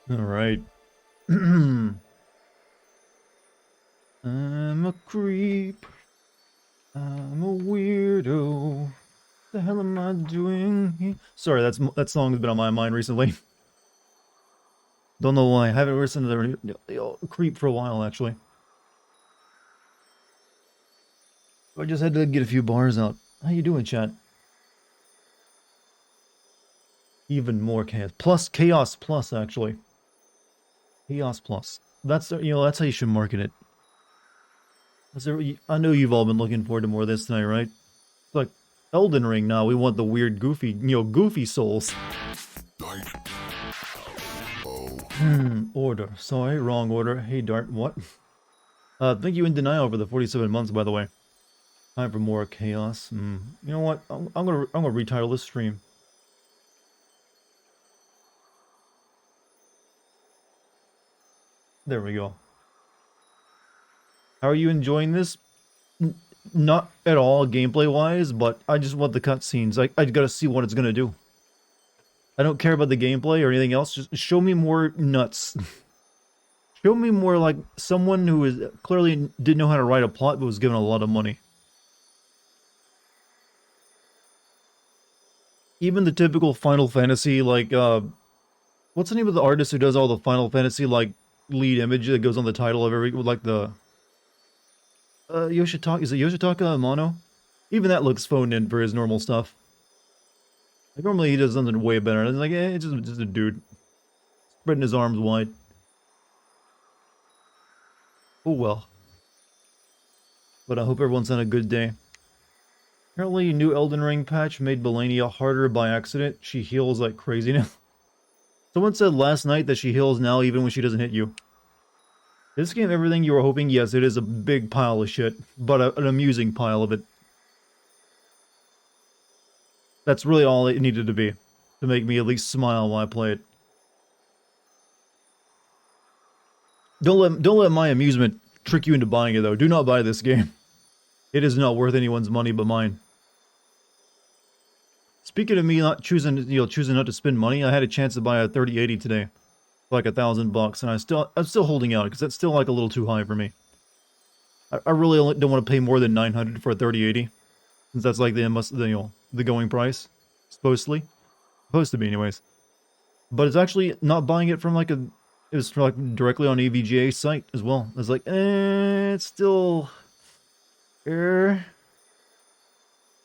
Alright. I'm a creep. I'm a weirdo. What the hell am I doing here? Sorry, that song's been on my mind recently. Don't know why. I haven't listened to the creep for a while, actually. I just had to get a few bars out. How you doing, chat? Even more chaos. Plus chaos plus, actually. Chaos plus. That's how you should market it. I know you've all been looking forward to more of this tonight, right? It's like Elden Ring now. We want the weird, goofy souls. Order. Sorry, wrong order. Hey, Dart, what? Thank you in denial for the 47 months, by the way. Time for more chaos. You know what? I'm gonna retitle this stream. There we go. How are you enjoying this? Not at all gameplay-wise, but I just want the cutscenes. I gotta see what it's gonna do. I don't care about the gameplay or anything else. Just show me more nuts. Show me more like someone who is clearly didn't know how to write a plot but was given a lot of money. Even the typical Final Fantasy, like, what's the name of the artist who does all the Final Fantasy, like, lead image that goes on the title of every, like the... Yoshitaka, is it Yoshitaka Amano? Even that looks phoned in for his normal stuff. Like, normally he does something way better. It's like, it's just a dude. Spreading his arms wide. Oh well. But I hope everyone's had a good day. Apparently, new Elden Ring patch made Melania harder by accident. She heals like crazy now. Someone said last night that she heals now even when she doesn't hit you. This game, everything you were hoping, yes, it is a big pile of shit, but an amusing pile of it. That's really all it needed to be, to make me at least smile while I play it. Don't let my amusement trick you into buying it, though. Do not buy this game. It is not worth anyone's money but mine. Speaking of me not choosing not to spend money, I had a chance to buy a 3080 today. For like $1,000, and I'm still holding out, because that's still like a little too high for me. I really don't want to pay more than $900 for a 3080. Since that's like the going price. Supposed to be anyways. But it's actually not buying it from like it was like directly on EVGA site as well. It's like, it's still...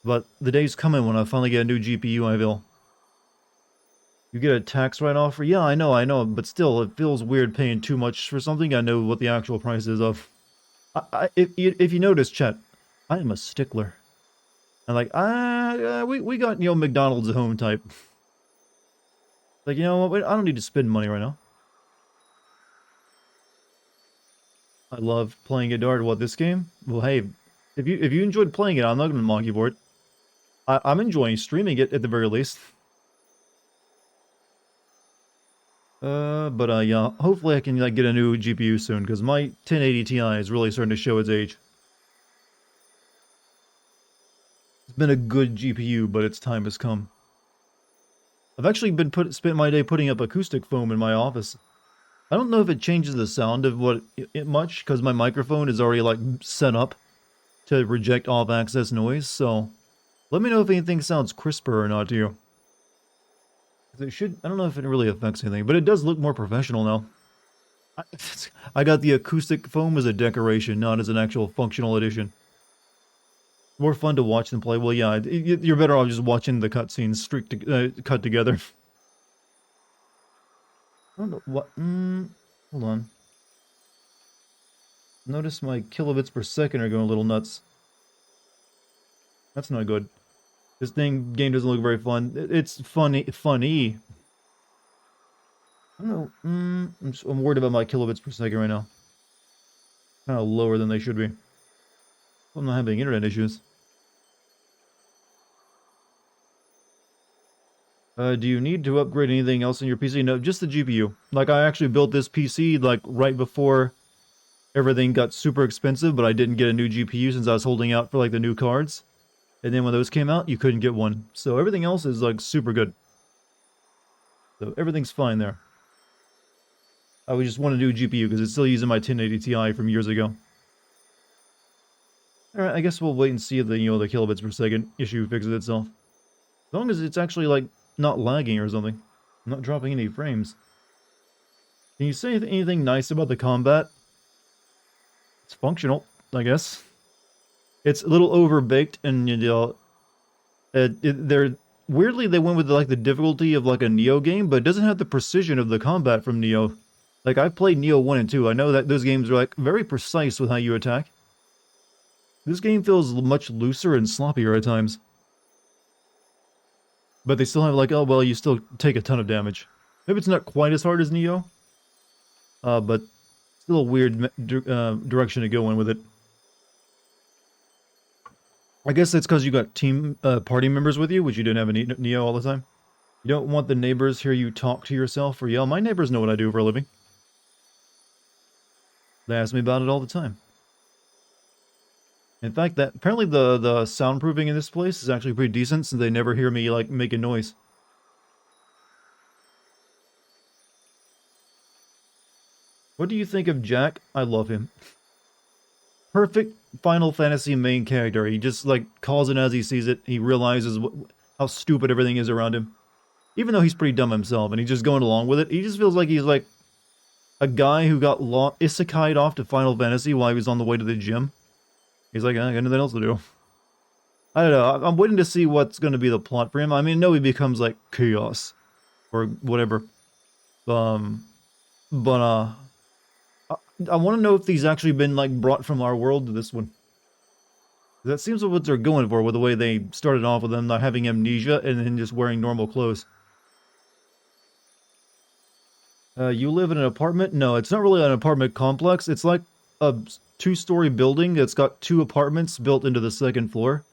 But the day's coming when I finally get a new GPU, I will. You get a tax write-off for... Yeah, I know, but still, it feels weird paying too much for something I know what the actual price is of. If you notice, chat, I am a stickler. And like, we got, McDonald's at home type. Like, you know what, I don't need to spend money right now. I love playing it, Dart. What, this game? Well, hey, if you enjoyed playing it, I'm not gonna mock you for it. I'm enjoying streaming it at the very least. Yeah, hopefully I can like get a new GPU soon, because my 1080 Ti is really starting to show its age. It's been a good GPU, but its time has come. I've actually spent my day putting up acoustic foam in my office. I don't know if it changes the sound of it much, because my microphone is already like set up to reject off-access noise, so let me know if anything sounds crisper or not to you. I don't know if it really affects anything, but it does look more professional now. I got the acoustic foam as a decoration, not as an actual functional addition. More fun to watch than play. Well, yeah, you're better off just watching the cutscenes cut together. I don't know what... hold on. Notice my kilobits per second are going a little nuts. That's not good. This game doesn't look very fun. It's funny. I don't know. I'm worried about my kilobits per second right now. Kind of lower than they should be. I'm not having internet issues. Do you need to upgrade anything else in your PC? No, just the GPU. Like, I actually built this PC, like, right before everything got super expensive, but I didn't get a new GPU since I was holding out for, like, the new cards. And then when those came out, you couldn't get one. So everything else is, like, super good. So everything's fine there. I would just want a new GPU because it's still using my 1080 Ti from years ago. Alright, I guess we'll wait and see if the, the kilobits per second issue fixes itself. As long as it's actually, like, not lagging or something. I'm not dropping any frames. Can you say anything nice about the combat? It's functional, I guess. It's a little overbaked, and, they're... Weirdly, they went with, like, the difficulty of, like, a Neo game, but it doesn't have the precision of the combat from Neo. Like, I've played Neo 1 and 2. I know that those games are, like, very precise with how you attack. This game feels much looser and sloppier at times. But they still have, like, oh, well, you still take a ton of damage. Maybe it's not quite as hard as Neo. But still a weird direction to go in with it. I guess it's because you got party members with you, which you didn't have in Neo all the time. You don't want the neighbors hear you talk to yourself or yell. My neighbors know what I do for a living. They ask me about it all the time. In fact, apparently the soundproofing in this place is actually pretty decent, since they never hear me, like, making noise. What do you think of Jack? I love him. Perfect Final Fantasy main character. He just, like, calls it as he sees it. He realizes how stupid everything is around him. Even though he's pretty dumb himself, and he's just going along with it. He just feels like he's, like, a guy who got isekai'd off to Final Fantasy while he was on the way to the gym. He's like, I got nothing else to do. I don't know. I'm waiting to see what's going to be the plot for him. I mean, no, he becomes, like, Chaos. Or whatever. I want to know if these actually been, like, brought from our world to this one. That seems what they're going for with the way they started off with them not having amnesia and then just wearing normal clothes. You live in an apartment? No, it's not really an apartment complex. It's like a two-story building that's got 2 apartments built into the 2nd floor.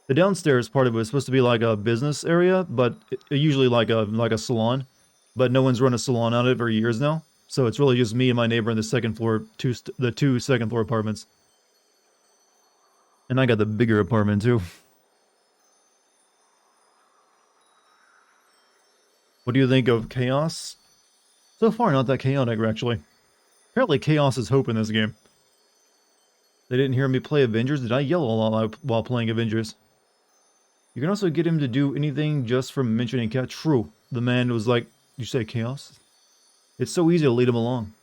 The downstairs part of it is supposed to be like a business area, but usually like a salon. But no one's run a salon out of it for years now. So it's really just me and my neighbor in the 2nd floor, the 2 2nd floor apartments. And I got the bigger apartment too. What do you think of Chaos? So far, not that chaotic, actually. Apparently Chaos is hope in this game. They didn't hear me play Avengers. Did I yell a lot while playing Avengers? You can also get him to do anything just from mentioning Cat. True. The man was like, you say Chaos? It's so easy to lead him along.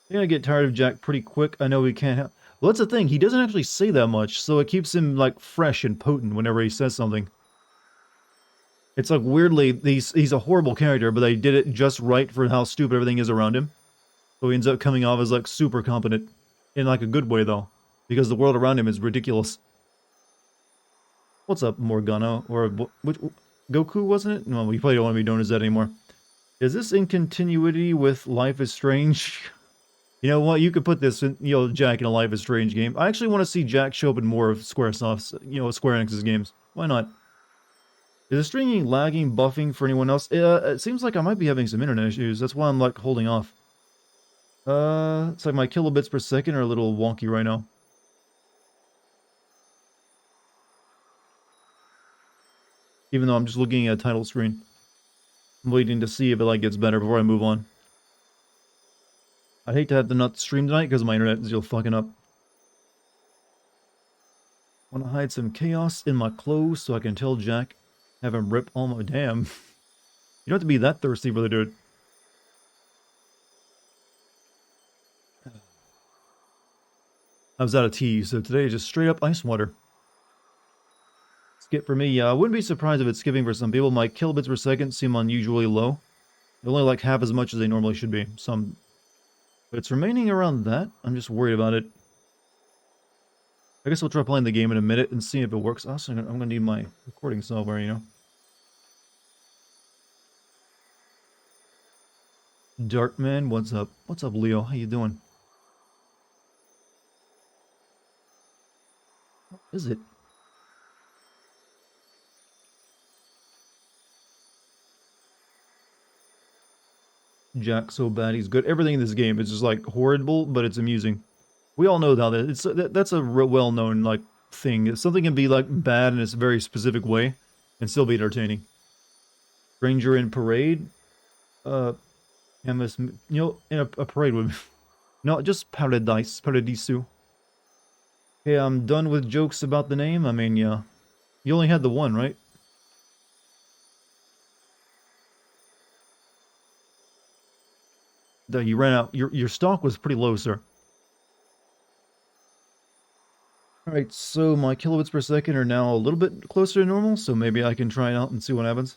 I think I get tired of Jack pretty quick. I know he can't have... Well, that's the thing. He doesn't actually say that much, so it keeps him, like, fresh and potent whenever he says something. It's like, weirdly, he's a horrible character, but they did it just right for how stupid everything is around him. So he ends up coming off as, like, super competent. In, like, a good way, though. Because the world around him is ridiculous. What's up, Morgana? Or, which... Goku, wasn't it? No, we probably don't want to be known as that anymore. Is this in continuity with Life is Strange? You know what? You could put this in, Jack in a Life is Strange game. I actually want to see Jack show up in more of Squaresoft's, Square Enix's games. Why not? Is the streaming lagging, buffing for anyone else? It seems like I might be having some internet issues. That's why I'm, like, holding off. It's like my kilobits per second are a little wonky right now. Even though I'm just looking at a title screen. I'm waiting to see if it, like, gets better before I move on. I'd hate to have to not stream tonight because my internet is still fucking up. Want to hide some chaos in my clothes so I can tell Jack. Have him rip all my... Damn. You don't have to be that thirsty for the dude. I was out of tea, so today is just straight up ice water. Skip for me. I wouldn't be surprised if it's skipping for some people. My kilobits per second seem unusually low. They're only like half as much as they normally should be. But it's remaining around that. I'm just worried about it. I guess we'll try playing the game in a minute and see if it works. Also, I'm gonna need my recording software, Darkman, what's up? What's up, Leo? How you doing? What is it? Jack so bad he's good. Everything in this game is just like horrible, but it's amusing. We all know how that's a well-known like thing. Something can be like bad in a very specific way and still be entertaining. Stranger in Parade. Canvas, in a parade would... No, just Paradise, Paradisu. Okay, I'm done with jokes about the name. I mean, yeah. You only had the one, right? You ran out. Your stock was pretty low, sir. Alright, so my kilobits per second are now a little bit closer to normal, so maybe I can try it out and see what happens.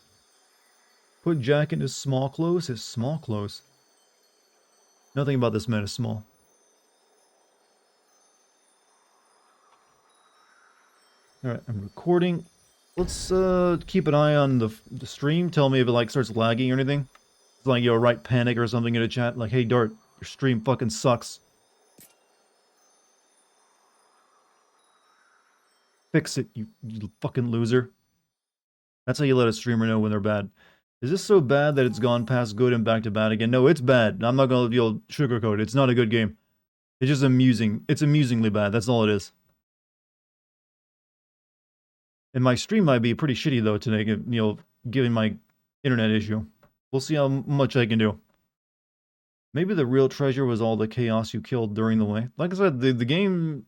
Put Jack in his small clothes. His small clothes. Nothing about this man is small. Alright, I'm recording. Let's keep an eye on the stream. Tell me if it like starts lagging or anything. It's like, write panic or something in a chat. Like, hey Dart, your stream fucking sucks. Fix it, you fucking loser. That's how you let a streamer know when they're bad. Is this so bad that it's gone past good and back to bad again? No, it's bad. I'm not gonna sugarcoat it. It's not a good game. It's just amusing. It's amusingly bad. That's all it is. And my stream might be pretty shitty though today, given my internet issue. We'll see how much I can do. Maybe the real treasure was all the chaos you killed during the way. Like I said, the game...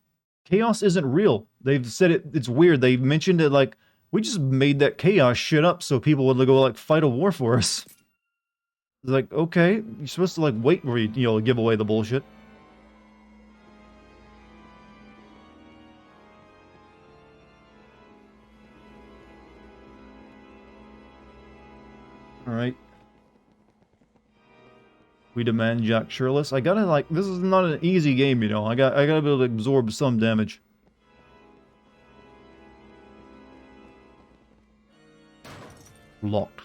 Chaos isn't real. They've said it's weird. They mentioned it like, we just made that chaos shit up so people would go like fight a war for us. It's like, okay, you're supposed to like wait for you give away the bullshit. Alright. We demand Jack shirtless. I gotta like, this is not an easy game, I gotta be able to absorb some damage. Locked.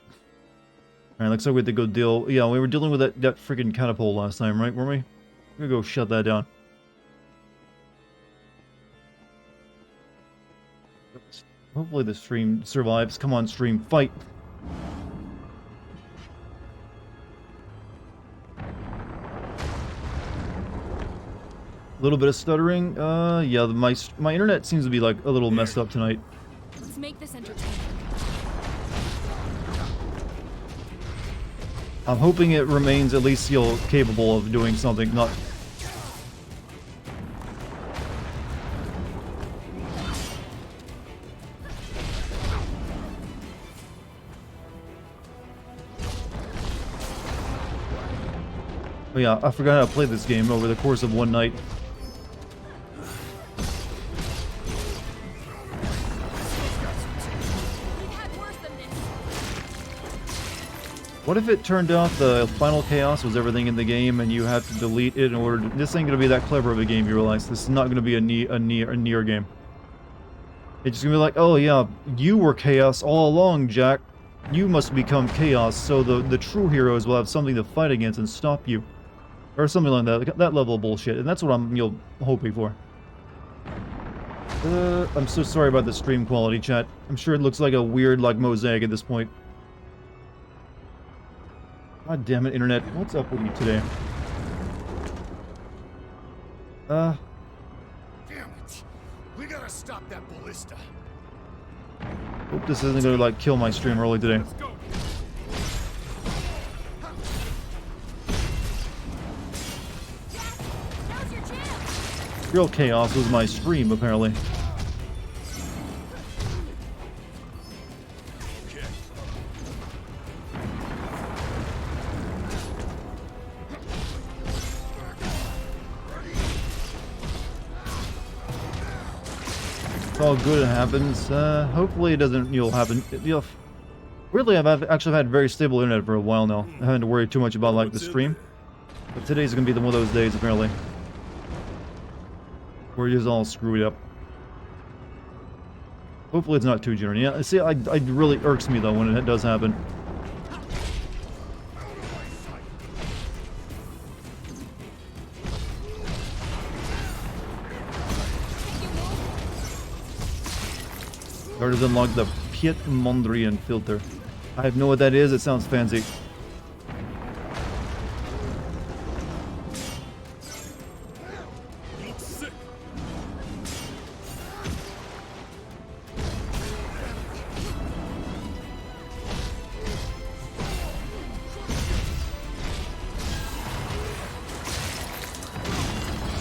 Alright, looks like we have to go deal... Yeah, we were dealing with that freaking catapult last time, right? Weren't we? We're gonna go shut that down. Hopefully the stream survives. Come on, stream, fight! A little bit of stuttering. Yeah, my internet seems to be like a little messed up tonight. Let's make this entertaining. I'm hoping it remains at least capable of doing something, not... Oh yeah, I forgot how to play this game over the course of one night. What if it turned out the final chaos was everything in the game and you had to delete it in order to... This ain't gonna be that clever of a game, you realize. This is not gonna be a near game. It's just gonna be like, oh yeah, you were chaos all along, Jack. You must become chaos, so the true heroes will have something to fight against and stop you. Or something like that. That level of bullshit. And that's what I'm, hoping for. I'm so sorry about the stream quality, chat. I'm sure it looks like a weird, mosaic at this point. God damn it, internet. What's up with you today? Damn it. We gotta stop that ballista. Hope this isn't gonna, kill my stream early today. Let's go. Now's your chance. Real chaos was my stream, apparently. All good happens. Hopefully it doesn't, happen. Weirdly, I've actually had very stable internet for a while now. I haven't to worry too much about, the stream. But today's gonna be one of those days, apparently. Where it is all screwed up. Hopefully it's not too general. Yeah, see, it really irks me, though, when it does happen. Gardas unlocked the Piet Mondrian filter. I have no what that is, it sounds fancy.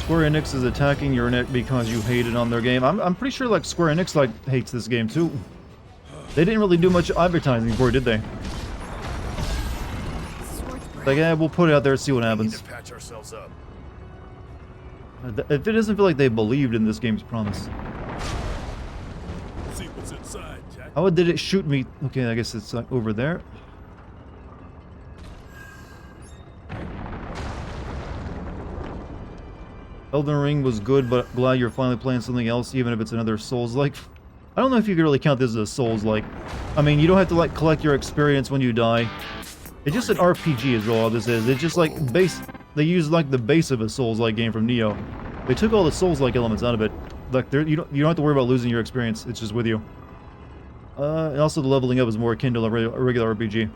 Square Enix is attacking your net because you hated on their game. I'm pretty sure like Square Enix like hates this game too. They didn't really do much advertising for it, did they? Like, yeah, we'll put it out there and see what We need happens. to patch ourselves up. If it doesn't feel like they believed in this game's promise. See what's inside, Jack. How did it shoot me? Okay, I guess it's like over there. Elden Ring was good, but glad you're finally playing something else, even if it's another Souls-like. I don't know if you could really count this as a Souls-like. I mean, you don't have to like collect your experience when you die. It's just an RPG is all this is. It's just like base. They use like the base of a Souls-like game from Neo. They took all the Souls-like elements out of it. Like you don't have to worry about losing your experience. It's just with you. And also the leveling up is more akin to a regular RPG.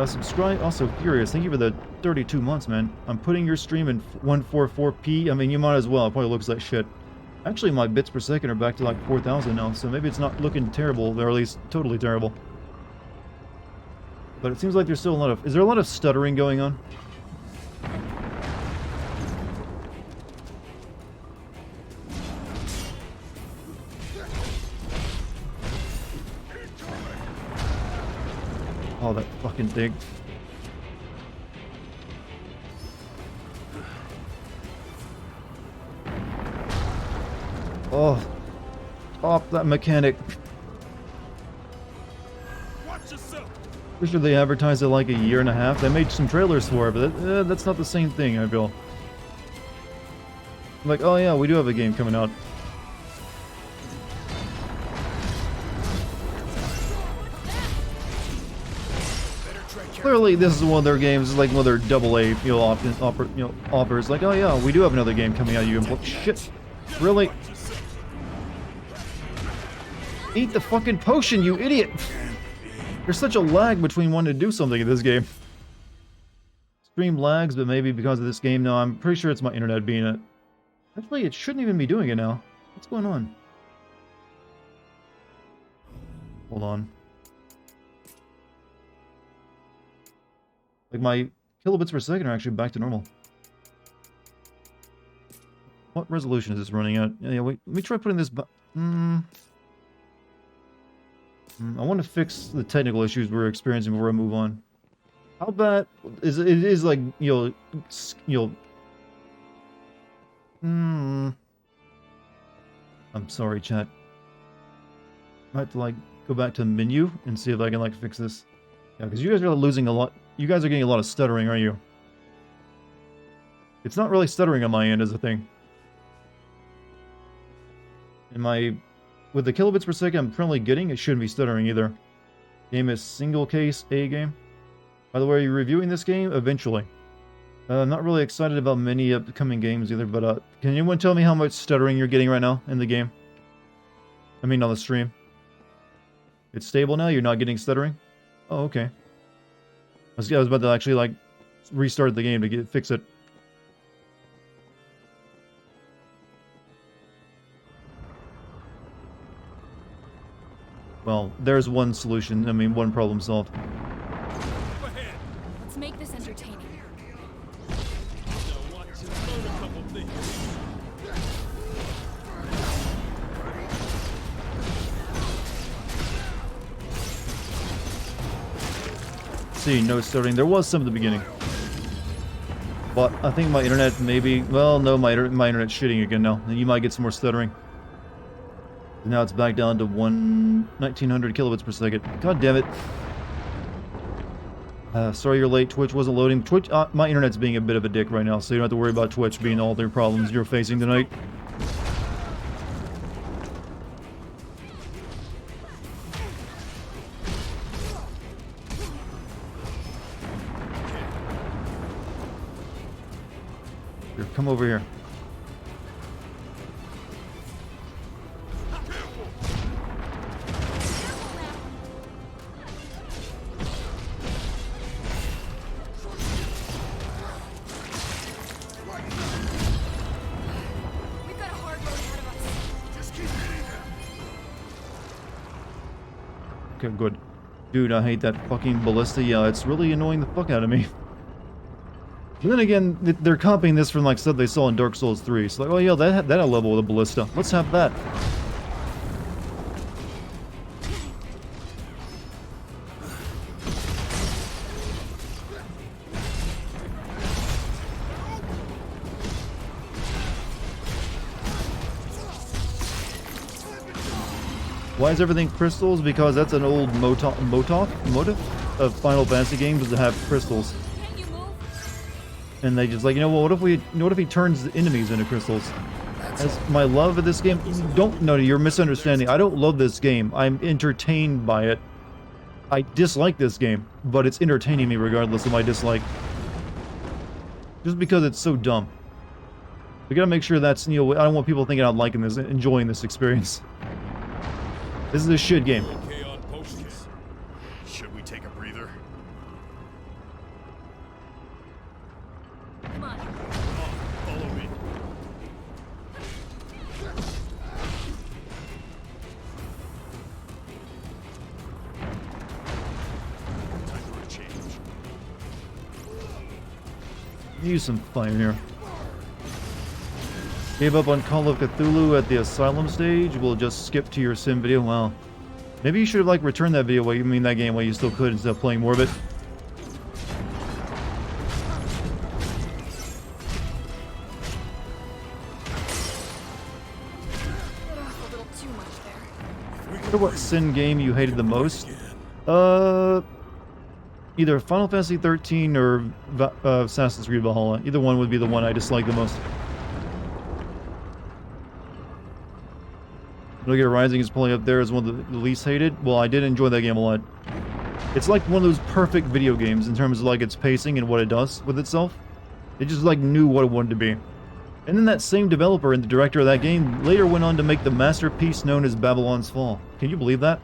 Subscribe. Also, Furious, thank you for the 32 months, man. I'm putting your stream in 144p. I mean, you might as well. It probably looks like shit. Actually, my bits per second are back to like 4,000 now, so maybe it's not looking terrible, or at least totally terrible. But it seems like there's still a lot of... Is there a lot of stuttering going on? Oh, that fucking thing. Oh. Stop that mechanic. Watch yourself. Pretty sure they advertised it like a year and a half. They made some trailers for it, but that's not the same thing, I feel. Like, oh yeah, we do have a game coming out. Clearly, this is one of their games. It's like one of their AA, offers. Like, oh yeah, we do have another game coming out. You can shit, really? Eat the fucking potion, you idiot! There's such a lag between wanting to do something in this game. Stream lags, but maybe because of this game. No, I'm pretty sure it's my internet being it. Actually, it shouldn't even be doing it now. What's going on? Hold on. Like, my kilobits per second are actually back to normal. What resolution is this running at? Yeah, wait, let me try putting this back. I want to fix the technical issues we're experiencing before I move on. How bad is it? It is like, I'm sorry, chat. I have to like go back to menu and see if I can like fix this. Yeah, because you guys are losing a lot. You guys are getting a lot of stuttering, aren't you? It's not really stuttering on my end as a thing. With the kilobits per second I'm currently getting, it shouldn't be stuttering either. Game is single case A game. By the way, are you reviewing this game? Eventually. I'm not really excited about many upcoming games either, but can anyone tell me how much stuttering you're getting right now in the game? I mean on the stream. It's stable now? You're not getting stuttering? Oh, okay. I was about to actually like restart the game to fix it. Well, there's one solution. I mean, one problem solved. Let's make this entertaining. See, no stuttering. There was some at the beginning. But I think my internet maybe... Well, no, my internet's shitting again now. You might get some more stuttering. Now it's back down to 1900 kilobits per second. God damn it. Sorry you're late. Twitch wasn't loading. Twitch, my internet's being a bit of a dick right now, so you don't have to worry about Twitch being all the problems you're facing tonight. Here, come over here. We've got a hard road ahead of us. Just keep hitting them. Okay, good. Dude, I hate that fucking ballista. Yeah, it's really annoying the fuck out of me. But then again, they're copying this from like stuff they saw in Dark Souls 3. So like, oh yeah, that had a level with a ballista. Let's have that. Why is everything crystals? Because that's an old motive of Final Fantasy games, is to have crystals. Can't you move? And they just like, you know what if he turns the enemies into crystals? As my love of this game, you're misunderstanding. I don't love this game. I'm entertained by it. I dislike this game, but it's entertaining me regardless of my dislike. Just because it's so dumb. We gotta make sure that's, I don't want people thinking I'm liking this, enjoying this experience. This is a shit game. Okay on potions. Should we take a breather? Come on. Follow me. Time for a change. Use some fire here. Gave up on Call of Cthulhu at the Asylum stage. We'll just skip to your sim video. Wow. Maybe you should have like returned that video while you mean that game while you still could instead of playing more of it. Let off a little too much there. I wonder what sin game you hated the most. Either Final Fantasy 13 or Assassin's Creed Valhalla. Either one would be the one I dislike the most. Metal Gear Rising is pulling up there as one of the least hated. Well, I did enjoy that game a lot. It's like one of those perfect video games in terms of like its pacing and what it does with itself. It just like knew what it wanted to be. And then that same developer and the director of that game later went on to make the masterpiece known as Babylon's Fall. Can you believe that?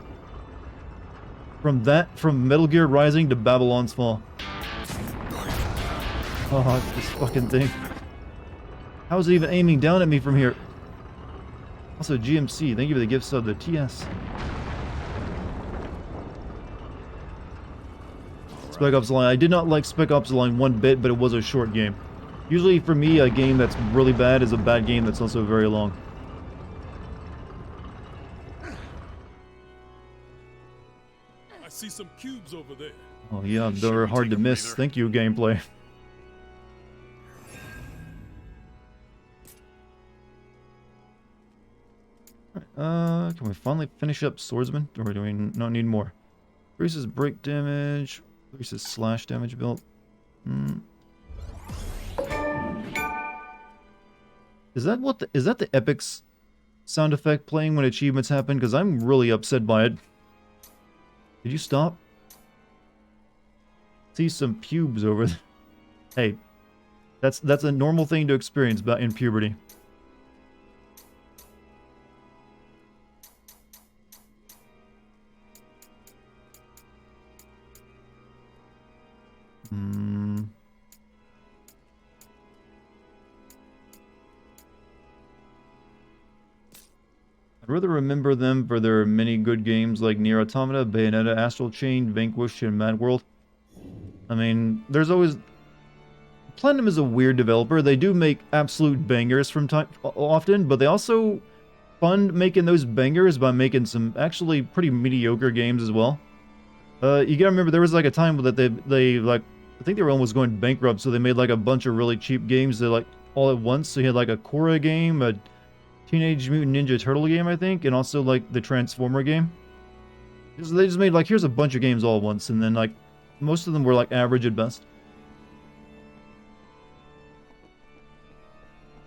From Metal Gear Rising to Babylon's Fall. Oh, this fucking thing. How is it even aiming down at me from here? Also, GMC, thank you for the gift sub, the TS. Spec Ops The Line. I did not like Spec Ops The Line one bit, but it was a short game. Usually, for me, a game that's really bad is a bad game that's also very long. I see some cubes over there. Oh yeah, they're we hard take to a miss. breather? Thank you, gameplay. Can we finally finish up Swordsman? Or do we not need more? Increases break damage. Increases slash damage built. Is that the Epic's sound effect playing when achievements happen? Because I'm really upset by it. Did you stop? See some pubes over there. Hey, that's a normal thing to experience in puberty. I'd rather remember them for their many good games like Nier Automata, Bayonetta, Astral Chain, Vanquish, and Mad World. I mean, there's always... Platinum is a weird developer. They do make absolute bangers from time often, but they also fund making those bangers by making some actually pretty mediocre games as well. You gotta remember, there was like a time that they like... I think they were almost going bankrupt, so they made like a bunch of really cheap games that like all at once. So you had like a Korra game, a Teenage Mutant Ninja Turtle game, I think, and also like the Transformer game. They just made like, here's a bunch of games all at once, and then like most of them were like average at best.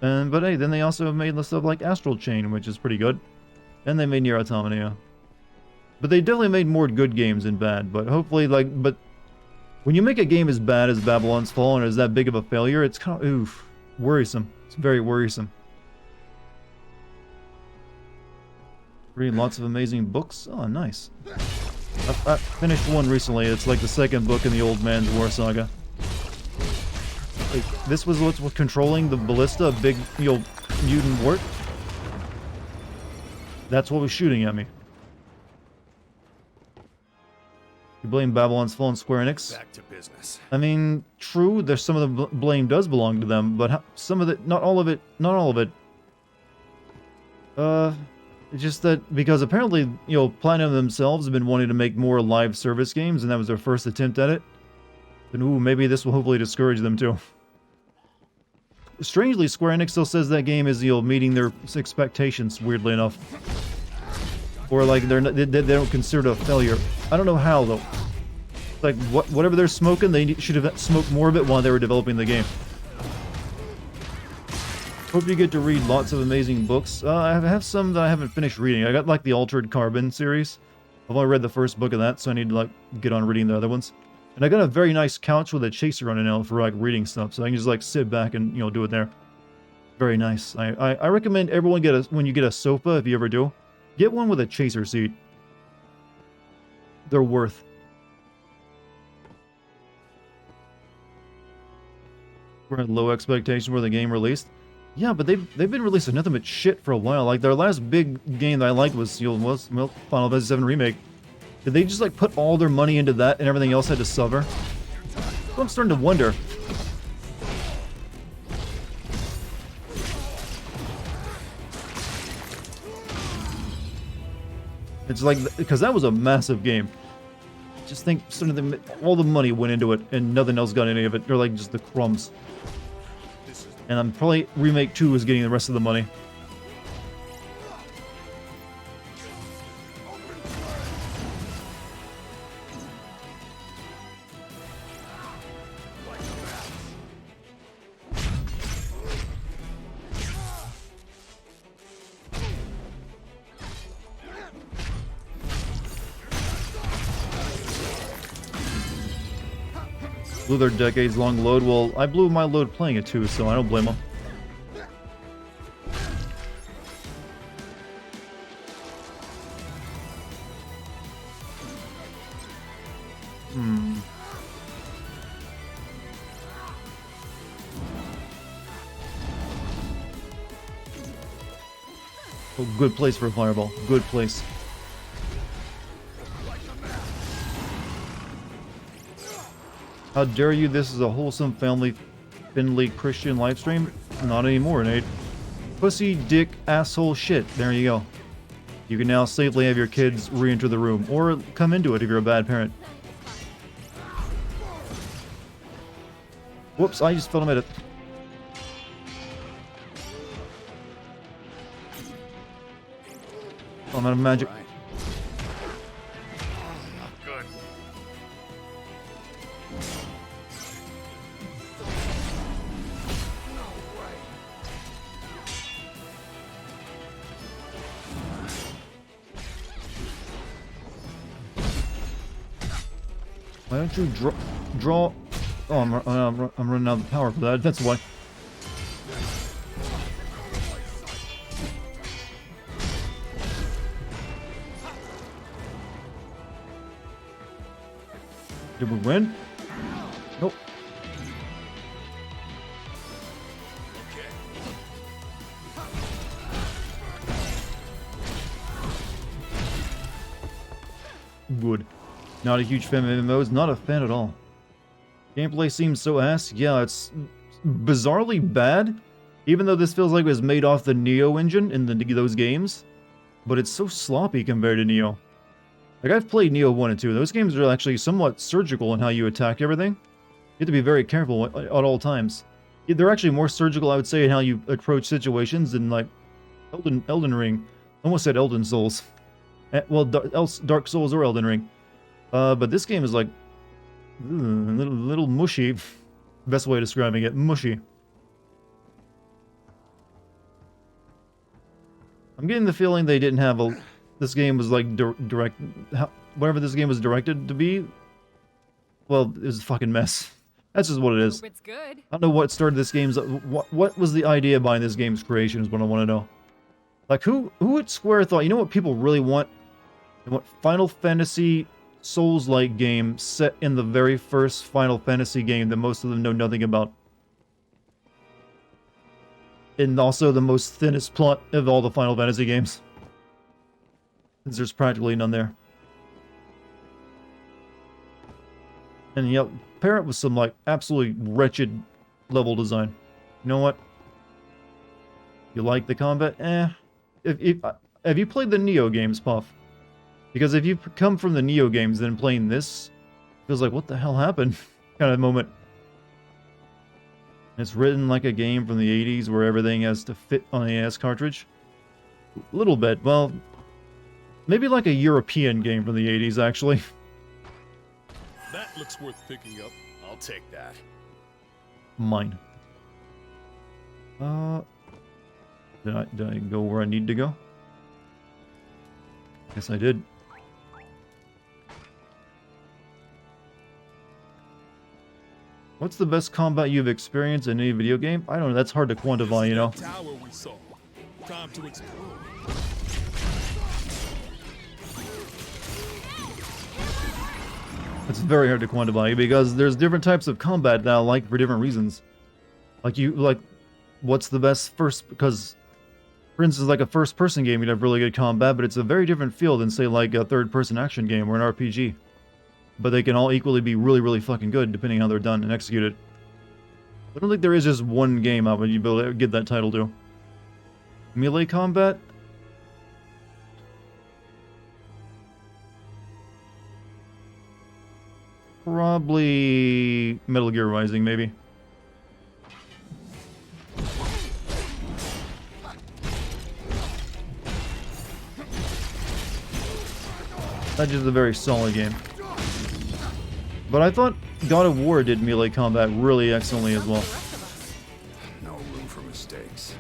But hey, then they also made the stuff like Astral Chain, which is pretty good. And they made Nier Automata, yeah. But they definitely made more good games than bad, but hopefully but when you make a game as bad as Babylon's Fall and is that big of a failure, it's kind of, worrisome. It's very worrisome. Reading lots of amazing books. Oh, nice. I finished one recently. It's like the second book in the Old Man's War Saga. Like, this was what's controlling the ballista, a big, mutant wart. That's what was shooting at me. You blame Babylon's Fall on Square Enix. Back to business. I mean, true, there's some of the blame does belong to them, but some of it, not all of it, not all of it. It's just that, because apparently, you know, Platinum themselves have been wanting to make more live service games, and that was their first attempt at it. And ooh, maybe this will hopefully discourage them too. Strangely, Square Enix still says that game is, you know, meeting their expectations, weirdly enough. Or like they don't consider it a failure. I don't know how though. Like whatever they're smoking, they should have smoked more of it while they were developing the game. Hope you get to read lots of amazing books. I have some that I haven't finished reading. I got like the Altered Carbon series. I've only read the first book of that, so I need to like get on reading the other ones. And I got a very nice couch with a chaser on it now for like reading stuff, so I can just like sit back and, you know, do it there. Very nice. I recommend everyone when you get a sofa, if you ever do, get one with a chaser seat. They're worth. We're at low expectations for the game released. Yeah, but they've been releasing nothing but shit for a while. Like their last big game that I liked was Final Fantasy VII Remake. Did they just like put all their money into that and everything else had to suffer? Well, I'm starting to wonder. It's like, because that was a massive game. Just think, all the money went into it and nothing else got any of it. They're like just the crumbs. And I'm probably Remake 2 is getting the rest of the money. Blew their decades-long load. Well, I blew my load playing it too, so I don't blame them. Oh, good place for a fireball. Good place. How dare you? This is a wholesome, family-friendly Christian livestream? Not anymore, Nate. Pussy, dick, asshole, shit. There you go. You can now safely have your kids re-enter the room, or come into it if you're a bad parent. Whoops, I just fell at it. Oh, I'm out of magic. Good. Why don't you draw? Oh, I'm running out of power for that. That's why. Did we win? Nope. Good. Not a huge fan of MMOs, not a fan at all. Gameplay seems so ass. Yeah, it's bizarrely bad, even though this feels like it was made off the Neo engine in those games. But it's so sloppy compared to Neo. Like, I've played Neo 1 and 2. Those games are actually somewhat surgical in how you attack everything. You have to be very careful at all times. They're actually more surgical, I would say, in how you approach situations than, like, Elden Ring. I almost said Elden Souls. Well, Dark Souls or Elden Ring. But this game is, like, a little mushy. Best way of describing it, mushy. I'm getting the feeling they didn't have a... This game was like whatever this game was directed to be. Well, it was a fucking mess. That's just what it is. Hope it's good. I don't know what started this game's. What was the idea behind this game's creation? Is what I want to know. Like who at Square thought, you know what people really want? They want Final Fantasy Souls-like game set in the very first Final Fantasy game that most of them know nothing about. And also the most thinnest plot of all the Final Fantasy games. Since there's practically none there. And yep, pair it with some like absolutely wretched level design. You know what? You like the combat? Have you played the Neo games, Puff? Because if you come from the Neo games, then playing this feels like what the hell happened kind of moment. It's written like a game from the 80s where everything has to fit on the NES cartridge. A little bit, well, maybe like a European game from the 80s actually. That looks worth picking up. I'll take that. Mine. Did I go where I need to go? Yes, I did. What's the best combat you've experienced in any video game? I don't know, that's hard to quantify, you know. Tower we saw. Time to explore. It's very hard to quantify because there's different types of combat that I like for different reasons. Like, what's the best first, because, for instance, like a first-person game, you'd have really good combat, but it's a very different feel than, say, like a third-person action game or an RPG. But they can all equally be really, really fucking good, depending on how they're done and executed. I don't think there is just one game I would be able to give that title to. Melee combat? Probably Metal Gear Rising, maybe. That's just a very solid game. But I thought God of War did melee combat really excellently as well. No room for mistakes.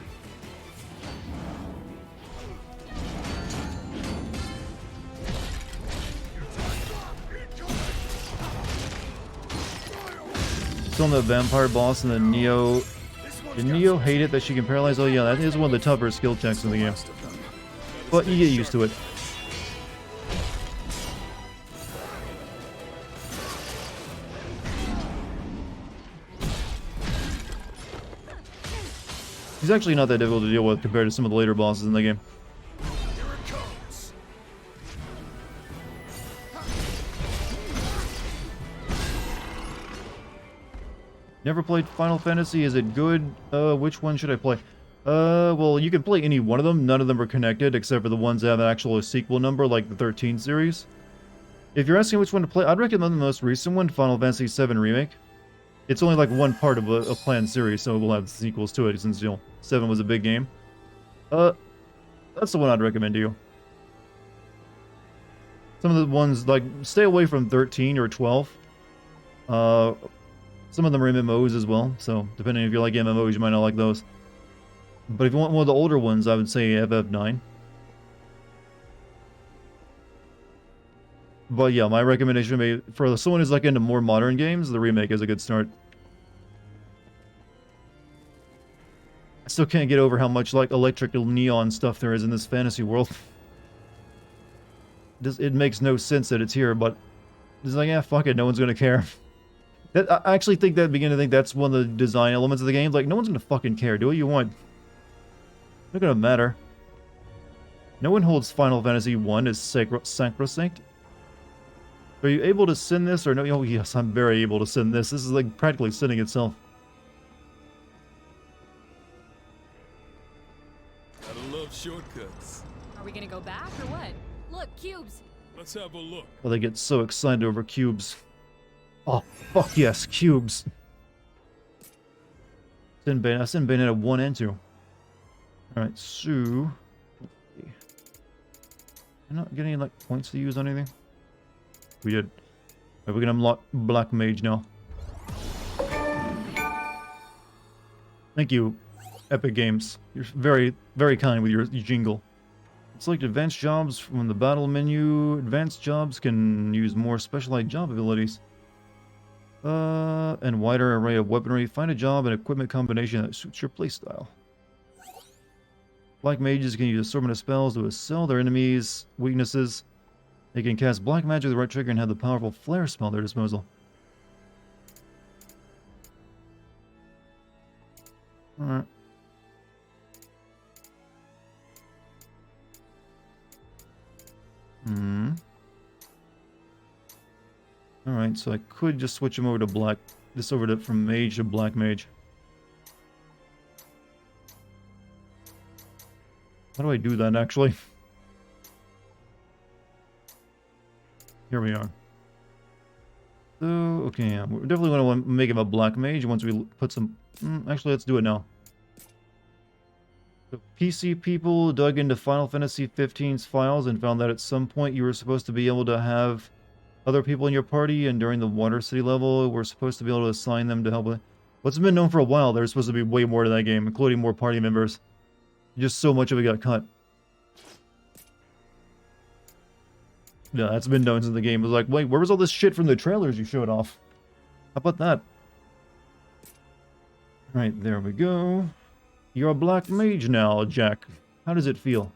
Still on the vampire boss and the Neo. Did Neo hate it that she can paralyze? Oh yeah, that is one of the tougher skill checks in the game. But you get used to it. He's actually not that difficult to deal with compared to some of the later bosses in the game. Here it comes. Never played Final Fantasy. Is it good? Which one should I play? Well, you can play any one of them. None of them are connected, except for the ones that have an actual sequel number, like the 13 series. If you're asking which one to play, I'd recommend the most recent one, Final Fantasy VII Remake. It's only like one part of a planned series, so we'll have sequels to it, since, you know, 7 was a big game. That's the one I'd recommend to you. Some of the ones, like, stay away from 13 or 12. Some of them are MMOs as well, so depending if you like MMOs, you might not like those. But if you want one of the older ones, I would say FF9. But yeah, my recommendation would be, for someone who's like into more modern games, the remake is a good start. I still can't get over how much like electrical neon stuff there is in this fantasy world. It makes no sense that it's here, but it's like, yeah, fuck it, no one's gonna care. I actually think that, begin to think that's one of the design elements of the game. Like, no one's gonna fucking care. Do what you want. Not gonna matter. No one holds Final Fantasy 1 as sacrosanct. Are you able to send this or no? Oh yes, I'm very able to send this. This is like practically sending itself. Gotta love shortcuts. Are we gonna go back or what? Look, cubes. Let's have a look. Well, they get so excited over cubes. Oh, fuck yes, cubes. I send Bayonetta 1 and 2. Alright, so... I'm not getting like points to use on anything. We did. Right, we can unlock Black Mage now. Thank you, Epic Games. You're very, very kind with your jingle. Select advanced jobs from the battle menu. Advanced jobs can use more specialized job abilities. And wider array of weaponry. Find a job and equipment combination that suits your playstyle. Black mages can use assortment of spells to assail their enemies' weaknesses. They can cast black magic with the right trigger and have the powerful flare spell at their disposal. Alright. Alright, Alright, so I could just switch him over to black. This over to from mage to black mage. How do I do that actually? Here we are. So, okay, yeah, we're definitely going to want to make him a black mage once we put some... actually, let's do it now. So, PC people dug into Final Fantasy XV's files and found that at some point you were supposed to be able to have other people in your party, and during the Water City level, we're supposed to be able to assign them to help with... What's been known for a while, there's supposed to be way more to that game, including more party members. Just so much of it got cut. Yeah, that's been known since the game. It was like, wait, where was all this shit from the trailers you showed off? How about that? Right, there we go. You're a black mage now, Jack. How does it feel?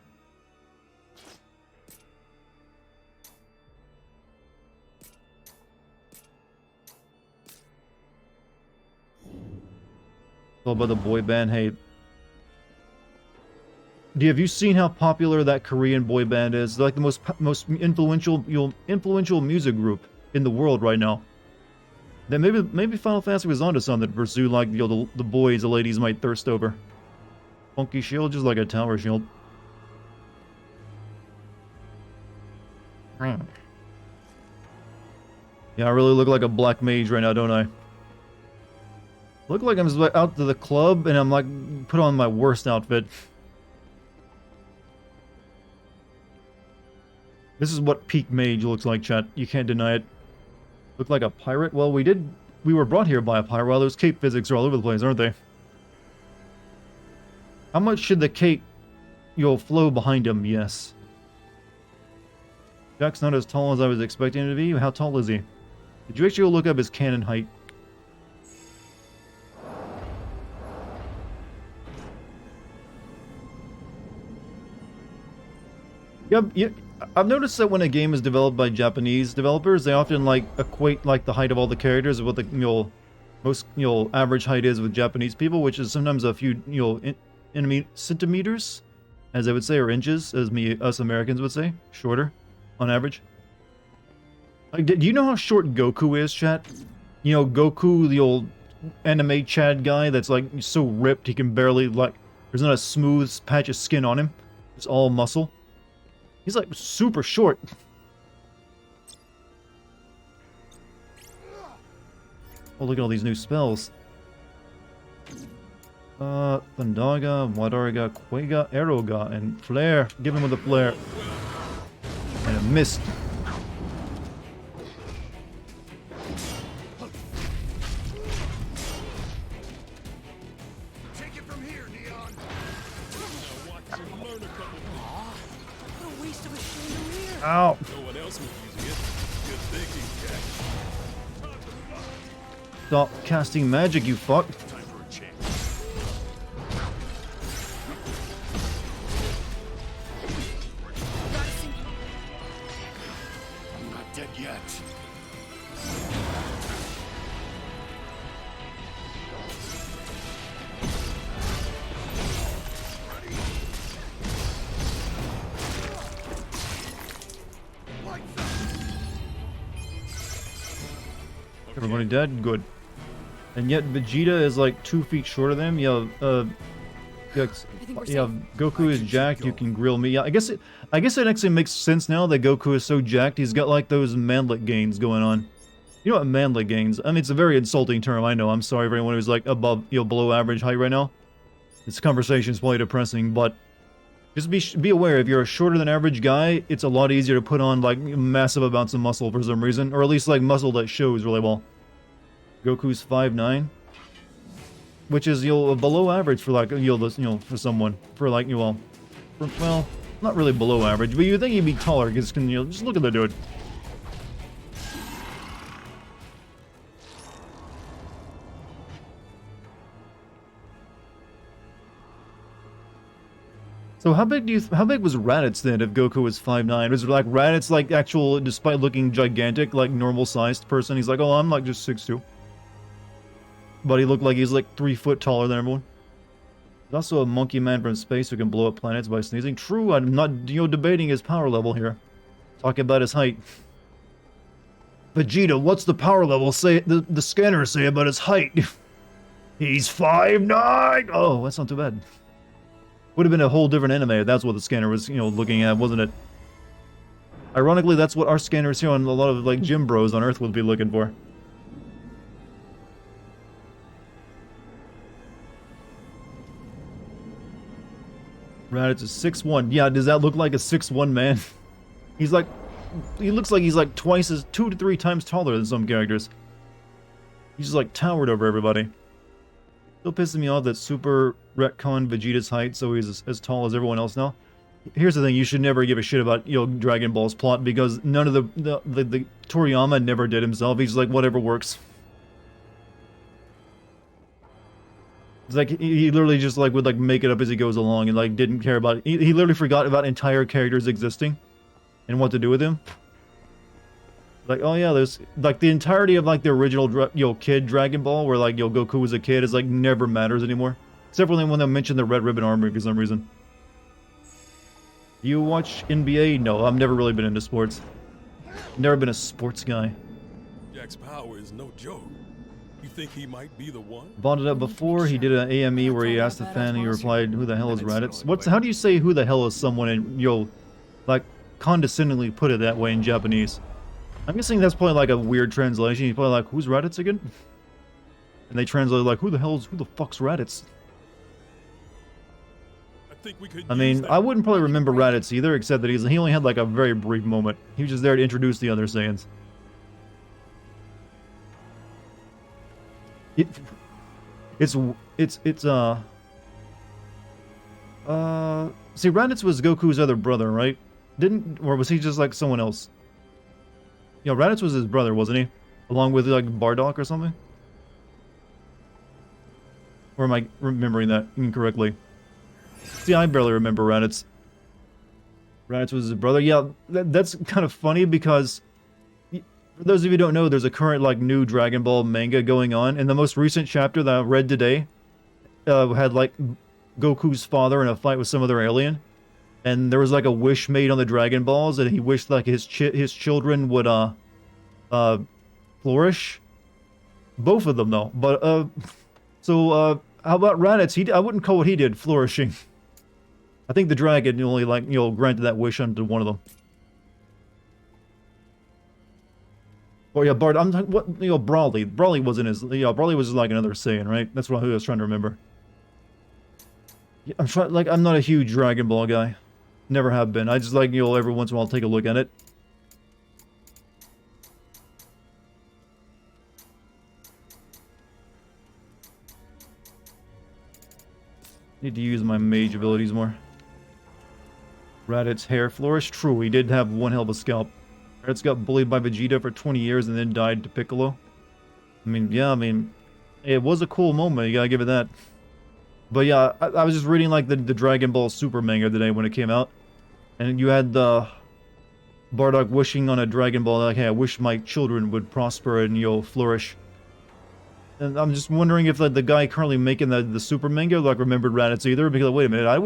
All about the boy band. Hey, have you seen how popular that Korean boy band is? They're like the most influential music group in the world right now. Then maybe Final Fantasy was onto something to pursue, like the boys the ladies might thirst over. Funky shield, just like a tower shield. Yeah, I really look like a black mage right now, don't I? Look like I'm just out to the club and I'm like put on my worst outfit. This is what peak mage looks like, chat. You can't deny it. Look like a pirate? Well, we were brought here by a pirate. Well, those cape physics are all over the place, aren't they? How much should the cape, flow behind him? Yes. Jack's not as tall as I was expecting him to be. How tall is he? Did you actually look up his cannon height? Yep. I've noticed that when a game is developed by Japanese developers, they often equate the height of all the characters with what the most average height is with Japanese people, which is sometimes a few centimeters, as they would say, or inches, as us Americans would say, shorter on average. Do you know how short Goku is, chat? Goku, the old anime Chad guy that's so ripped he can barely there's not a smooth patch of skin on him. It's all muscle. He's super short. Oh, look at all these new spells. Thundaga, Wadariga, Quega, Aeroga, and Flare. Give him with a flare. And a mist. Take it from here, Neon. Watch him learn a couple things. What a waste of a chandelier. Ow. No one else was using it. Good thinking, Jack. Stop casting magic, you fuck. Time for a change. I'm not dead yet. Everybody dead? Good. And yet Vegeta is 2 feet shorter than him. Yeah, Goku is jacked. You can grill me. Yeah, I guess it actually makes sense now that Goku is so jacked. He's got those manlet gains going on. You know what manlet gains? I mean, it's a very insulting term. I know. I'm sorry for anyone who's above, below average height right now. This conversation is probably depressing, but just be aware, if you're a shorter than average guy, it's a lot easier to put on massive amounts of muscle for some reason, or at least muscle that shows really well. Goku's 5'9", which is below average for for someone well, not really below average, but you'd think he'd be taller because just look at the dude. So how big was Raditz then if Goku was 5'9"? Was it Raditz actual, despite looking gigantic, normal sized person, he's oh, I'm just 6'2". But he looked like he's 3 foot taller than everyone. He's also a monkey man from space who can blow up planets by sneezing. True, I'm not debating his power level here. Talking about his height. Vegeta, what's the power level say the scanners say about his height? He's 5'9". Oh, that's not too bad. Would have been a whole different anime if that's what the scanner was, you know, looking at, wasn't it? Ironically, that's what our scanners here on a lot of like gym bros on Earth would be looking for. Raditz is 6'1". Yeah, does that look like a 6'1" man? He's like, he looks like he's like 2 to 3 times taller than some characters. He's just like towered over everybody. Still pissing me off that Super retconned Vegeta's height so he's as tall as everyone else now. Here's the thing, you should never give a shit about, you know, Dragon Ball's plot because none of the Toriyama never did himself. He's like, whatever works. It's like, he literally just like would like make it up as he goes along and like didn't care about it. He literally forgot about entire characters existing and what to do with him. Like, oh yeah, there's like the entirety of like the original, you know, kid Dragon Ball where like, you know, Goku was a kid is like never matters anymore. Except for when they mention the Red Ribbon Army for some reason. You watch NBA? No, I've never really been into sports. Never been a sports guy. Jack's power is no joke. You think he might be the one? Bought it up before. He did an AME where he asked the fan and he replied, "Who the hell is Raditz?" How do you say "who the hell is someone" and you'll like condescendingly put it that way in Japanese? I'm guessing that's probably like a weird translation. He's probably like, "Who's Raditz again?" And they translate like, who the fuck's Raditz? I mean, I wouldn't probably remember Raditz either, except that he only had like a very brief moment. He was just there to introduce the other Saiyans. See, Raditz was Goku's other brother, right? Or was he just like someone else? Yeah, Raditz was his brother, wasn't he? Along with like Bardock or something? Or am I remembering that incorrectly? See, I barely remember Raditz. Raditz was his brother. Yeah, that's kind of funny because, for those of you who don't know, there's a current, like, new Dragon Ball manga going on. And the most recent chapter that I read today had, like, Goku's father in a fight with some other alien. And there was, like, a wish made on the Dragon Balls that he wished, like, his children would, flourish. Both of them, though. But, how about Raditz? I wouldn't call what he did flourishing. I think the dragon only, like, you know, granted that wish unto one of them. Oh yeah, Bart. I'm talking, what, you know, Brawly. Brawly wasn't his. You know, Brawly was like another Saiyan, right? That's what I was trying to remember. Yeah, I'm not a huge Dragon Ball guy. Never have been. I just like, you know, every once in a while take a look at it. Need to use my mage abilities more. Raditz's hair flourished. True, he did have one hell of a scalp. Raditz got bullied by Vegeta for 20 years and then died to Piccolo. I mean, yeah, it was a cool moment, you gotta give it that. But yeah, I was just reading like the Dragon Ball Super manga today when it came out. And you had the Bardock wishing on a Dragon Ball, like, hey, I wish my children would prosper and, you know, flourish. And I'm just wondering if like, the guy currently making the Super manga like remembered Raditz either, because wait a minute, I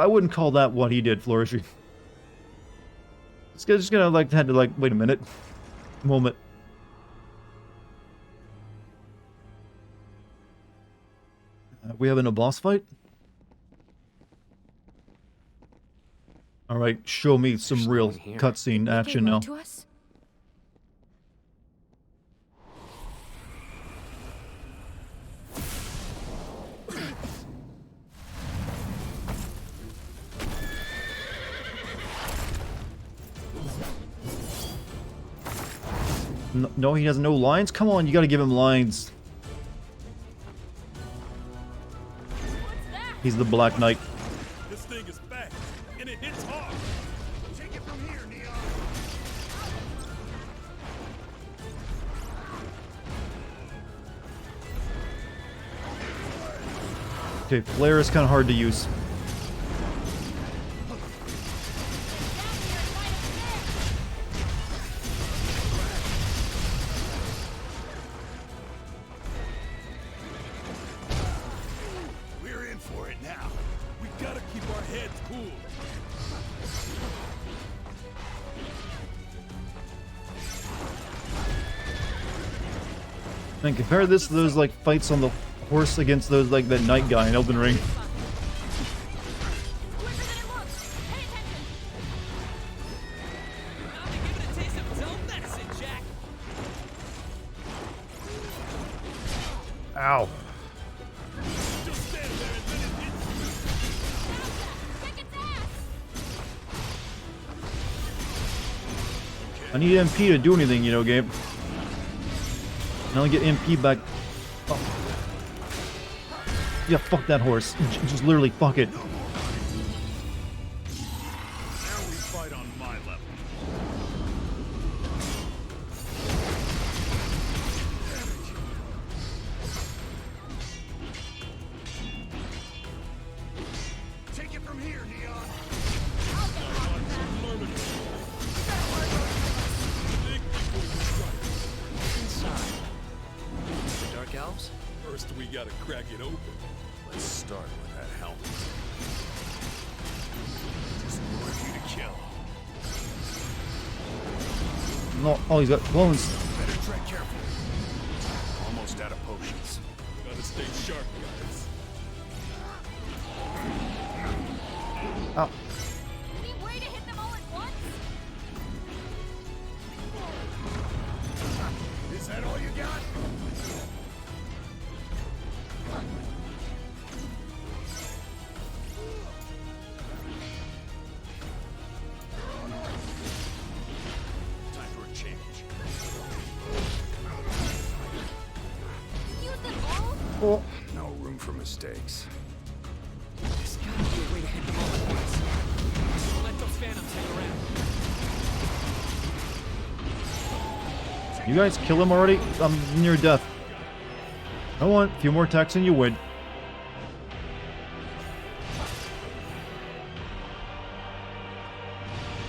wouldn't call that what he did flourishing. This guy's just gonna like had to like wait a minute, moment. We having a boss fight? All right, show me some real cutscene action now. No, he has no lines? Come on, you gotta give him lines. He's the Black Knight. This thing is fast, and it hits hard. Take it from here, Neon. Okay, flare is kind of hard to use. We're in for it now. We gotta keep our heads cool. And compare this to those like fights on the horse against those like that knight guy in Elden Ring. Quicker than it looks. Pay attention. I'll be giving a taste of his own medicine, Jack. Ow. Just stand there and let it hit you. Kick its ass. I need MP to do anything, you know, Gabe. And I'll get MP back. Oh. Yeah, fuck that horse. Just literally fuck it. Now we fight on my level. Take it from here, Neon. Think before you strike. Inside. The Dark Elves? First, we gotta crack it open. Let's start with that helmet. Just worth you to kill. No, oh, he's got clones. Better tread carefully. Almost out of potions. Gotta stay sharp, guys. Ow. Any way to hit them all at once? Is that all you got? Time for a change. Use them all? Oh. No room for mistakes. There's gotta be a way to hit them all at once. Don't let those phantoms hang around. You guys kill him already? I'm near death. I want a few more attacks and you win.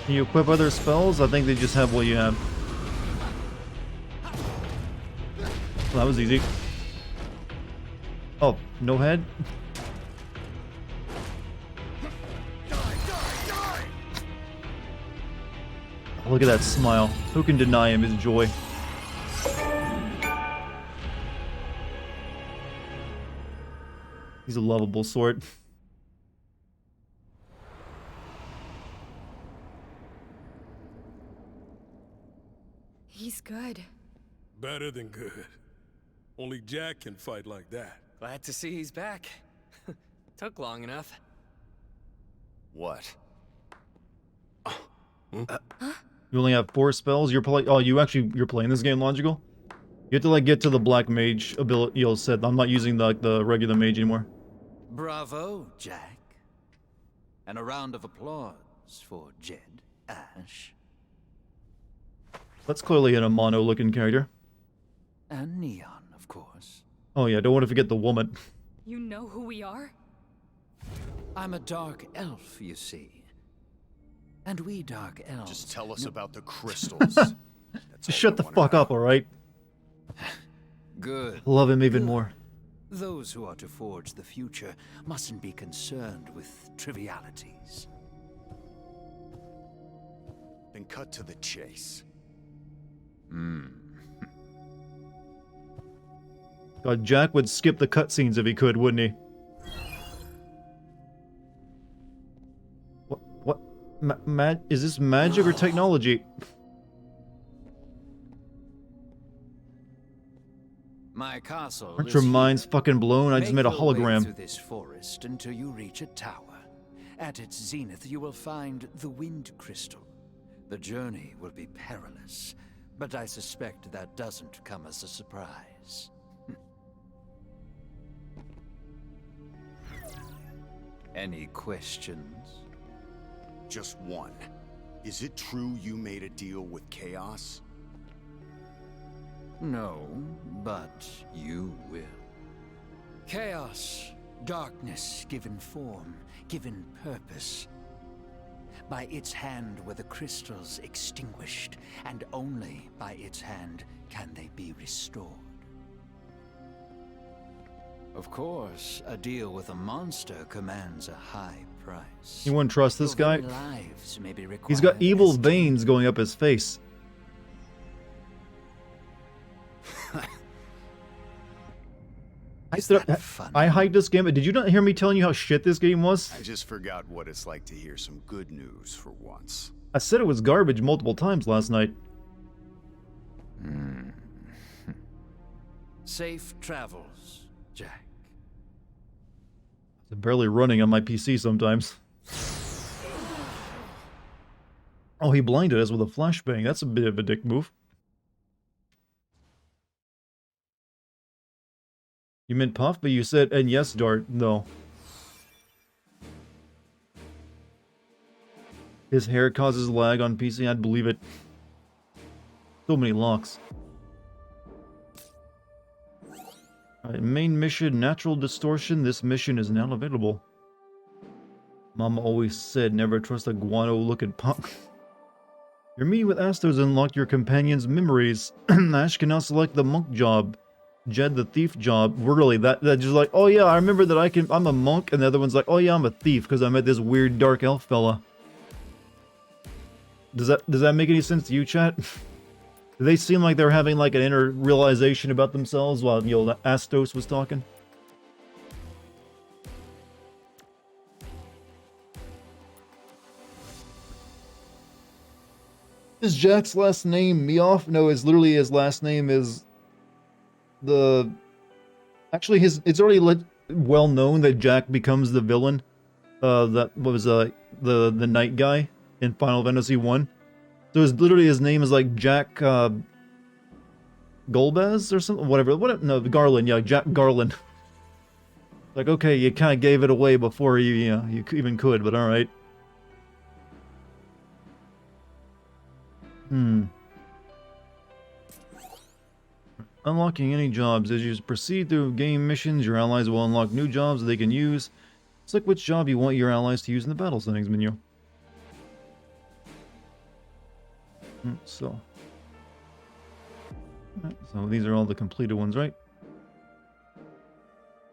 Can you equip other spells? I think they just have what you have. Well, that was easy. Oh, no head? Die, die, die! Look at that smile. Who can deny him his joy? He's a lovable sort. He's good. Better than good. Only Jack can fight like that. Glad to see he's back. Took long enough. What? You only have 4 spells. You're playing. Oh, you're playing this game logical. You have to like get to the black mage ability. You'll set. I'm not using the regular mage anymore. Bravo, Jack. And a round of applause for Jed Ash That's clearly a mono-looking character. and Neon, of course. Oh yeah, don't want to forget the woman. You know who we are? I'm a dark elf, you see. And we dark elves... Just tell us about the crystals. That's all Shut I the wanna fuck know. up, alright? Good. Love him even more. Those who are to forge the future mustn't be concerned with trivialities. Then cut to the chase. God, Jack would skip the cutscenes if he could, wouldn't he? What? Is this magic or technology? My castle Aren't is your here. minds fucking blown? I just Make made a your way hologram. through this forest until you reach a tower. At its zenith, you will find the wind crystal. The journey will be perilous, but I suspect that doesn't come as a surprise. Any questions? Just one. Is it true you made a deal with Chaos? No, but you will. Chaos, darkness given form, given purpose. By its hand were the crystals extinguished, and only by its hand can they be restored. Of course, a deal with a monster commands a high price. You wouldn't trust this Your guy? very lives may be He's got required evil as veins going up his face. Is Did that funny? I hyped this game, but did you not hear me telling you how shit this game was? I just forgot what it's like to hear some good news for once. I said it was garbage multiple times last night. Safe travels, Jack. I'm barely running on my PC sometimes. Oh, he blinded us with a flashbang. That's a bit of a dick move. You meant Puff, but you said, and yes, Dart. No. His hair causes lag on PC. I'd believe it. So many locks. Alright, main mission, natural distortion. This mission is now available. Mama always said, never trust a guano-looking punk. Your meeting with Astos unlocked your companion's memories. Ash can now select the monk job. Jed the thief job. Really, that just like, oh yeah, I remember that I'm a monk, and the other one's like, oh yeah, I'm a thief because I met this weird dark elf fella. Does that make any sense to you, chat? Do they seem like they're having like an inner realization about themselves while, you know, Astos was talking? Is Jack's last name Meoff? No, it's literally his last name is the... Actually, it's already well known that Jack becomes the villain. That was the night guy in Final Fantasy 1. So it's literally his name is like Jack Golbez or something, whatever. No, Garland. Yeah, Jack Garland. Like, okay, you kind of gave it away before you even could, but all right. Unlocking any jobs. As you proceed through game missions, your allies will unlock new jobs that they can use. Select which job you want your allies to use in the battle settings menu. So these are all the completed ones, right?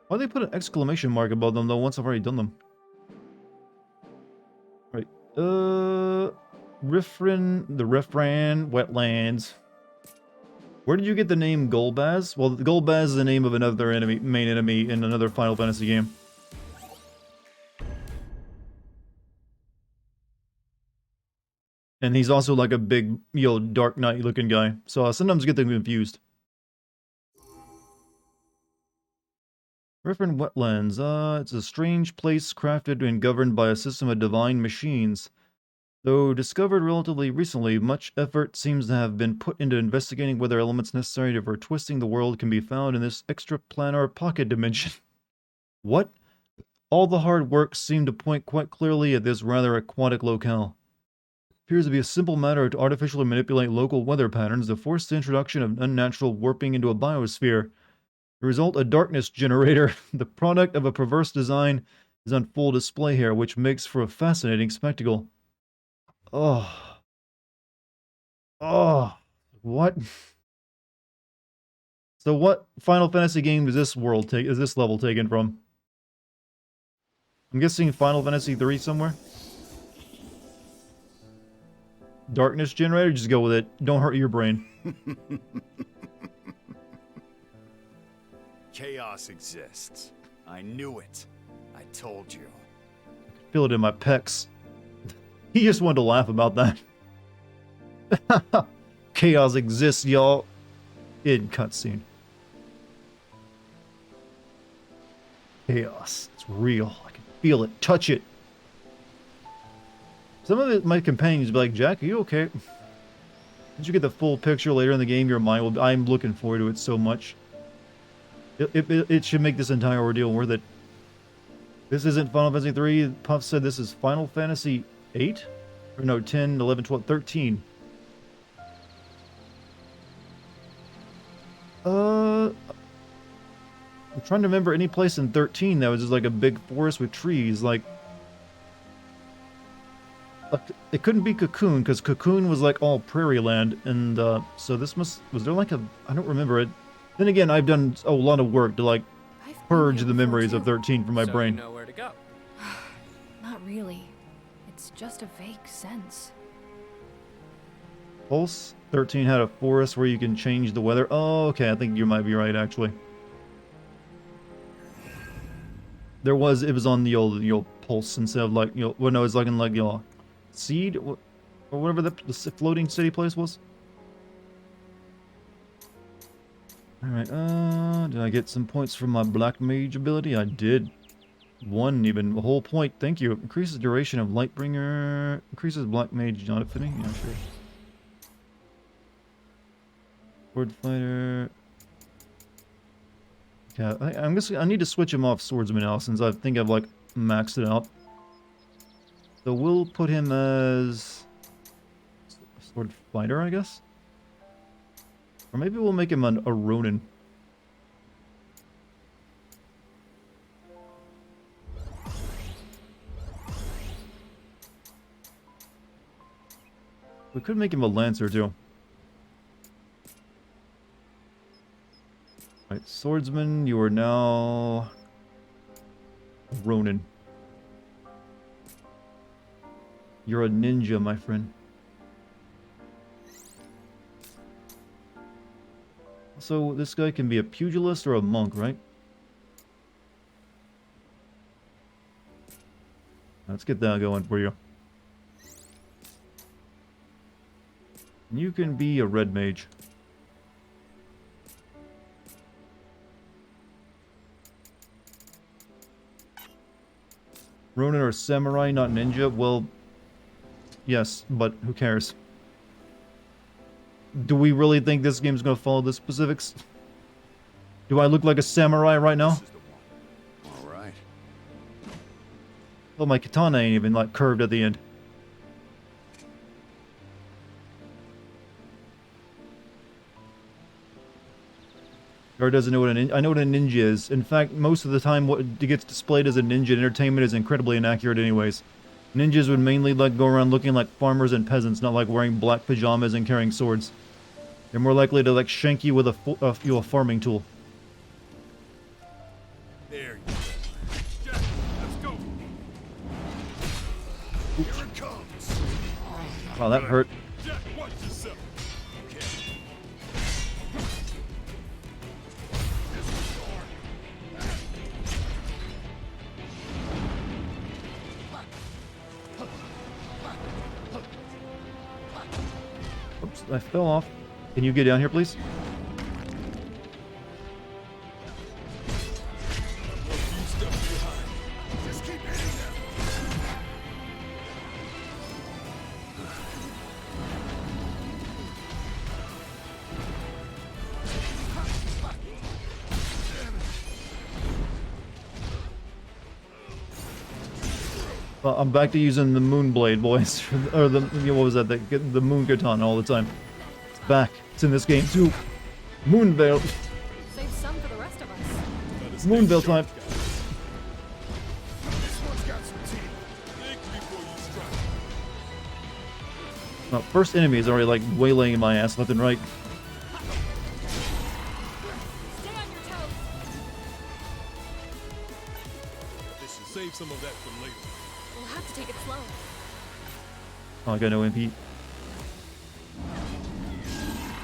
Why they put an exclamation mark above them though once I've already done them? Right. The Riffran Wetlands. Where did you get the name Golbaz? Well, Golbaz is the name of another main enemy in another Final Fantasy game. And he's also like a big, Dark Knight looking guy. So I sometimes get them confused. Riffran Wetlands. It's a strange place crafted and governed by a system of divine machines. Though discovered relatively recently, much effort seems to have been put into investigating whether elements necessary for twisting the world can be found in this extraplanar pocket dimension. What? All the hard work seemed to point quite clearly at this rather aquatic locale. Appears to be a simple matter to artificially manipulate local weather patterns to force the introduction of unnatural warping into a biosphere. The result, a darkness generator. The product of a perverse design is on full display here, which makes for a fascinating spectacle. Oh. Oh. What? So what Final Fantasy game is this level taken from? I'm guessing Final Fantasy 3 somewhere? Darkness generator? Just go with it. Don't hurt your brain. Chaos exists. I knew it. I told you. Feel it in my pecs. He just wanted to laugh about that. Chaos exists, y'all. In cutscene. Chaos. It's real. I can feel it. Touch it. Some of it, my companions be like, Jack, are you okay? Once you get the full picture later in the game, your mind will be... I'm looking forward to it so much. It should make this entire ordeal worth it. This isn't Final Fantasy 3. Puff said this is Final Fantasy 8? Or no, 10, 11, 12, 13. I'm trying to remember any place in 13 that was just like a big forest with trees, like... It couldn't be Cocoon, because Cocoon was like all prairie land, and so this was there like a... I don't remember it. Then again, I've done a lot of work to like purge the memories of 13 from my brain. You know where to go. Not really. It's just a vague sense. Pulse 13 had a forest where you can change the weather. Oh, okay, I think you might be right, actually. It was on the old pulse instead of like, well, no, it's like in like your seed or whatever the floating city place was. Alright, did I get some points from my black mage ability? I did. One even, a whole point, thank you. Increases duration of Lightbringer, increases black mage, not fitting? Yeah, sure. Sword fighter. Yeah, I need to switch him off swordsman now since I think I've like maxed it out. So we'll put him as sword fighter, I guess. Or maybe we'll make him a Ronin. We could make him a Lancer too. Alright, Swordsman, you are now a Ronin. You're a ninja, my friend. So this guy can be a pugilist or a monk, right? Let's get that going for you. You can be a red mage. Ronin or samurai, not ninja? Well, yes, but who cares? Do we really think this game's gonna follow the specifics? Do I look like a samurai right now? This is the one. All right. Well, my katana ain't even like curved at the end. Or doesn't know what a ninja. I know what a ninja is. In fact, most of the time, what gets displayed as a ninja in entertainment is incredibly inaccurate, anyways. Ninjas would mainly like go around looking like farmers and peasants, not like wearing black pajamas and carrying swords. They're more likely to like shank you with a farming tool. There you go. Jack, let's go. Here it comes. Wow, that hurt. Jack, watch yourself. Okay. This is Oops, I fell off. Can you get down here, please? a few steps behind. Just keep hitting them. Well, I'm back to using the moon blade, boys. Or the, what was that? The moon katana all the time. It's back. It's in this game too. Moon veil. Save some for the rest of us. Better stay Moon veil sharp, time. guys. This one's got some teeth. Think before you strike. Well, first enemy is already like waylaying my ass left and right. Stay on your toes. Save some of that for later. We'll have to take it slow. Oh, I got no MP. Bit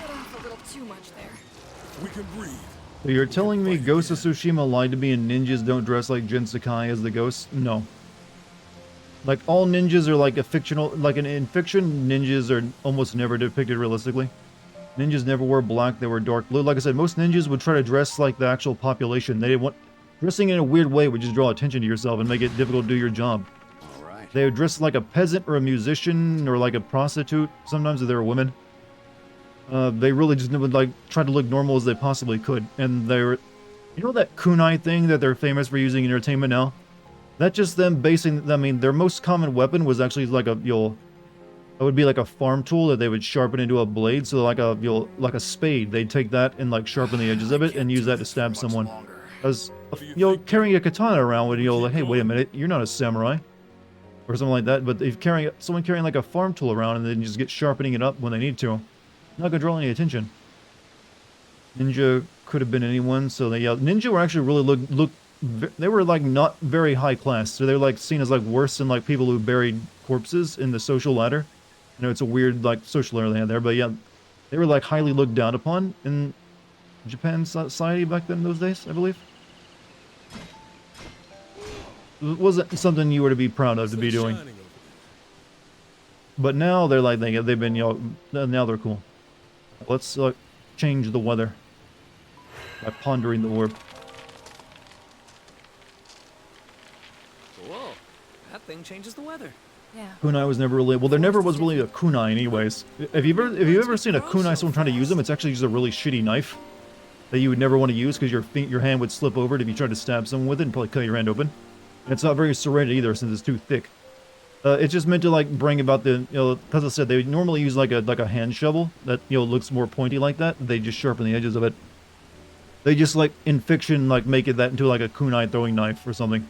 off a little too much there. We can breathe. So you're telling me Ghost of Tsushima lied to me and ninjas don't dress like Jin Sakai as the ghosts? No. Like, all ninjas are like a fictional... Like, in fiction, ninjas are almost never depicted realistically. Ninjas never wear black, they wear dark blue. Like I said, most ninjas would try to dress like the actual population. They didn't want... Dressing in a weird way would just draw attention to yourself and make it difficult to do your job. All right. They would dress like a peasant or a musician or like a prostitute. Sometimes if they were women. They really just would like try to look normal as they possibly could. And they're... You know that kunai thing that they're famous for using in entertainment now? That's just them basing... I mean, their most common weapon was actually like a... It would be like a farm tool that they would sharpen into a blade. So like a spade. They'd take that and like sharpen the edges of it and use that to stab someone. As carrying a katana around with like, hey, wait a minute, you're not a samurai, or something like that. But if someone carrying like a farm tool around and then just get sharpening it up when they need to, not gonna draw any attention. Ninja could have been anyone. So they ninja were actually really they were like not very high class. So they're like seen as like worse than like people who buried corpses in the social ladder. I know it's a weird like social ladder they had there, but yeah, they were like highly looked down upon in Japan society back then, those days, I believe. It wasn't something you were to be proud of to be doing. Shining over But now they're like, they've been, now they're cool. Let's change the weather by pondering the orb. Whoa, that thing changes the weather. Yeah. Kunai was never really, well, there never was really a kunai anyways. If you've ever seen a kunai, someone trying to use them, it's actually just a really shitty knife that you would never want to use because your hand would slip over it if you tried to stab someone with it and probably cut your hand open. And it's not very serrated either since it's too thick. It's just meant to like bring about the, because I said they normally use like a hand shovel that looks more pointy like that. They just sharpen the edges of it. They just like in fiction like make it that into like a kunai throwing knife or something.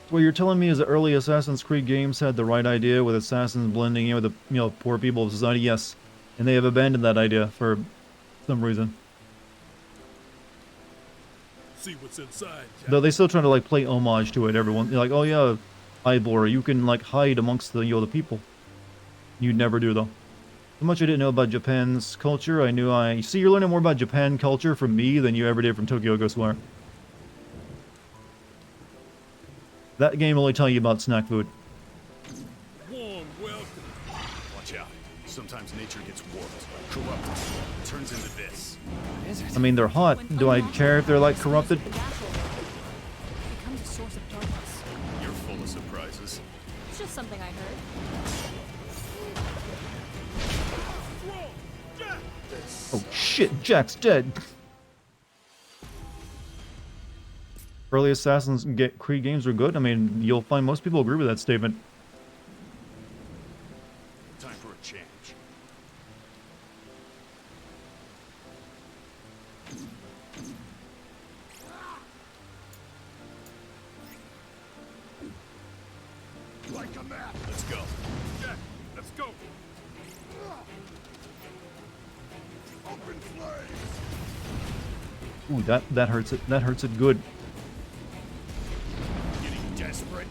What you're telling me is that early Assassin's Creed games had the right idea with assassins blending in with the poor people of society. Yes, and they have abandoned that idea for some reason. See what's inside, Jack. Though they still try to like play homage to it. Everyone like, oh yeah, Ivor, you can like hide amongst the the people. You'd never do though. So much I didn't know about Japan's culture. You see, you're learning more about Japan culture from me than you ever did from Tokyo Ghostwire. That game will only tell you about snack food. Warm welcome. Watch out. Sometimes nature gets warped, corrupted, turns into this. Is it? I mean, they're hot. Do I care if they're like corrupted? The natural world becomes a source of darkness. You're full of surprises. It's just something I heard. Oh shit, Jack's dead. Early Assassin's Creed games were good. I mean, you'll find most people agree with that statement. Time for a change. Like a map. Let's go. Jack, let's go. Open flames. Ooh, that hurts it. That hurts it good. Getting desperate.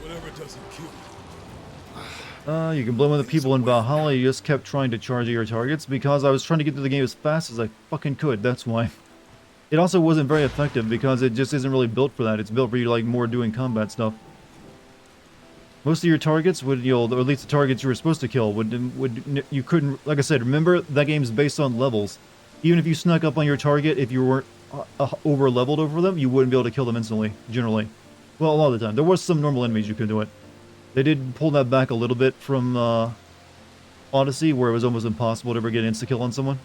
Whatever doesn't kill you. You can blame on the people in Valhalla. You just kept trying to charge at your targets because I was trying to get through the game as fast as I fucking could. That's why. It also wasn't very effective because it just isn't really built for that. It's built for you like more doing combat stuff. Most of your targets would, or at least the targets you were supposed to kill you couldn't, like I said, remember that game's based on levels. Even if you snuck up on your target, if you weren't over leveled over them, you wouldn't be able to kill them instantly, generally. Well, a lot of the time. There was some normal enemies you could do it. They did pull that back a little bit from Odyssey, where it was almost impossible to ever get insta-kill on someone.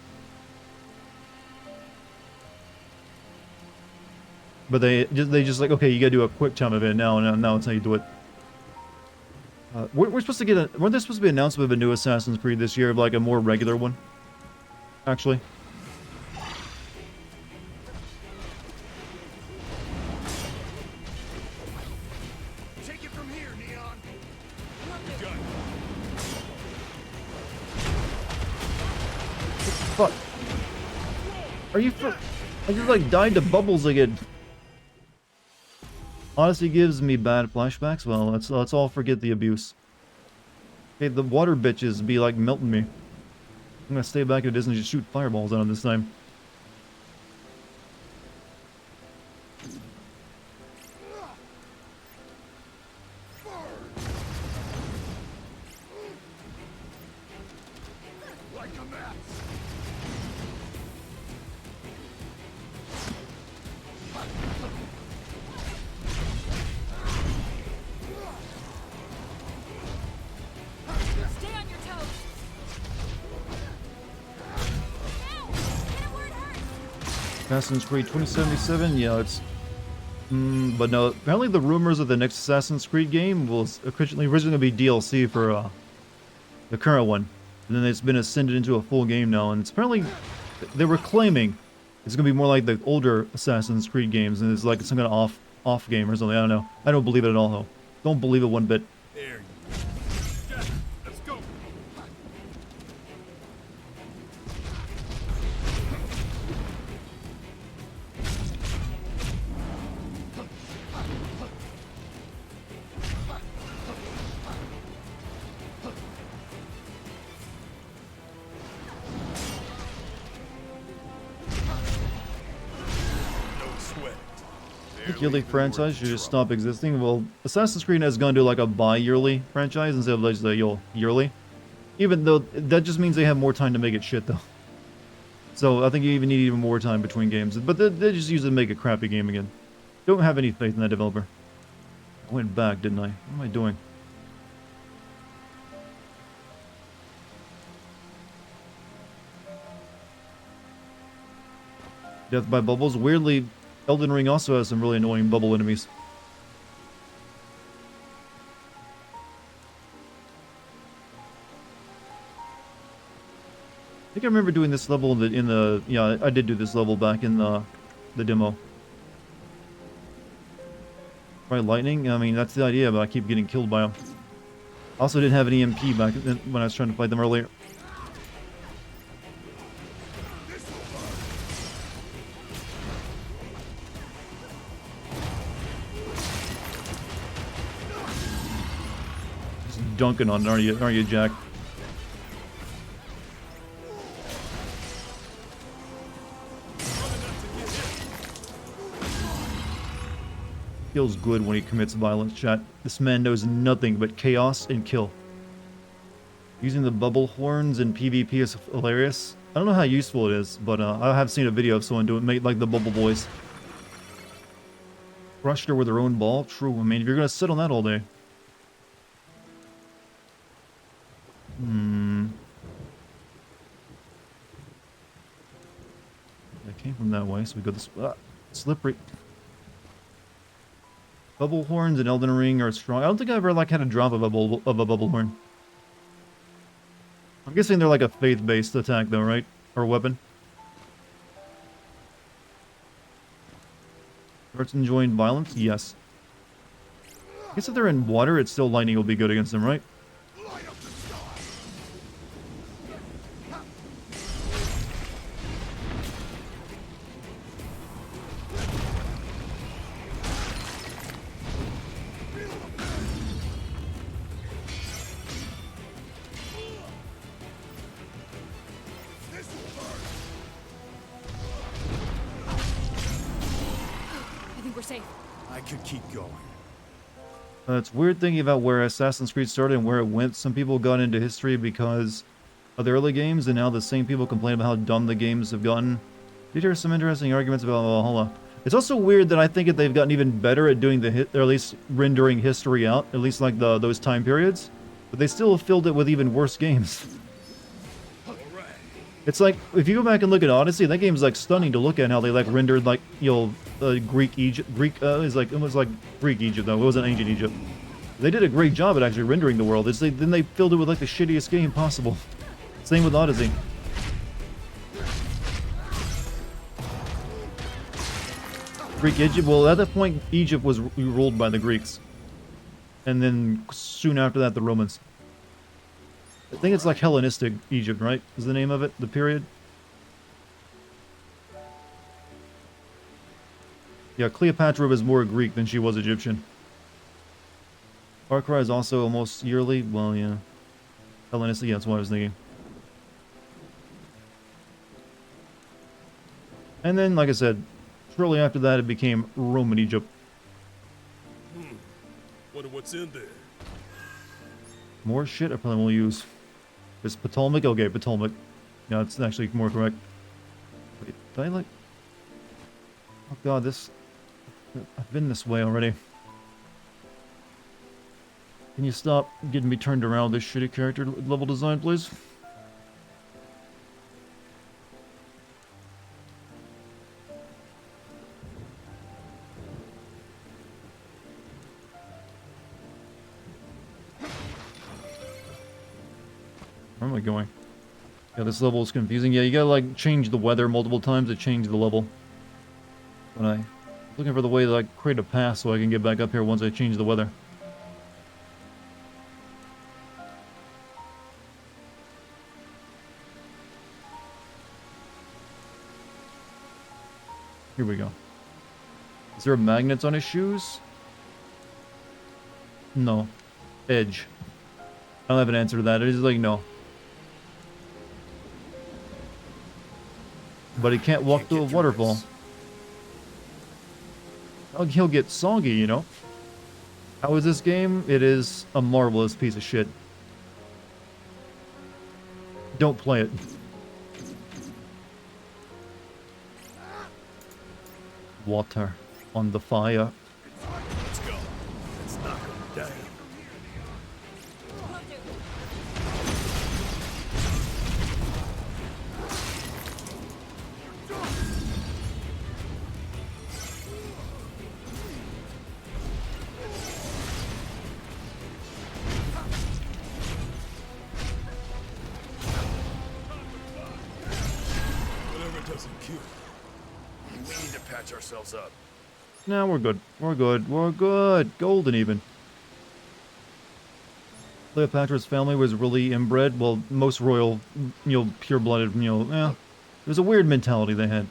But they just like, okay, you gotta do a quick time event now, and now it's how you do it. We're supposed to get weren't there supposed to be an announcement of a new Assassin's Creed this year, like a more regular one? Actually. Take it from here, Neon. Fuck. I just like died to bubbles again. Odyssey gives me bad flashbacks. Well, let's all forget the abuse. Okay, the water bitches be like melting me. I'm gonna stay back at Disney and just shoot fireballs at them this time. Like a map. Stay on your toes. Now! Hit him where it hurts. Assassin's Creed 2077, yeah, it's... but no, apparently the rumors of the next Assassin's Creed game was originally going to be DLC for the current one. And then it's been ascended into a full game now, and it's apparently... They were claiming it's going to be more like the older Assassin's Creed games, and it's like some kind of off game or something, I don't know. I don't believe it at all, though. Don't believe it one bit. There you go. Jack, let's go. think yearly franchise should just stop existing. Well, Assassin's Creed has gone to like a bi-yearly franchise instead of just yearly. Even though that just means they have more time to make it shit though. So I think you even need even more time between games. But they just use it to make a crappy game again. Don't have any faith in that developer. I went back, didn't I? What am I doing? Death by bubbles. Weirdly, Elden Ring also has some really annoying bubble enemies. I think I remember doing this level in the yeah, I did do this level back in the demo. By lightning? I mean, that's the idea, but I keep getting killed by them. Also didn't have an EMP back when I was trying to fight them earlier. Just dunking on it, aren't you, Jack? Feels good when he commits violence, chat. This man knows nothing but chaos and kill. Using the bubble horns in PvP is hilarious. I don't know how useful it is, but I have seen a video of someone doing make like the bubble boys. Crushed her with her own ball? True. I mean, if you're gonna sit on that all day. I came from that way, so we go this slippery. Bubble horns in Elden Ring are strong. I don't think I ever like had a drop of a bubble horn. I'm guessing they're like a faith-based attack though, right? Or weapon. Starts enjoying violence? Yes. I guess if they're in water, it's still lightning will be good against them, right? I could keep going. It's weird thinking about where Assassin's Creed started and where it went. Some people got into history because of the early games, and now the same people complain about how dumb the games have gotten. Did hear some interesting arguments about Valhalla. It's also weird that I think that they've gotten even better at doing or at least rendering history out, at least like those time periods, but they still have filled it with even worse games. It's like, if you go back and look at Odyssey, that game's like stunning to look at how they like rendered like, you know, Greek Egypt. It was like Greek Egypt though, it wasn't ancient Egypt. They did a great job at actually rendering the world. Then they filled it with like the shittiest game possible. Same with Odyssey. Greek Egypt, well at that point Egypt was ruled by the Greeks. And then soon after that the Romans. I think it's like Hellenistic Egypt, right? Is the name of it? The period? Yeah, Cleopatra was more Greek than she was Egyptian. Far Cry is also almost yearly. Well, yeah. Hellenistic, yeah, that's what I was thinking. And then, like I said, shortly after that it became Roman Egypt. Wonder what's in there. More shit I probably will use. Is Potomac? Okay, Potomac. Yeah, it's actually more correct. Wait, did I like... Oh god, this... I've been this way already. Can you stop getting me turned around with this shitty character level design, please? Where am I going? Yeah, this level is confusing. Yeah, you gotta like change the weather multiple times to change the level. But I'm looking for the way to like create a path so I can get back up here once I change the weather. Here we go. Is there magnets on his shoes? No. Edge. I don't have an answer to that. It is like no. But he can't walk through a waterfall. he'll get soggy, you know? How is this game? It is a marvelous piece of shit. Don't play it. Water on the fire. Let's go. Let's knock him down. Whatever doesn't kill. We need to patch ourselves up. No, we're good. We're good. We're good. Golden even. Cleopatra's family was really inbred. Well, most royal, pure-blooded, it was a weird mentality they had.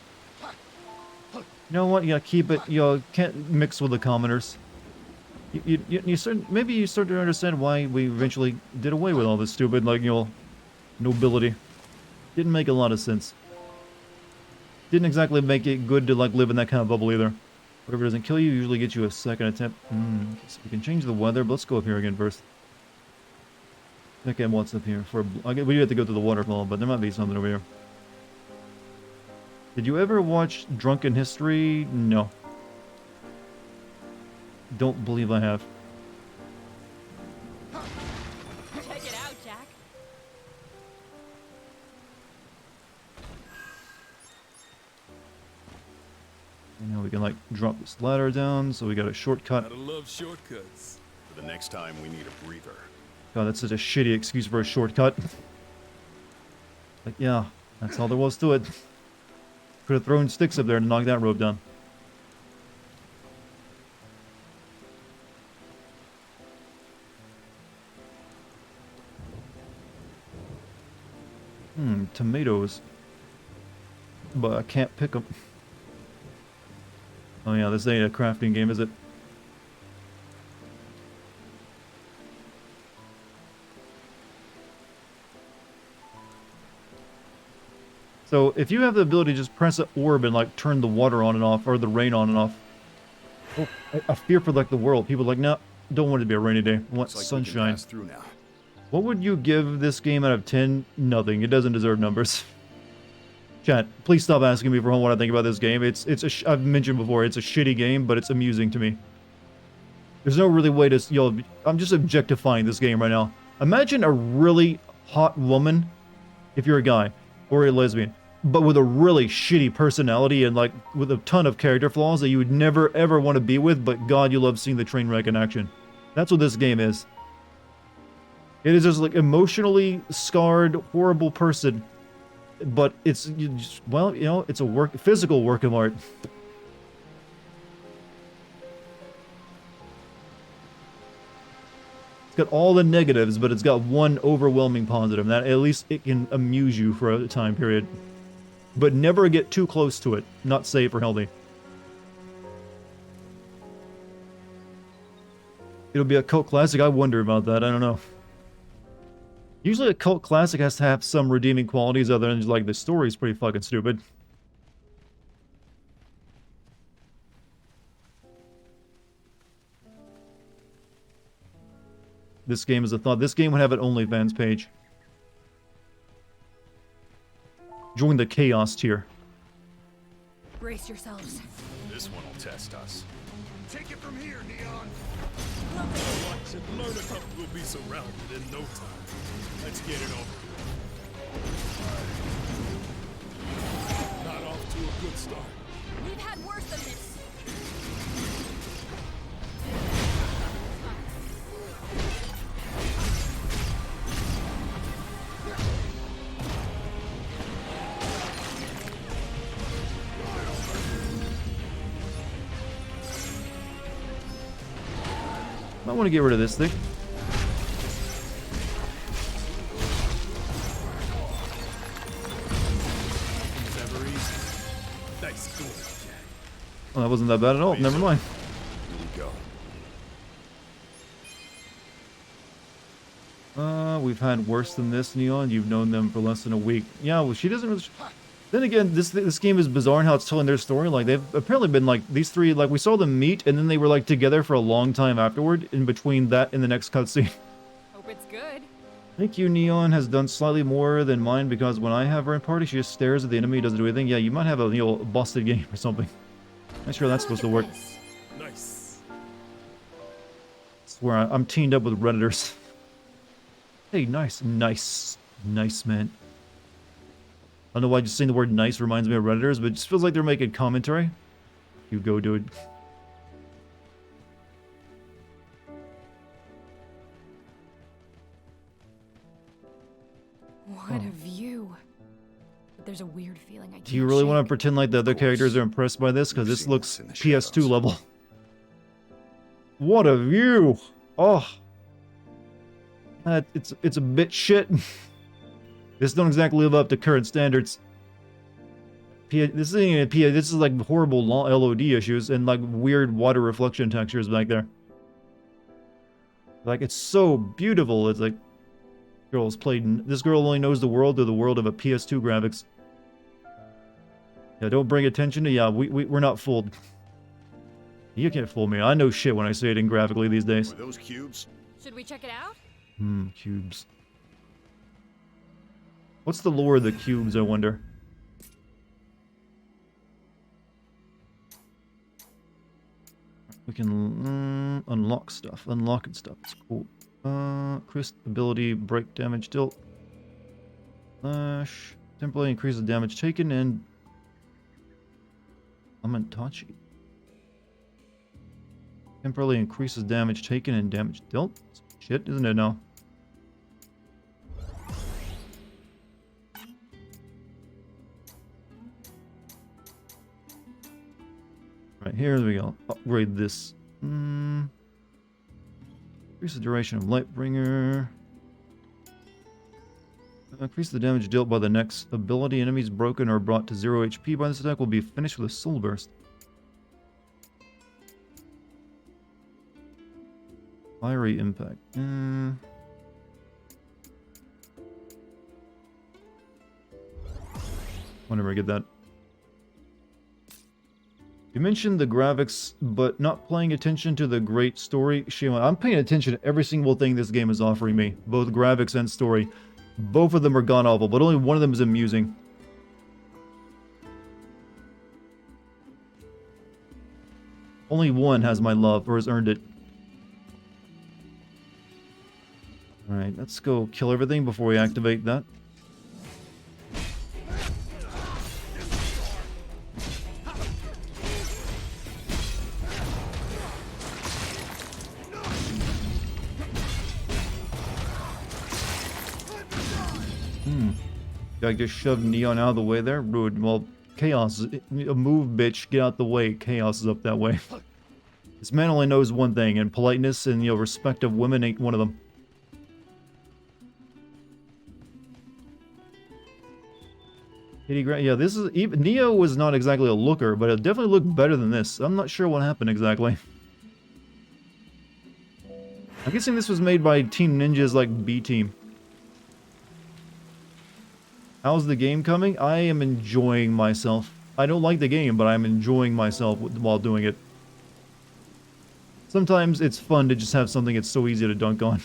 You know what? You gotta keep it. You can't mix with the commoners. Maybe you start to understand why we eventually did away with all this stupid, nobility. Didn't make a lot of sense. Didn't exactly make it good to, live in that kind of bubble either. Whatever doesn't kill you usually gets you a second attempt. So we can change the weather, but let's go up here again first. Okay, what's up here? We do have to go to the waterfall, but there might be something over here. Did you ever watch Drunken History? No. Don't believe I have. Check it out, Jack. And now we can, drop this ladder down, so we got a shortcut. Gotta love shortcuts. For the next time, we need a breather. God, that's such a shitty excuse for a shortcut. Yeah, that's all there was to it. Could have thrown sticks up there to knock that rope down. Tomatoes. But I can't pick them. Oh yeah, this ain't a crafting game, is it? So, if you have the ability to just press an orb and, turn the water on and off, or the rain on and off. Oh, I fear for, the world. People are like, no, don't want it to be a rainy day. I want Looks like we can sunshine. pass through now. What would you give this game out of 10? Nothing. It doesn't deserve numbers. Chat, please stop asking me for what I think about this game. I've mentioned before, it's a shitty game, but it's amusing to me. There's no really way to, I'm just objectifying this game right now. Imagine a really hot woman, if you're a guy, or a lesbian, but with a really shitty personality and, with a ton of character flaws that you would never, ever want to be with, but God, you love seeing the train wreck in action. That's what this game is. It is just, emotionally scarred, horrible person. But it's, it's a physical work of art. It's got all the negatives, but it's got one overwhelming positive. That at least it can amuse you for a time period. But never get too close to it. Not safe or healthy. It'll be a cult classic? I wonder about that. I don't know. Usually a cult classic has to have some redeeming qualities other than just, the story's pretty fucking stupid. This game is a thought. This game would have an OnlyFans page. Join the Chaos tier. Brace yourselves. This one will test us. Take it from here, Neon. Watch and learn a couple will be surrounded in no time. Let's get it over with. Not off to a good start. We've had worse than this. I want to get rid of this thing. Ever easy. Nice going, Jack. Well, that wasn't that bad at all. Never mind. Here we go. We've had worse than this, Neon. You've known them for less than a week. Yeah, well, she doesn't really... Then again, this game is bizarre in how it's telling their story. Like, they've apparently been, like, these three, like, we saw them meet, and then they were, like, together for a long time afterward, in between that and the next cutscene. Hope it's good. Thank you, Neon has done slightly more than mine, because when I have her in party, she just stares at the enemy, doesn't do anything. Yeah, you might have a, you know, busted game or something. Not sure that's supposed to work. Nice. Swear, I'm teamed up with Redditors. Hey, nice, man. I don't know why just saying the word nice reminds me of Redditors, but it just feels like they're making commentary. You go, dude. What a view. But there's a weird feeling I can't Do you really want to shake. pretend like the other characters are impressed by this? Because We've this seen looks this in the PS2 shadows. level. What a view! Oh. It's a bit shit. This don't exactly live up to current standards. This isn't even a PA, this is like horrible LOD issues and like weird water reflection textures back there. Like, it's so beautiful. It's like, this girl only knows the world through the world of a PS2 graphics. Yeah, don't bring attention to, yeah, we're not fooled. You can't fool me. I know shit when I say it in graphically these days. Were those cubes? Should we check it out? Cubes. What's the lore of the cubes, I wonder? We can unlock stuff. Unlocking stuff. It's cool. Increase ability, break damage, dealt. Flash. Temporarily increases damage taken and Amentachi. Temporarily increases damage taken and damage dealt. Shit, isn't it now? Right, here we go. Upgrade this. Increase the duration of Lightbringer. Increase the damage dealt by the next ability. Enemies broken or brought to 0 HP by this attack will be finished with a soul burst. Fiery impact. Whenever I get that. You mentioned the graphics, but not paying attention to the great story. Shima, I'm paying attention to every single thing this game is offering me. Both graphics and story. Both of them are god-awful, but only one of them is amusing. Only one has my love, or has earned it. Alright, let's go kill everything before we activate that. I just shoved Neon out of the way there. Rude. Well, Chaos is a move, bitch. Get out the way. Chaos is up that way. This man only knows one thing, and politeness and, you know, respect of women ain't one of them. Yeah, this is... Neo was not exactly a looker, but it definitely looked better than this. I'm not sure what happened exactly. I'm guessing this was made by Team Ninja's, like, B-team. How's the game coming? I am enjoying myself. I don't like the game, but I'm enjoying myself while doing it. Sometimes it's fun to just have something that's so easy to dunk on.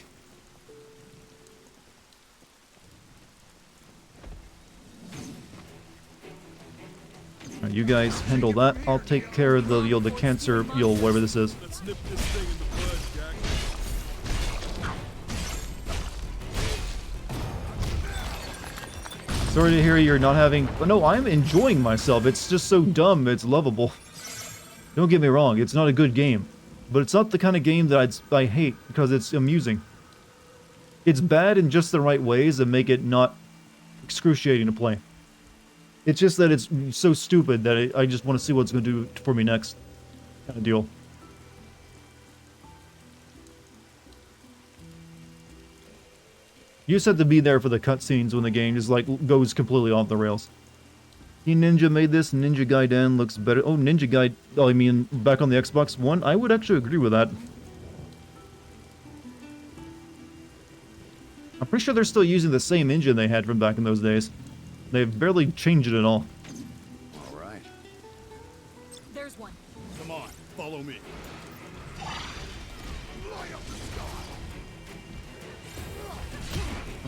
Alright, you guys handle that. I'll take care of the, you know, the cancer, you know, whatever this is. Let's nip this thing in the bud, Jack. Sorry to hear you're not having... No, I'm enjoying myself. It's just so dumb, it's lovable. Don't get me wrong, it's not a good game. But it's not the kind of game that I hate, because it's amusing. It's bad in just the right ways that make it not excruciating to play. It's just that it's so stupid that I just want to see what it's going to do for me next. Kind of deal. You just have to be there for the cutscenes when the game just like goes completely off the rails. Ninja made this. Ninja Gaiden looks better. Oh, Ninja Gaiden. Oh, I mean, back on the Xbox One? I would actually agree with that. I'm pretty sure they're still using the same engine they had from back in those days. They've barely changed it at all. on, follow me.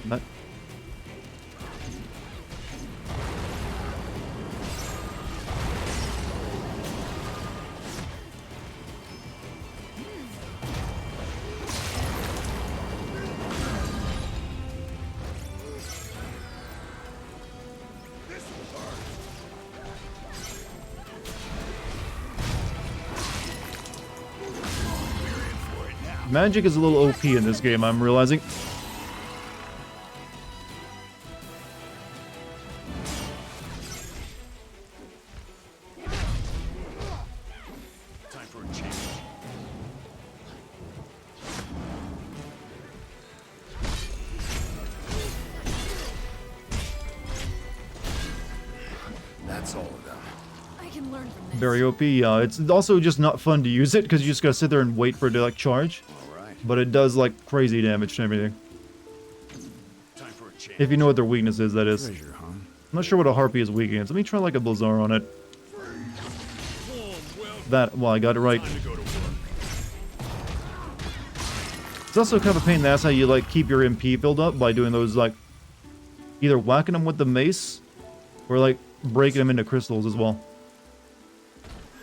That magic is a little OP in this game, I'm realizing. Time for a change. That's all of them. I can learn from this. Very OP. It's also just not fun to use it because you just gotta sit there and wait for it to like charge. All right. But it does like crazy damage to everything. Time for a change. If you know what their weakness is, that is. Treasure, huh? I'm not sure what a harpy is weak against. Let me try like a Blizzard on it. Warm, well, That, well, I got it right. time to go to work. It's also kind of a pain in the ass how you like keep your MP filled up by doing those like either whacking them with the mace or like breaking them into crystals as well.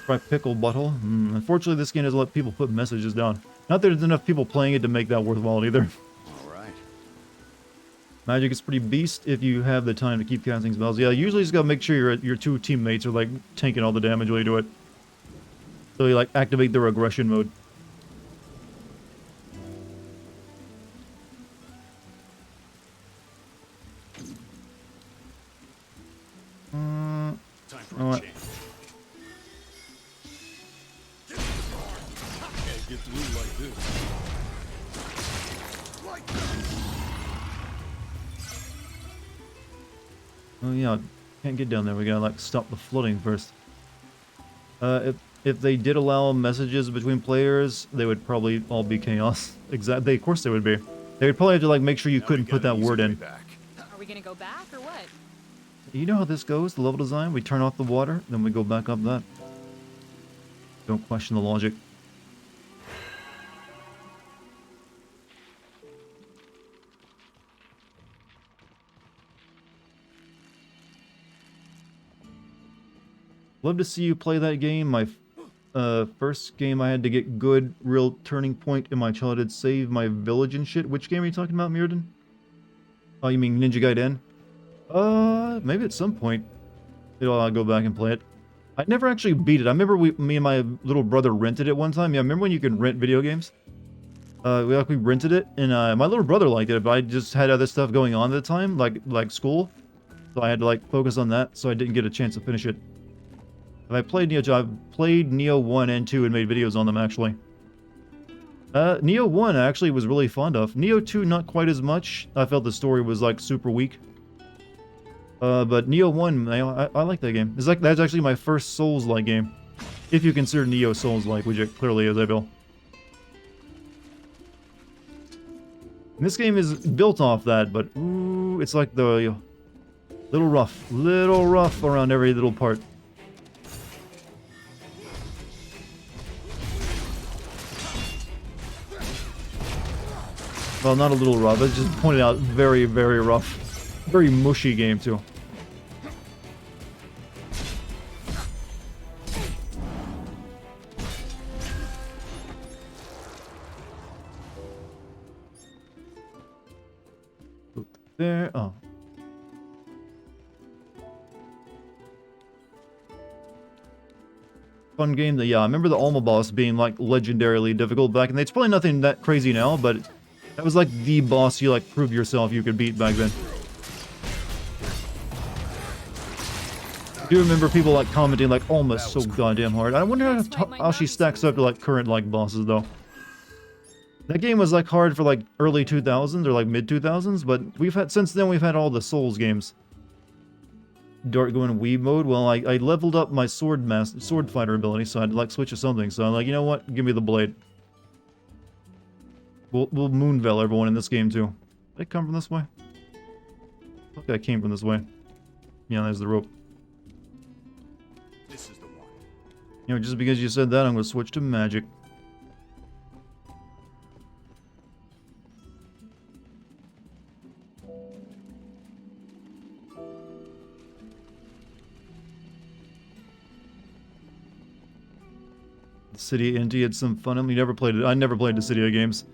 Try pickle butthole. Unfortunately, this game doesn't let people put messages down. Not that there's enough people playing it to make that worthwhile either. All right. Magic is pretty beast if you have the time to keep casting spells. Yeah, usually just gotta make sure your two teammates are like tanking all the damage while you do it. So you like activate their aggression mode. Time for a Alright. change. Can't get through like this. Oh yeah, can't get down there. We gotta like stop the flooding first. If they did allow messages between players, they would probably all be chaos. Exactly. Of course they would be. They would probably have to like make sure you Now we couldn't put got that an easy word way in. back. Are we gonna go back or what? You know how this goes. The level design. We turn off the water, then we go back up that. Don't question the logic. Love to see you play that game. My first game I had to get good, real turning point in my childhood. Save my village and shit. Which game are you talking about, Mirrodin? Oh, you mean Ninja Gaiden? Maybe at some point I'll go back and play it. I never actually beat it. I remember me and my little brother rented it one time. Yeah, remember when you could rent video games? We rented it, and my little brother liked it, but I just had other stuff going on at the time, like school. So I had to like focus on that, so I didn't get a chance to finish it. But I played I've played Neo 1 and 2 and made videos on them actually. Neo 1 I actually was really fond of. Neo 2 not quite as much. I felt the story was like super weak. But Neo 1, I like that game. That's actually my first Souls-like game. If you consider Neo Souls-like, which it clearly is, I feel. And this game is built off that, but ooh, it's like the little rough around every little part. Well, not a little rough, it's just pointed out very, very rough. Very mushy game, too. There, oh. Fun game, yeah, I remember the Alma boss being, like, legendarily difficult back, and it's probably nothing that crazy now, but that was, like, the boss you, like, proved yourself you could beat back then. I do remember people, like, commenting, like, Alma's so goddamn hard. I wonder how she stacks up to, like, current, like, bosses, though. That game was, like, hard for, like, early 2000s or, like, mid-2000s, but since then, we've had all the Souls games. Dartigan Weeb mode, well, I leveled up my sword fighter ability, so I had to, like, switch to something, so I'm like, you know what, give me the blade. We'll Moonveil everyone in this game, too. Did I come from this way? Okay, I came from this way. Yeah, there's the rope. This is the one. You know, just because you said that, I'm gonna switch to magic. The City Indy had some fun. I mean, never played it. I never played the Cydia games.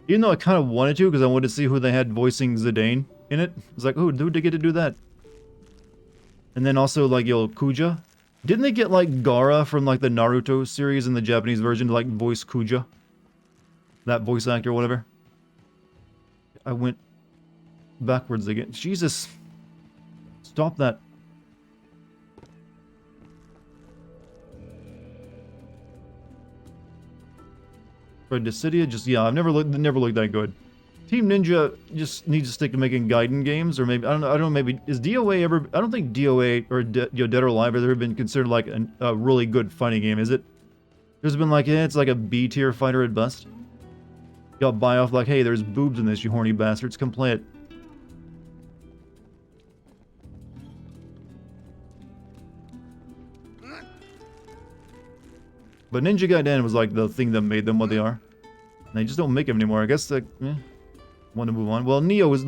Even though I kind of wanted to, because I wanted to see who they had voicing Zidane in it. It's like, oh, who'd they get to do that? And then also, like, yo, Kuja. Didn't they get, like, Gaara from, like, the Naruto series in the Japanese version to, like, voice Kuja? That voice actor or whatever. I went backwards again. Jesus. Stop that. For Dissidia, just, yeah, I've never looked that good. Team Ninja just needs to stick to making Gaiden games, or maybe, I don't know, maybe, is DOA ever, I don't think DOA, or Dead or Alive, has ever been considered, like, a really good fighting game, is it? There's been, like, it's like a B-tier fighter at best. Y'all buy off, like, hey, there's boobs in this, you horny bastards, come play it. But Ninja Gaiden was, like, the thing that made them what they are. And they just don't make them anymore, I guess, like, want to move on. Well, Neo was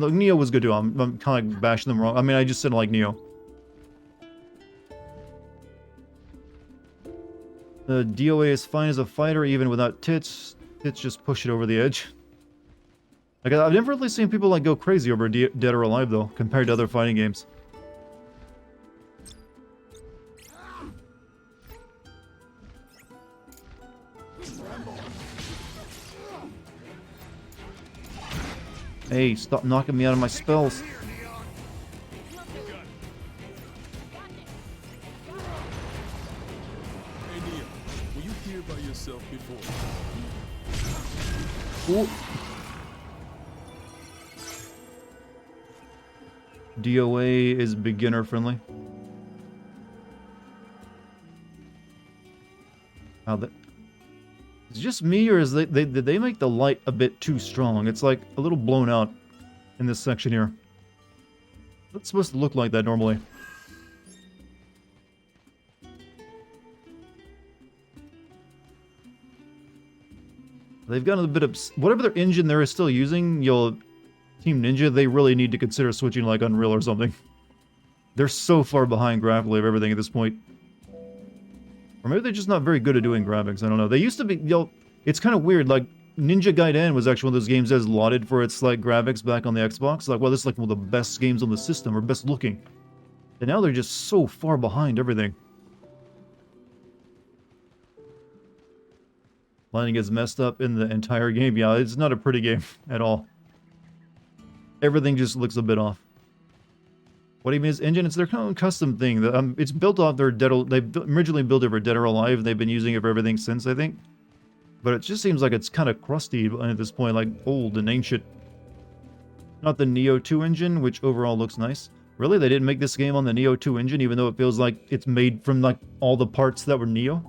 good too. I'm kind of bashing them wrong. I mean, I just said like Neo. The DOA is fine as a fighter, even without tits. Tits just push it over the edge. Like, I've never really seen people like go crazy over Dead or Alive though, compared to other fighting games. Hey, stop knocking me out of my spells. Hey, Neo, were you here by yourself before? Ooh. DOA is beginner friendly. How that? Is it just me, or is did they make the light a bit too strong? It's like a little blown out in this section here. It's supposed to look like that normally. They've got a bit of whatever their engine they're still using. Team Ninja, they really need to consider switching to like Unreal or something. They're so far behind graphically of everything at this point. Or maybe they're just not very good at doing graphics. I don't know. They used to be, it's kind of weird. Like, Ninja Gaiden was actually one of those games that was lauded for its, like, graphics back on the Xbox. Like, well, this is, like, one of the best games on the system, or best looking. And now they're just so far behind everything. Lighting is messed up in the entire game. Yeah, it's not a pretty game at all. Everything just looks a bit off. What do you mean is engine? It's their own custom thing. It's built off their they originally built it for Dead or Alive. They've been using it for everything since, I think. But it just seems like it's kind of crusty at this point, like old and ancient. Not the Neo 2 engine, which overall looks nice. Really, they didn't make this game on the Neo 2 engine, even though it feels like it's made from like all the parts that were Neo.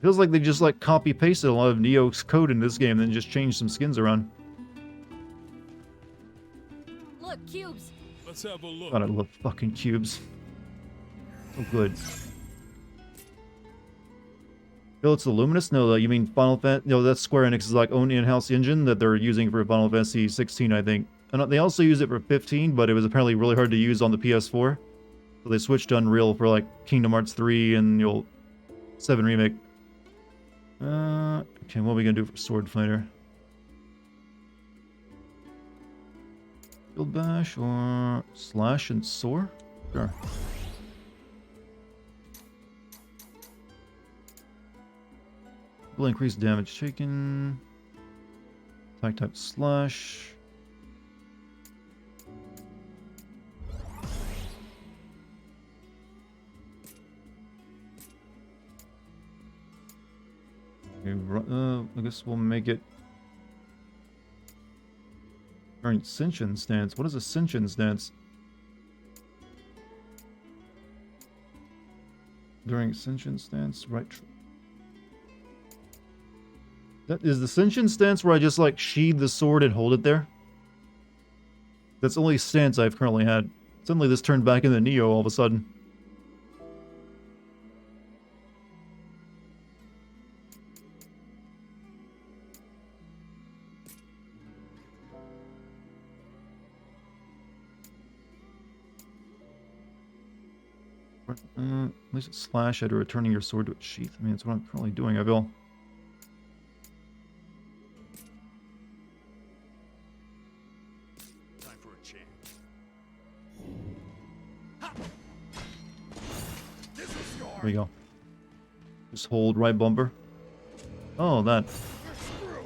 Feels like they just like copy pasted a lot of Neo's code in this game, and then just changed some skins around. Look, cubes. Let's have a look. God, I love fucking cubes. So good. Phil, it's the Luminous? No, you mean Final Fantasy? No, that's Square Enix's like own in-house engine that they're using for Final Fantasy 16, I think. And they also use it for 15, but it was apparently really hard to use on the PS4. So they switched to Unreal for like Kingdom Hearts 3 and 7 Remake. Okay, what are we gonna do for Sword Fighter? Field Bash or Slash and Soar? Sure. Will increase damage taken. Attack type Slash. I guess we'll make it during Ascension stance. What is Ascension stance? During Ascension stance, right? That is the Ascension stance where I just like sheathe the sword and hold it there. That's the only stance I've currently had. Suddenly this turned back into Neo all of a sudden. At least a slash at returning your sword to its sheath. I mean, that's what I'm currently doing, I feel. Time for a chance. This is There yours. we go. Just hold right bumper. Oh, that. You're screwed.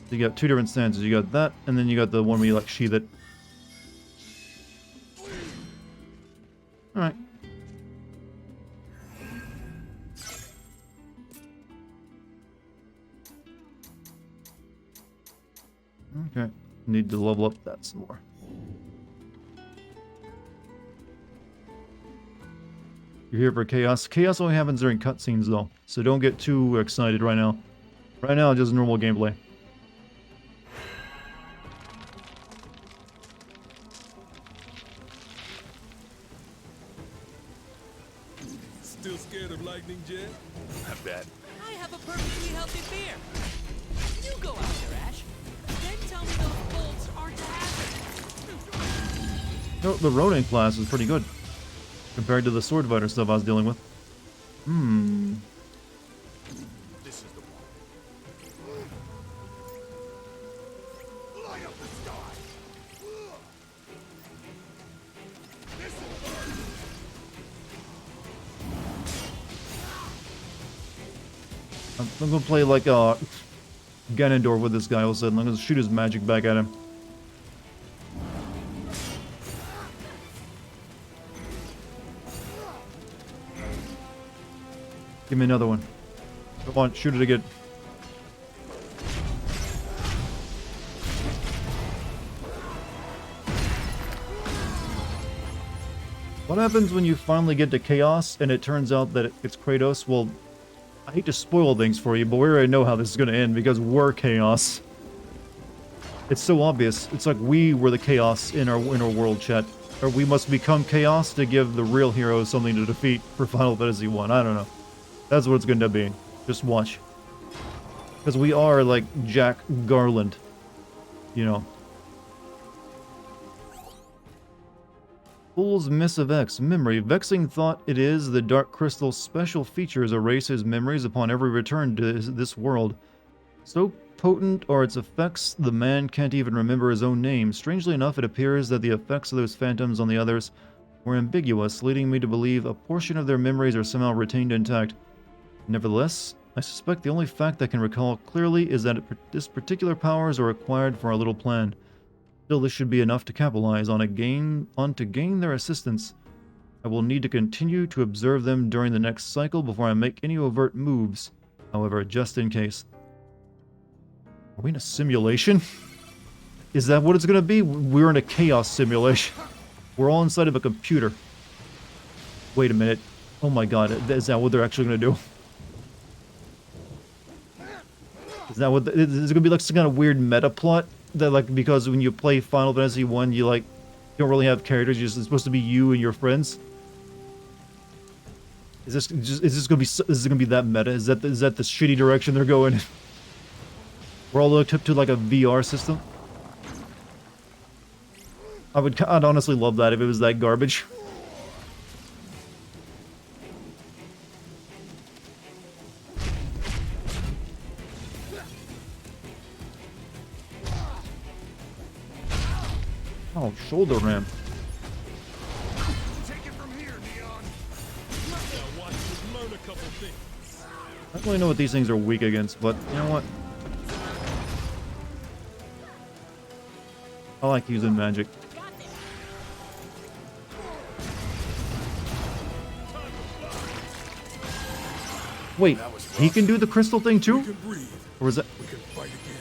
You got two different stances. You got that, and then you got the one where you like sheath it. Alright. Okay. Need to level up that some more. You're here for chaos. Chaos only happens during cutscenes though, so don't get too excited right now. Right now, just normal gameplay. Still scared of lightning, Jet? I bet. I have a perfectly healthy fear. You go out there, Ash. Then tell me those bolts aren't to happen. No, the Ronin class is pretty good compared to the sword fighter stuff I was dealing with. This is the one. Light up the sky. This will burn. I'm gonna play like Ganondorf with this guy all of a sudden. I'm gonna shoot his magic back at him. Give me another one. Come on, shoot it again. What happens when you finally get to Chaos and it turns out that it's Kratos? Well, I hate to spoil things for you, but we already know how this is going to end because we're Chaos. It's so obvious. It's like we were the Chaos in our world, chat. Or we must become Chaos to give the real heroes something to defeat for Final Fantasy 1. I don't know. That's what it's going to be. Just watch. Because we are like Jack Garland. You know. Fool's Missive X. Memory. Vexing thought it is, the Dark Crystal's special features erase his memories upon every return to this world. So potent are its effects, the man can't even remember his own name. Strangely enough, it appears that the effects of those phantoms on the others were ambiguous, leading me to believe a portion of their memories are somehow retained intact. Nevertheless, I suspect the only fact I can recall clearly is that this particular powers are required for our little plan. Still, this should be enough to capitalize on to gain their assistance. I will need to continue to observe them during the next cycle before I make any overt moves. However, just in case. Are we in a simulation? Is that what it's gonna be? We're in a chaos simulation. We're all inside of a computer. Wait a minute. Oh my god, is that what they're actually gonna do? Is that what is it gonna be like some kind of weird meta plot? That like because when you play Final Fantasy 1 you like don't really have characters, it's supposed to be you and your friends? Is this gonna be that meta? Is that the shitty direction they're going in? We're all hooked up to like a VR system? I'd honestly love that if it was that garbage. Oh, shoulder ramp. Take it from here, Neon. Now watch you learn a couple things. I don't really know what these things are weak against, but you know what? I like using magic. Wait, he can do the crystal thing We too? can breathe. Or is that... We can fight again.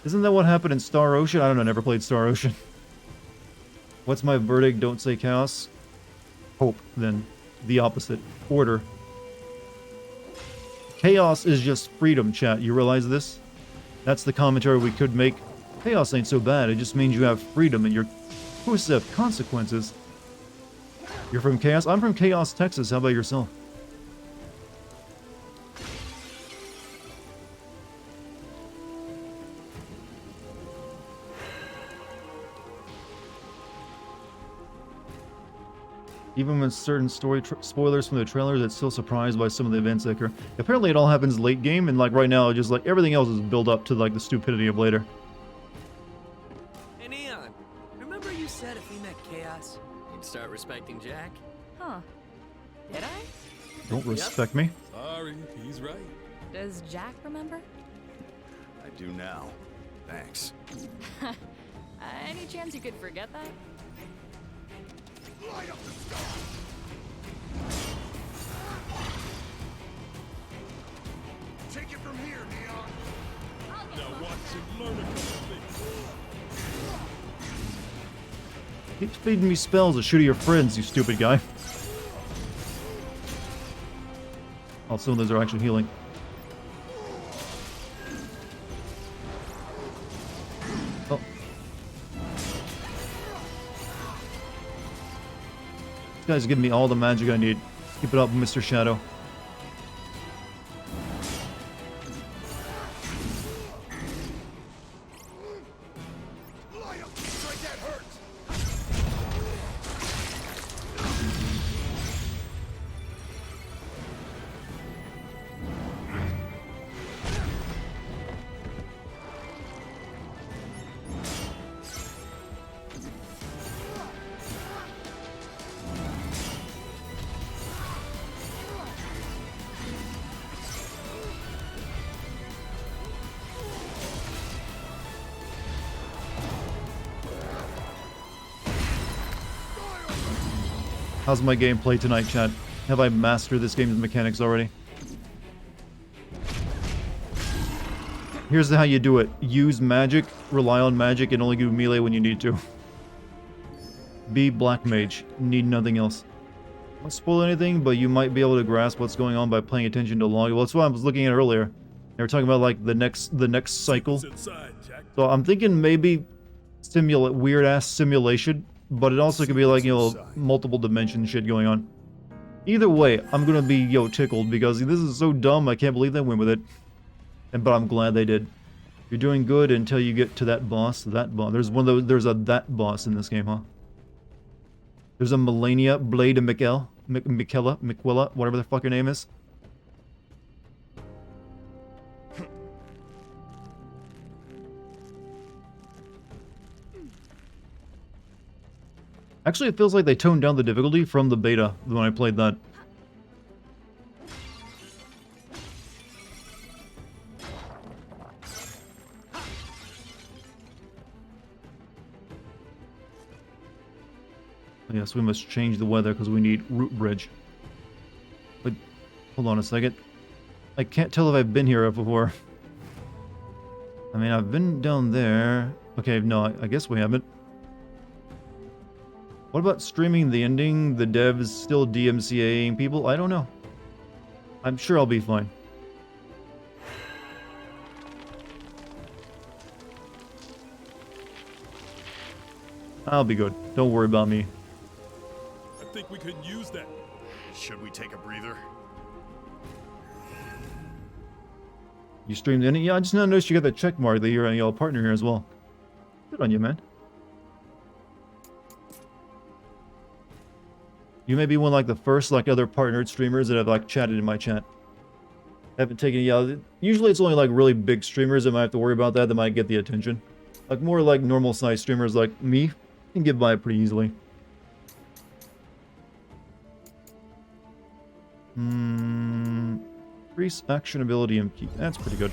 Isn't that what happened in Star Ocean? I don't know, never played Star Ocean. What's my verdict? Don't say chaos. Hope, then. The opposite. Order. Chaos is just freedom, chat. You realize this? That's the commentary we could make. Chaos ain't so bad. It just means you have freedom and your choices have consequences. You're from Chaos? I'm from Chaos, Texas. How about yourself? Even with certain story spoilers from the trailers, it's still surprised by some of the events that occur. Apparently it all happens late game, and like right now, just like everything else is built up to like the stupidity of later. Hey, Neon. Remember you said if we met Chaos, you'd start respecting Jack? Huh. Did I? Don't respect me. Sorry, he's right. Does Jack remember? I do now. Thanks. Any chance you could forget that? Light up the sky! Take it from here, Neon! Now watch and learn a couple things. Keep feeding me spells to shoot at your friends, you stupid guy. Oh, some of those are actually healing. Oh. This guy's giving me all the magic I need. Keep it up, Mr. Shadow. Light up! Strike that hurts! How's my gameplay tonight, chat? Have I mastered this game's mechanics already? Here's how you do it. Use magic, rely on magic, and only do melee when you need to. Be Black Mage. Need nothing else. I won't spoil anything, but you might be able to grasp what's going on by paying attention to log. Well, that's what I was looking at earlier. They were talking about like the next cycle. What's inside, Jack? So I'm thinking maybe weird ass simulation, but it also could be like, you know, multiple dimension shit going on. Either way, I'm gonna be tickled because this is so dumb. I can't believe they went with it. But I'm glad they did. You're doing good until you get to that boss. There's one of those. There's a that boss in this game, huh? There's a Melania Blade of Miquella, whatever the fuck her name is. Actually, it feels like they toned down the difficulty from the beta when I played that. Yes, we must change the weather because we need root bridge. But hold on a second. I can't tell if I've been here before. I mean, I've been down there. Okay, no, I guess we haven't. What about streaming the ending? The devs still DMCAing people? I don't know. I'm sure I'll be fine. I'll be good. Don't worry about me. I think we could use that. Should we take a breather? You streamed the ending? Yeah, I just noticed you got that check mark that you're a partner here as well. Good on you, man. You may be one of like the first other partnered streamers that have like chatted in my chat. I haven't taken usually it's only like really big streamers that might have to worry about that might get the attention. Like more like normal sized streamers like me can get by pretty easily. Increase action ability and keep. That's pretty good.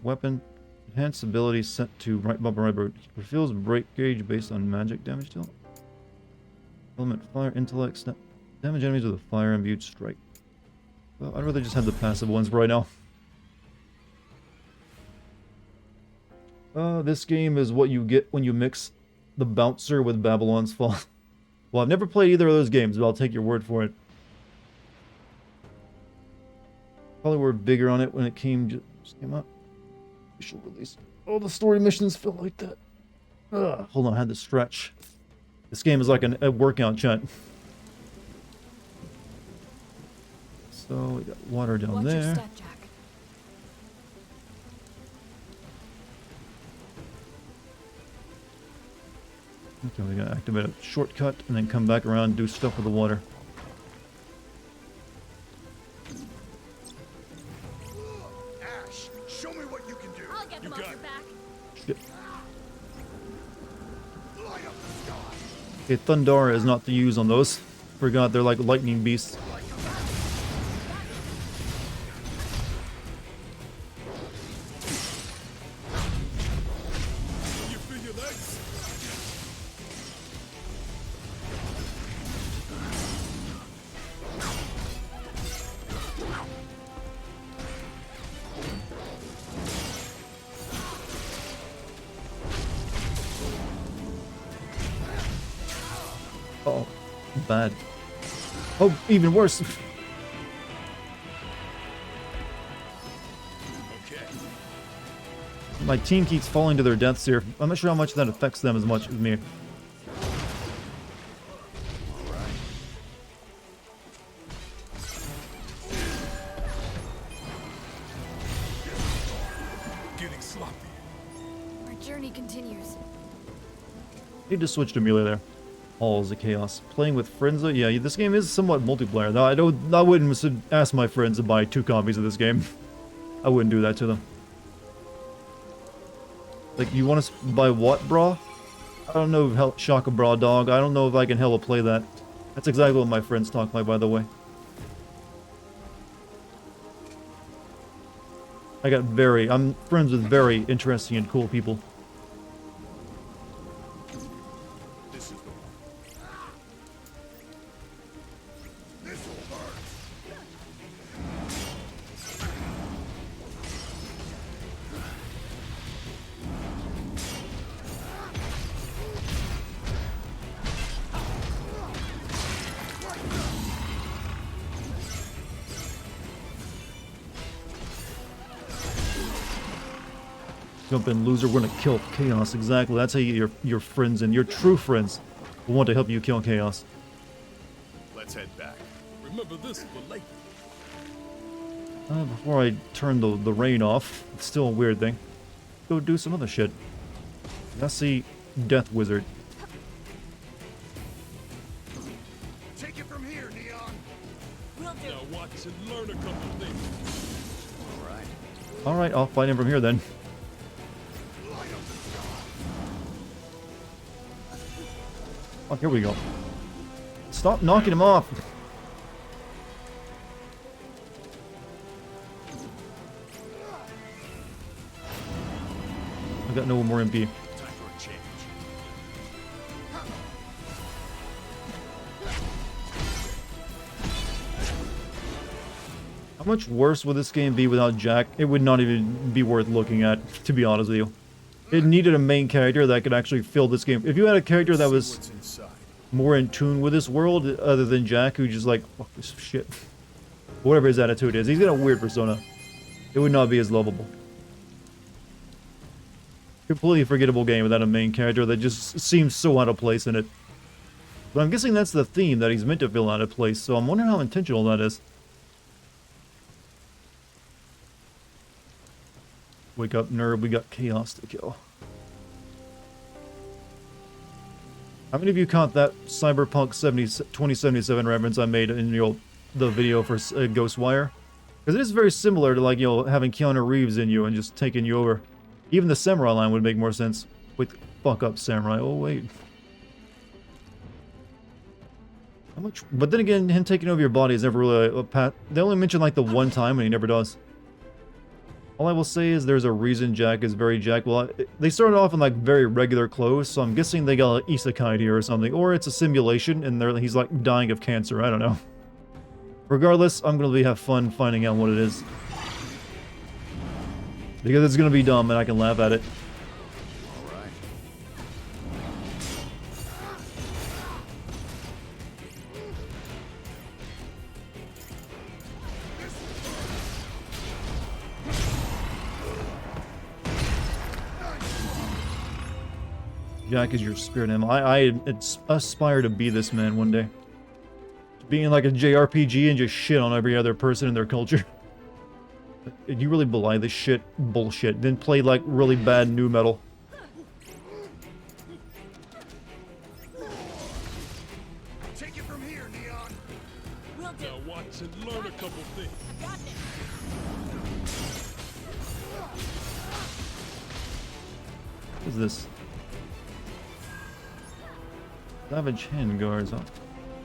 Weapon enhanced ability set to right bumper right bird. Reveals break gauge based on magic damage dealt. Element fire intellect step. Damage enemies with a fire imbued strike. Well, I'd rather just have the passive ones right now. This game is what you get when you mix the Bouncer with Babylon's Fall. Well, I've never played either of those games, but I'll take your word for it. Probably were bigger on it when it just came out. Official release. Oh, the story missions feel like that. Hold on, I had to stretch. This game is like a workout chat. So we got water down Watch your there. step, Jack. Okay, we gotta activate a shortcut and then come back around and do stuff with the water. Ash, show me what you can do. I'll get them off got your it. back. Shit. Light up the sky. Okay, Thundara is not to use on those. Forgot they're like lightning beasts. You feel your legs? Oh, bad. Oh, even worse. Okay. My team keeps falling to their deaths here. I'm not sure how much that affects them as much as me. Getting sloppy. Our journey continues. Need to switch to melee there. Halls of Chaos. Playing with friends though? Yeah, this game is somewhat multiplayer. Though I wouldn't ask my friends to buy 2 copies of this game. I wouldn't do that to them. Like, you want to buy what, brah? I don't know if Shaka Bra Dog. I don't know if I can hella play that. That's exactly what my friends talk like, by the way. I'm friends with very interesting and cool people. This is the one. This will hurt. Jump in, loser. We're gonna kill Chaos. Exactly. That's how you get your friends and your true friends will want to help you kill Chaos. Let's head back. Remember this for later. Before I turn the rain off, it's still a weird thing. Go do some other shit. I see Death Wizard. Take it from here, Neon. Will do. Now watch and learn a couple things. All right. Alright, I'll fight him from here then. Light up the sky. Oh, here we go. Stop knocking him off. I got no more MP. Time for a change. How much worse would this game be without Jack? It would not even be worth looking at, to be honest with you. It needed a main character that could actually fill this game. If you had a character that was What's inside? more in tune with this world, other than Jack, who just like, fuck this shit. Whatever his attitude is. He's got a weird persona. It would not be as lovable. Completely forgettable game without a main character that just seems so out of place in it. But I'm guessing that's the theme, that he's meant to feel out of place, so I'm wondering how intentional that is. Wake up, nerd, we got Chaos to kill. How many of you caught that Cyberpunk 2077 reference I made in the video for Ghostwire? Because it is very similar to, like, having Keanu Reeves in you and just taking you over. Even the Samurai line would make more sense. Wait, fuck up, Samurai. Oh, wait. How much? But then again, him taking over your body is never really a pat. They only mention, like, the one time, and he never does. All I will say is there's a reason Jack is very Jack. Well, they started off in, like, very regular clothes, so I'm guessing they got an isekai here or something. Or it's a simulation, and he's, like, dying of cancer. I don't know. Regardless, I'm going to have fun finding out what it is. Because it's going to be dumb, and I can laugh at it. Jack is your spirit animal. I aspire to be this man one day. To be in like a JRPG and just shit on every other person in their culture. Did you really belie this shit? Bullshit. Then play like really bad new metal. Take it from here, Neon. Will do. Now watch and learn a couple things. I got this. What is this? Savage hand guards. Huh?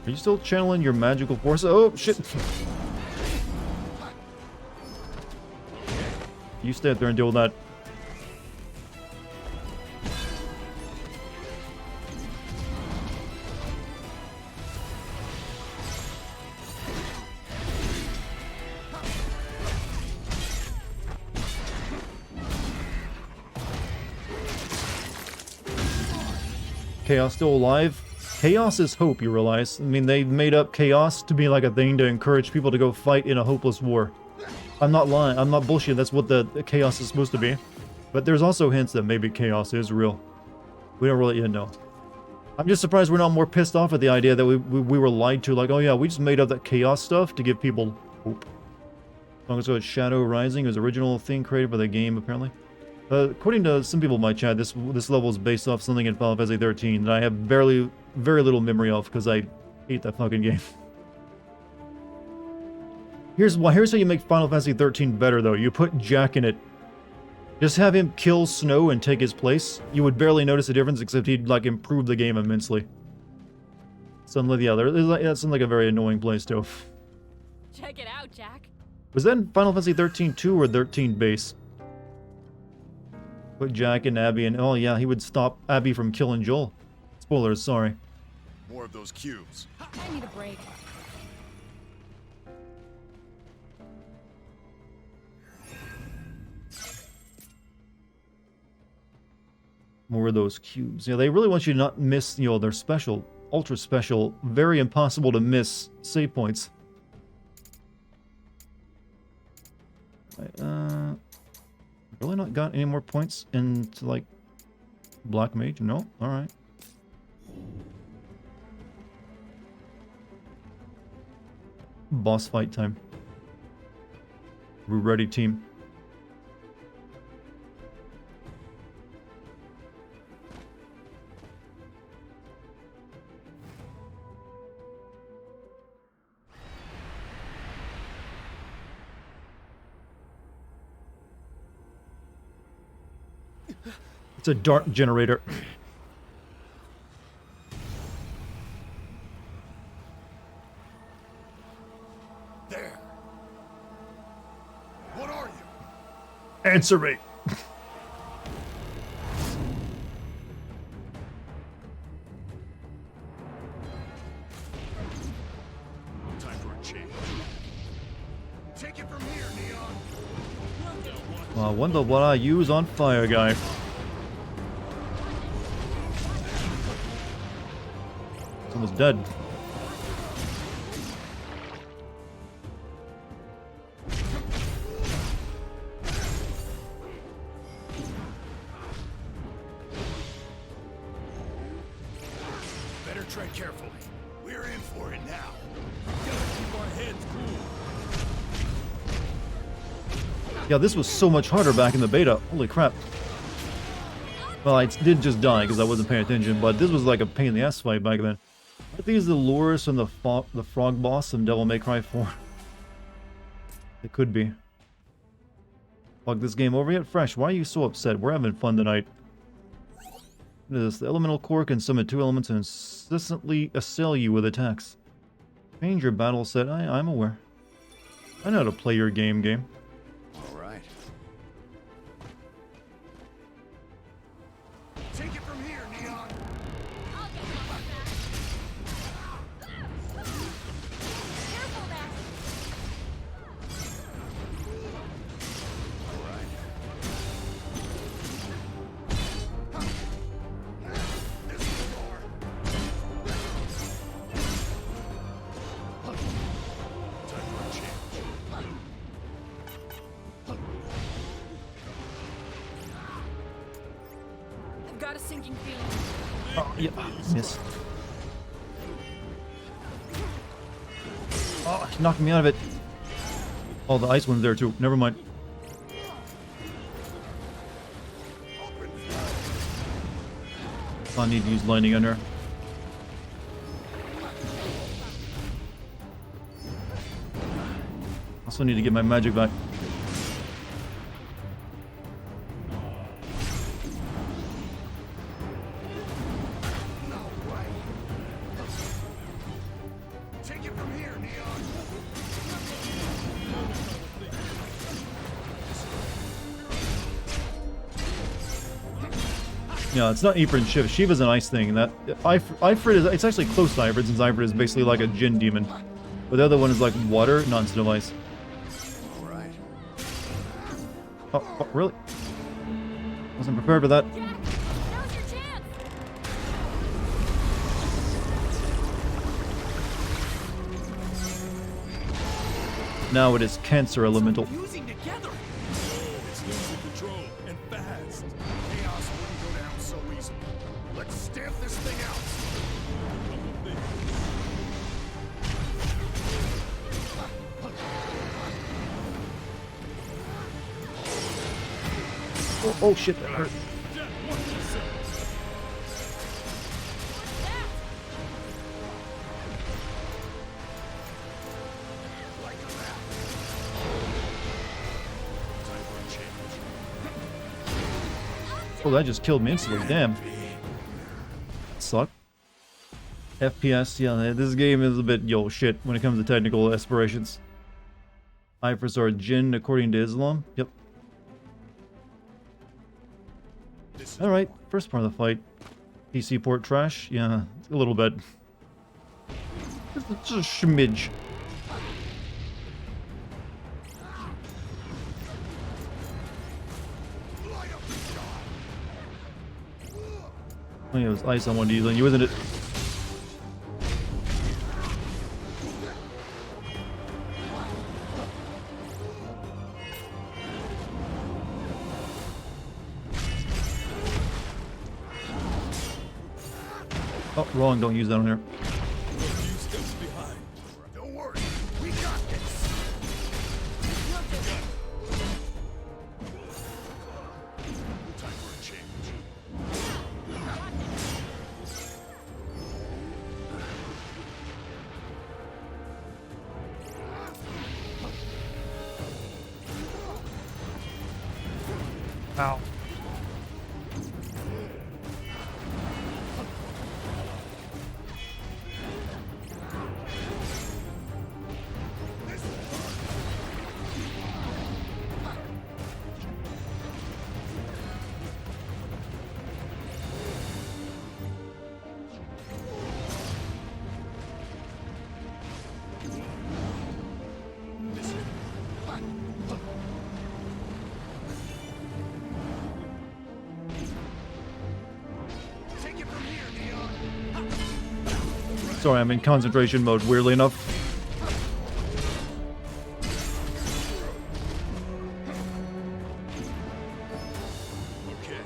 Are you still channeling your magical force? Oh, shit. You stay up there and deal with that. Chaos still alive? Chaos is hope, you realize. I mean, they made up chaos to be like a thing to encourage people to go fight in a hopeless war. I'm not lying. I'm not bullshit. That's what the chaos is supposed to be. But there's also hints that maybe chaos is real. We don't really yet know. I'm just surprised we're not more pissed off at the idea that we were lied to. Like, oh yeah, we just made up that chaos stuff to give people hope. Song is called Shadow Rising. It was the original thing created by the game, apparently. According to some people in my chat, this level is based off something in Final Fantasy 13 that I have very little memory of because I hate that fucking game. Here's how you make Final Fantasy 13 better, though. You put Jack in it. Just have him kill Snow and take his place. You would barely notice a difference, except he'd, like, improve the game immensely. Something like the other. That sounds like a very annoying place, too. Check it out, Jack. Was that in Final Fantasy 13 2 or 13 base? Put Jack and Abby in. Oh, yeah, he would stop Abby from killing Joel. Spoilers, sorry. More of those cubes. I need a break. More of those cubes. Yeah, they really want you to not miss, you know, their special, ultra special, very impossible to miss save points. Right, really not got any more points into, like, Black Mage? No? Alright. Boss fight time. We're ready, team. It's a dart generator. There. What are you? Answer me. Time for a change. Take it from here, Neon. I wonder what I use on Fire Guy. It's almost dead. Better tread carefully. We're in for it now. Gotta keep our heads cool. Yeah, this was so much harder back in the beta. Holy crap. Well, I did just die because I wasn't paying attention, but this was like a pain in the ass fight back then. Are these the lures from the frog boss from Devil May Cry 4? It could be. Fuck, this game over yet? Fresh, why are you so upset? We're having fun tonight. What is this? The elemental core can summon 2 elements and incessantly assail you with attacks. Change your battle set. I'm aware. I know how to play your game. All right. Take it from here, Neon. Careful there. All right. This is more. Time for a change. I've got a sinking feeling. Oh, yeah. Miss. Oh, he knocked me out of it. Oh, the ice one's there too. Never mind. I need to use lightning on her. Also need to get my magic back. Take it from here, Neon. Yeah, it's not Ifrit and Shiv. Shiva's an ice thing. That Ifrit is, it's actually close to Ifrit, since Ifrit is basically like a Jinn demon. But the other one is like water, not instead of ice. All right. Oh, really? Wasn't prepared for that. Jack, now's your chance. Now it is Cancer Elemental. Fusing together. It's losing control and fast. Chaos wouldn't go down so easily. Let's stamp this thing out. Oh shit, that hurt. Jack, watch yourself. Like that. Time for a change. Oh, that just killed me instantly. Damn. Suck. FPS, yeah, this game is a bit yo shit when it comes to technical aspirations. Ifrits are Jinn according to Islam. Yep. Alright, first part of the fight. PC port trash? Yeah, a little bit. Just a schmidge. Oh yeah, it was ice I wanted to use on you, isn't it? Oh, wrong, don't use that on here. A few steps behind. Don't worry, we got this. Time for a change. Ow. Take it from here, Neon. Sorry, I'm in concentration mode, weirdly enough. Okay.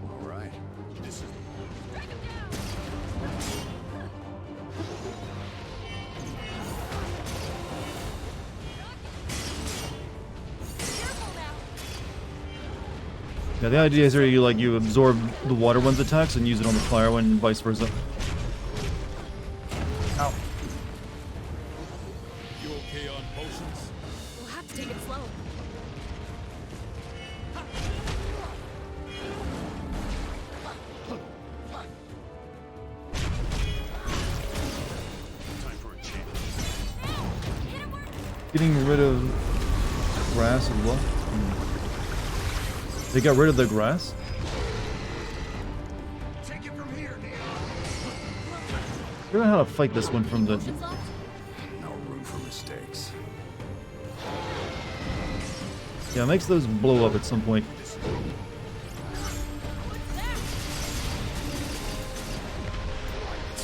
All right. This is Careful now. Yeah, the idea is here you absorb the water one's attacks and use it on the fire one and vice versa. Ow. you okay on potions? We'll have to take it slow. Time for a change. Getting rid of grass as well. They got rid of the grass? Take it from here, Neon. I don't know how to fight this one from the... Potions left? No room for mistakes. Yeah, it makes those blow up at some point. It's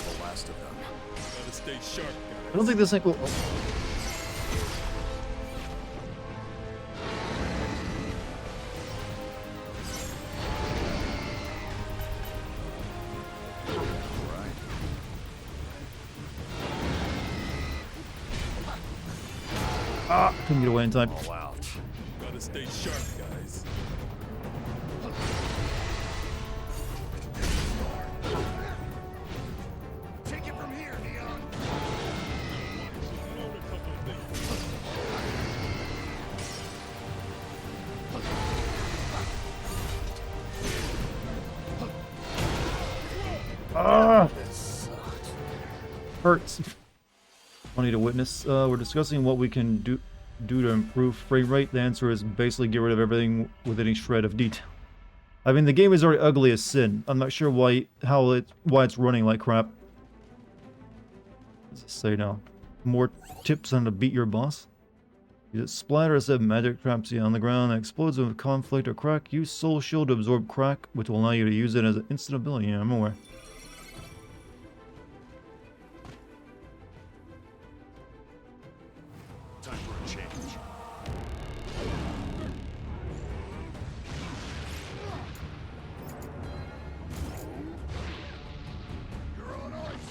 the last of them. Gotta stay sharp, guys. I don't think this thing will... Ah, couldn't get away in time. All out. Gotta stay sharp, guys. Take it from here, Neon. Learn a couple of things. Ah, This sucks. hurts. Funny to witness. We're discussing what we can do to improve frame rate. The answer is basically get rid of everything with any shred of detail. I mean, the game is already ugly as sin. I'm not sure why it's running like crap. What's it say now? More tips on how to beat your boss? Use it splatter instead of magic traps on the ground that explodes with conflict or crack. Use soul shield to absorb crack, which will allow you to use it as an instant ability. Yeah, I'm aware. Time for a change. You're on ice.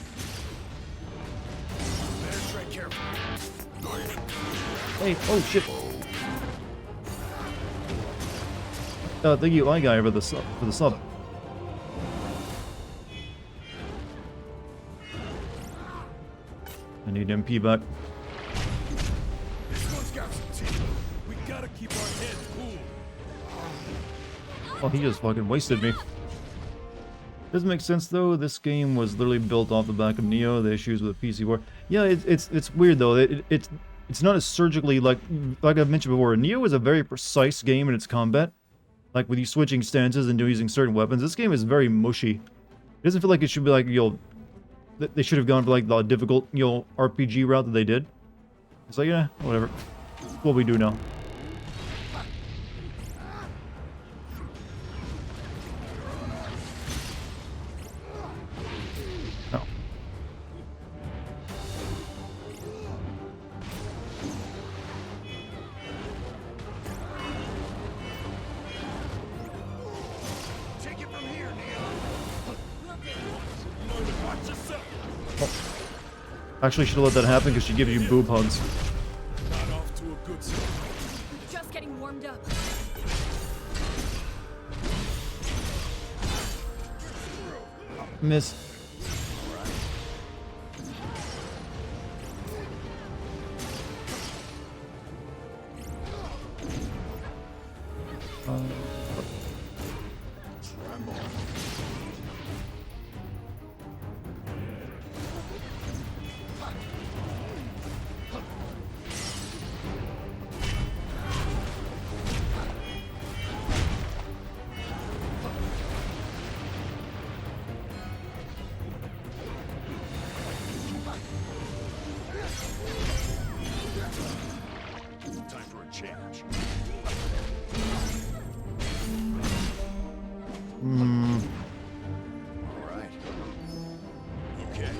Better tread carefully. Hey, oh shit. Thank you, I guy, for the sub. I need MP back. This one's got some teeth. We gotta keep our heads cool. Oh, he just fucking wasted me. Doesn't make sense though. This game was literally built off the back of Neo. The issues with PC war. Yeah, it's weird though. It's not as surgically like I've mentioned before. Neo is a very precise game in its combat. Like with you switching stances and using certain weapons. This game is very mushy. It doesn't feel like it should be like, you know, they should have gone for like the difficult, you know, RPG route that they did. It's like, yeah, whatever. It's what we do now. Oh. Take it from here, Neon. Learn to watch yourself. Actually, should have let that happen because she gives you boob hugs. Not off to a good start. Just getting warmed up. Miss. Time for a change. All right. Okay.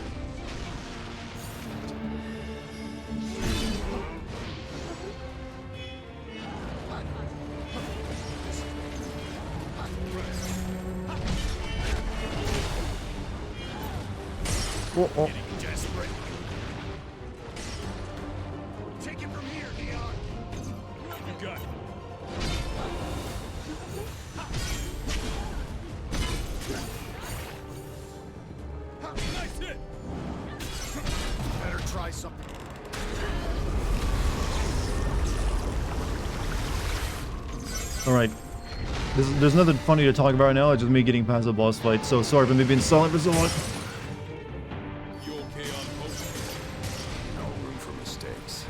Oh, oh. Getting desperate. Take it from here, Neon. You got it. Nice hit. Better try something. Alright. There's nothing funny to talk about right now, it's just me getting past the boss fight, so sorry for me being silent for so long. You okay on motion? No room for mistakes.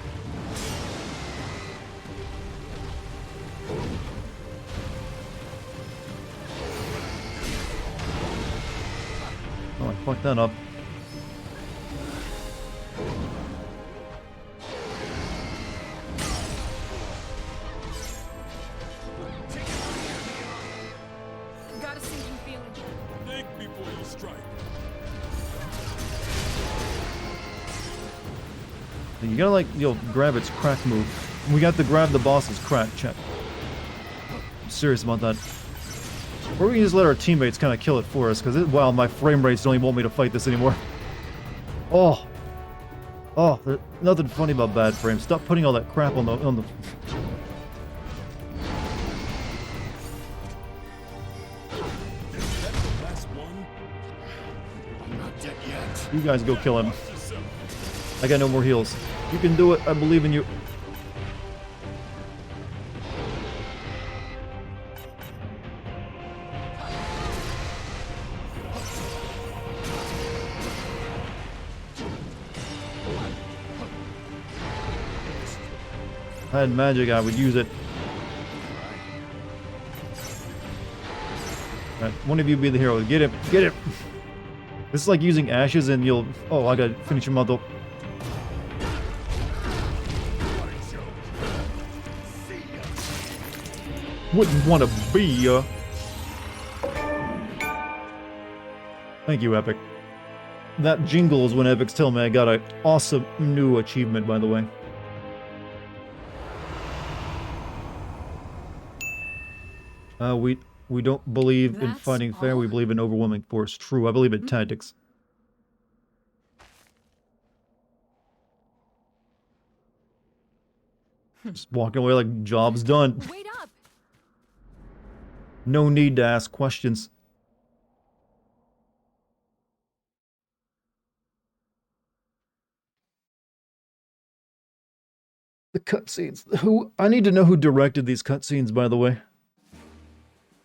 Oh, I fucked that up. Got a sinking feeling. Think before you strike. You gotta like, you know, grab its crack move. We got to grab the boss's crack check. I'm serious about that. Or we can just let our teammates kind of kill it for us, because wow, my frame rates don't even want me to fight this anymore. Oh. Oh, there's nothing funny about bad frames. Stop putting all that crap on the Is that the last one? I'm not dead yet. You guys go kill him. Watch yourself. I got no more heals. You can do it. I believe in you. If I had magic, I would use it. Alright, one of you be the hero. Get him! Get him! This is like using ashes and you'll... Oh, I gotta finish him up though. Wouldn't want to be ya. Thank you, Epic. That jingle is when Epics tell me I got an awesome new achievement, by the way. We don't believe in That's fighting fair, we all? believe in overwhelming force. True, I believe in tactics. Just walking away like job's done. Wait up! No need to ask questions. The cutscenes. I need to know who directed these cutscenes, by the way.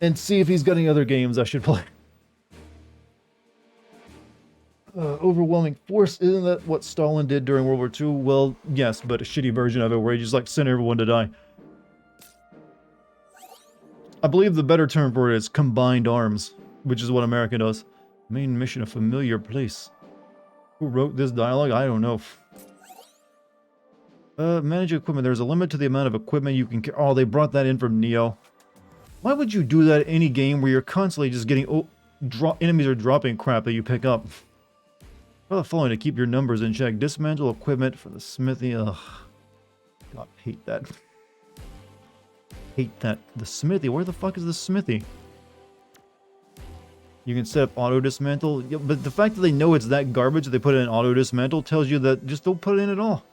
And see if he's got any other games I should play. Overwhelming force, isn't that what Stalin did during World War II? Well, yes, but a shitty version of it where he just like sent everyone to die. I believe the better term for it is combined arms, which is what America does. Main mission, a familiar place. Who wrote this dialogue? I don't know. Manage equipment. There's a limit to the amount of equipment you can carry. Oh, they brought that in from Neo. Why would you do that in any game where you're constantly just getting... Oh, enemies are dropping crap that you pick up. For the following to keep your numbers in check. Dismantle equipment for the smithy. Ugh. God, hate that. Hate that. The smithy. Where the fuck is the smithy? You can set up auto dismantle. Yeah, but the fact that they know it's that garbage that they put it in auto dismantle tells you that just don't put it in at all.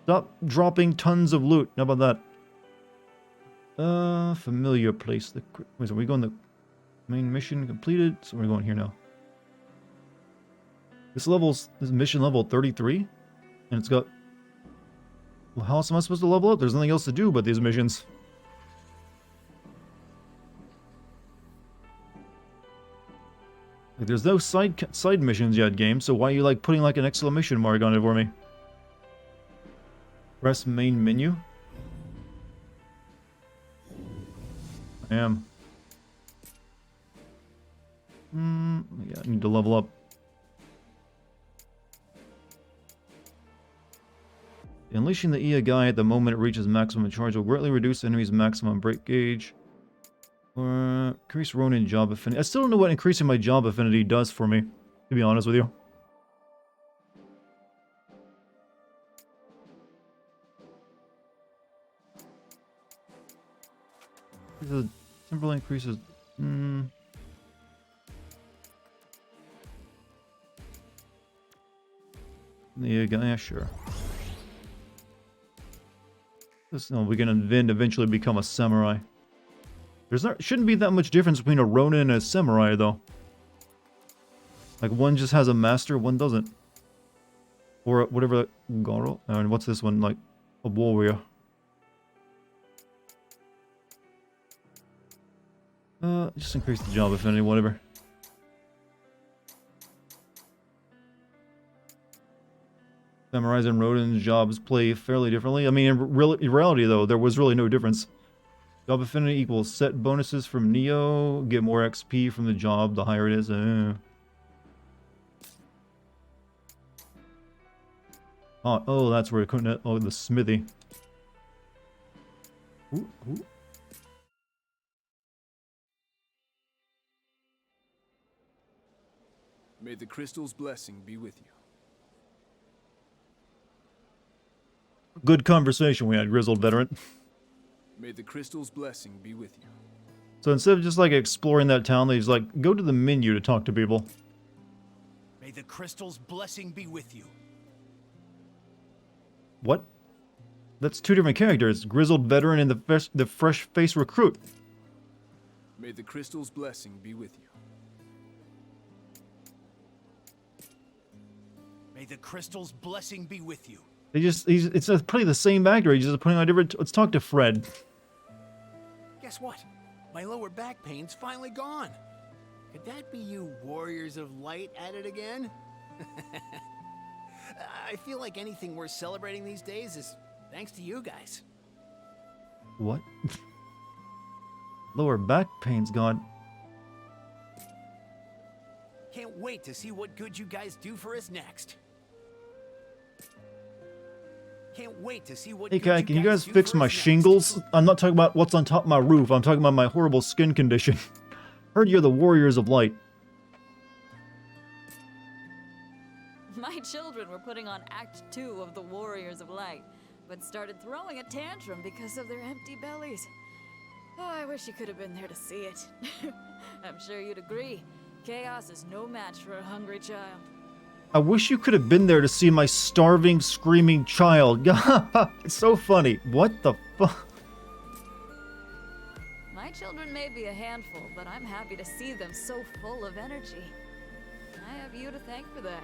Stop dropping tons of loot. How about that? Familiar place. Wait, are we going the main mission completed? So we're going here now. This mission level 33, and it's got. Well, how else am I supposed to level up? There's nothing else to do but these missions. Like, there's no side missions yet, game. So why are you like putting like an exclamation mark on it for me? Press main menu. I am. Yeah, I need to level up. Unleashing the EA guy at the moment it reaches maximum charge will greatly reduce enemies' maximum break gauge. Or increase Ronin job affinity. I still don't know what increasing my job affinity does for me, to be honest with you. Temporarily increases. Yeah, sure. No, we can eventually become a samurai. Shouldn't be that much difference between a Ronin and a samurai, though. Like, one just has a master, one doesn't. Or whatever, Goro. And what's this one? Like, a warrior. Just increase the job affinity, whatever. Samurais and Ronin's jobs play fairly differently. I mean, in reality, though, there was really no difference. Job affinity equals set bonuses from Neo. Get more XP from the job, the higher it is. Oh, that's where it couldn't... Oh, the smithy. Ooh. May the crystal's blessing be with you. Good conversation we had, grizzled veteran. May the crystal's blessing be with you. So instead of just like exploring that town, they just like go to the menu to talk to people. May the crystal's blessing be with you. What? That's two different characters. Grizzled veteran and the fresh-faced recruit. May the crystal's blessing be with you. May the crystal's blessing be with you. It's probably the same actor. He's just putting on different. Let's talk to Fred. Guess what? My lower back pain's finally gone. Could that be you Warriors of Light at it again? I feel like anything worth celebrating these days is thanks to you guys. What? Lower back pain's gone. Can't wait to see what good you guys do for us next. Can't wait to see what. Hey, good Kai, can you guys do fix for my us next. shingles? I'm not talking about what's on top of my roof. I'm talking about my horrible skin condition. Heard you're the Warriors of Light. My children were putting on Act 2 of the Warriors of Light, but started throwing a tantrum because of their empty bellies. Oh, I wish you could have been there to see it. I'm sure you'd agree. Chaos is no match for a hungry child. I wish you could have been there to see my starving, screaming child. It's so funny. What the fuck? My children may be a handful, but I'm happy to see them so full of energy. I have you to thank for that.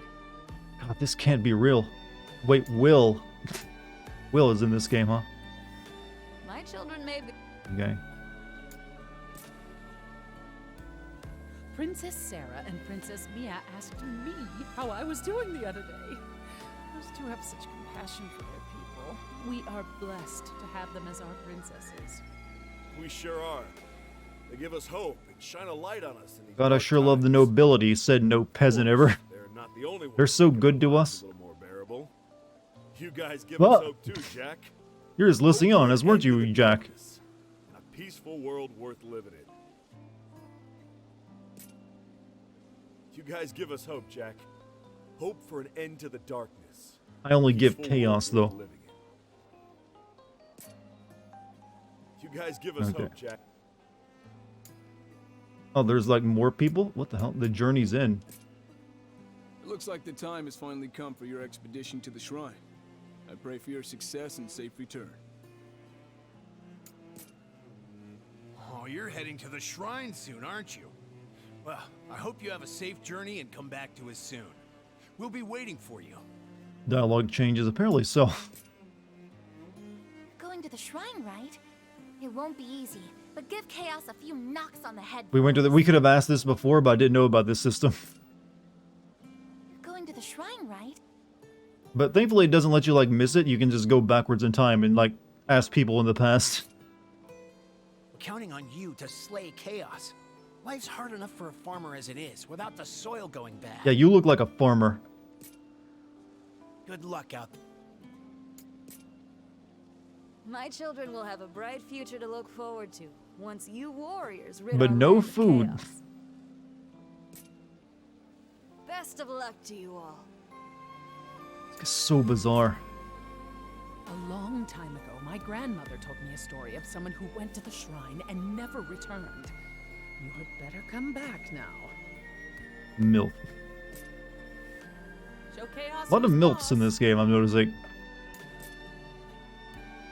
God, this can't be real. Wait, Will. Will is in this game, huh? My children may be... Okay. Princess Sarah and Princess Mia asked me how I was doing the other day. Those two have such compassion for their people. We are blessed to have them as our princesses. We sure are. They give us hope and shine a light on us in these God, I dark sure love the times. nobility, said no peasant ever. They're not the only ones They're so who good can to make us. life a little more bearable. You guys give Well, us hope too, Jack. You're just listening on us, weren't you, Jack? In a peaceful world worth living in. You guys give us hope, Jack. Hope for an end to the darkness. I only give Peaceful chaos, world though. worth living in. You guys give us Okay. hope, Jack. Oh, there's like more people? What the hell? The journey's in. It looks like the time has finally come for your expedition to the shrine. I pray for your success and safe return. Oh, you're heading to the shrine soon, aren't you? Well, I hope you have a safe journey and come back to us soon. We'll be waiting for you. Dialogue changes, apparently so. Going to the shrine, right? It won't be easy, but give Chaos a few knocks on the head. We went to we could have asked this before, but I didn't know about this system. Going to the shrine, right? But thankfully it doesn't let you like miss it. You can just go backwards in time and like ask people in the past. We're counting on you to slay Chaos. Life's hard enough for a farmer as it is, without the soil going bad. Yeah, you look like a farmer. Good luck out there. My children will have a bright future to look forward to once you warriors rid But our no land of food. chaos. Best of luck to you all. It's so bizarre. A long time ago, my grandmother told me a story of someone who went to the shrine and never returned. You had better come back now. MILF. Show chaos A lot of who's MILFs in boss. this game, I'm noticing.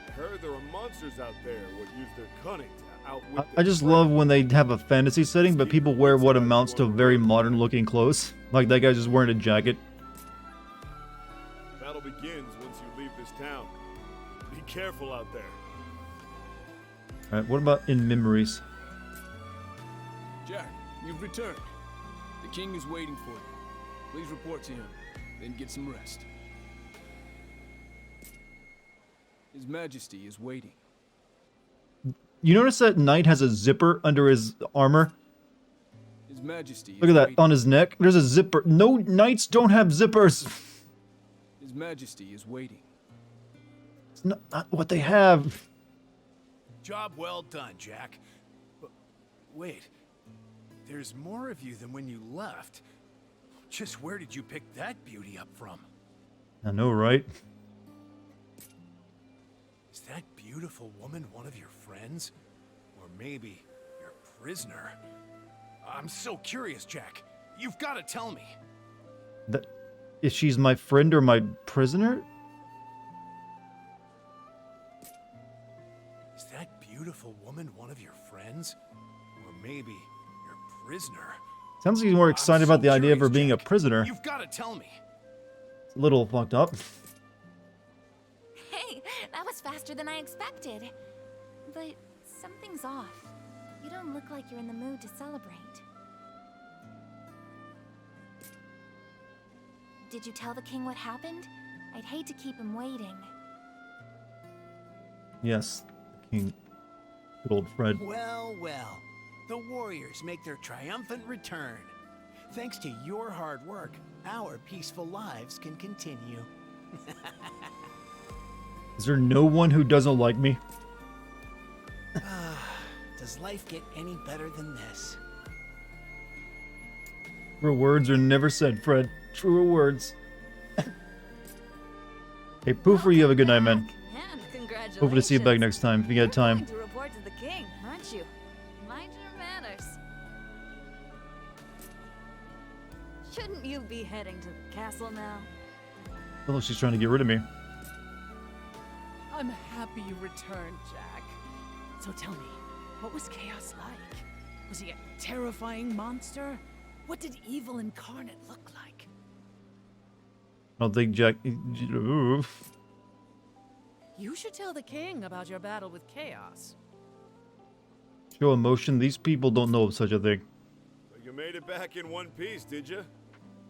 I heard there are monsters out there what use their cunning to outwit I just love when they have a fantasy setting, but people wear what amounts to very modern looking clothes. Like that guy's just wearing a jacket. Battle begins once you leave this town. Be careful out there. Alright, what about in memories? Jack, you've returned. The king is waiting for you. Please report to him, then get some rest. His Majesty is waiting. You notice that knight has a zipper under his armor? His Majesty Look is at that, waiting. on his neck. There's a zipper. No, knights don't have zippers. His Majesty is waiting. It's not what they have. Job well done, Jack. But wait, there's more of you than when you left. Just where did you pick that beauty up from? I know, right? Is that beautiful woman one of your friends? Or maybe your prisoner? I'm so curious, Jack. You've got to tell me. That, if she's my friend or my prisoner? beautiful woman one of your friends? Or maybe your prisoner? Sounds like he's more excited I'm so about the idea of her curious, being a Jack. prisoner. You've got to tell me. It's a little fucked up. Hey, that was faster than I expected. But something's off. You don't look like you're in the mood to celebrate. Did you tell the king what happened? I'd hate to keep him waiting. Yes, the king. Good old Fred. Well, well. The warriors make their triumphant return. Thanks to your hard work, our peaceful lives can continue. Is there no one who doesn't like me? Does life get any better than this? Truer words are never said, Fred. Truer words. Hey, Poofer, you have a good night, man. And congratulations. Hopefully to see you back next time if you get time. You're going to report to the king, aren't you? Mind your manners. Shouldn't you be heading to the castle now? Oh, she's trying to get rid of me. I'm happy you returned, Jack. So tell me, what was Chaos like? Was he a terrifying monster? What did evil incarnate look like? I don't think Jack... Ooh. You should tell the king about your battle with Chaos. Show emotion. These people don't know of such a thing. So you made it back in one piece, did you?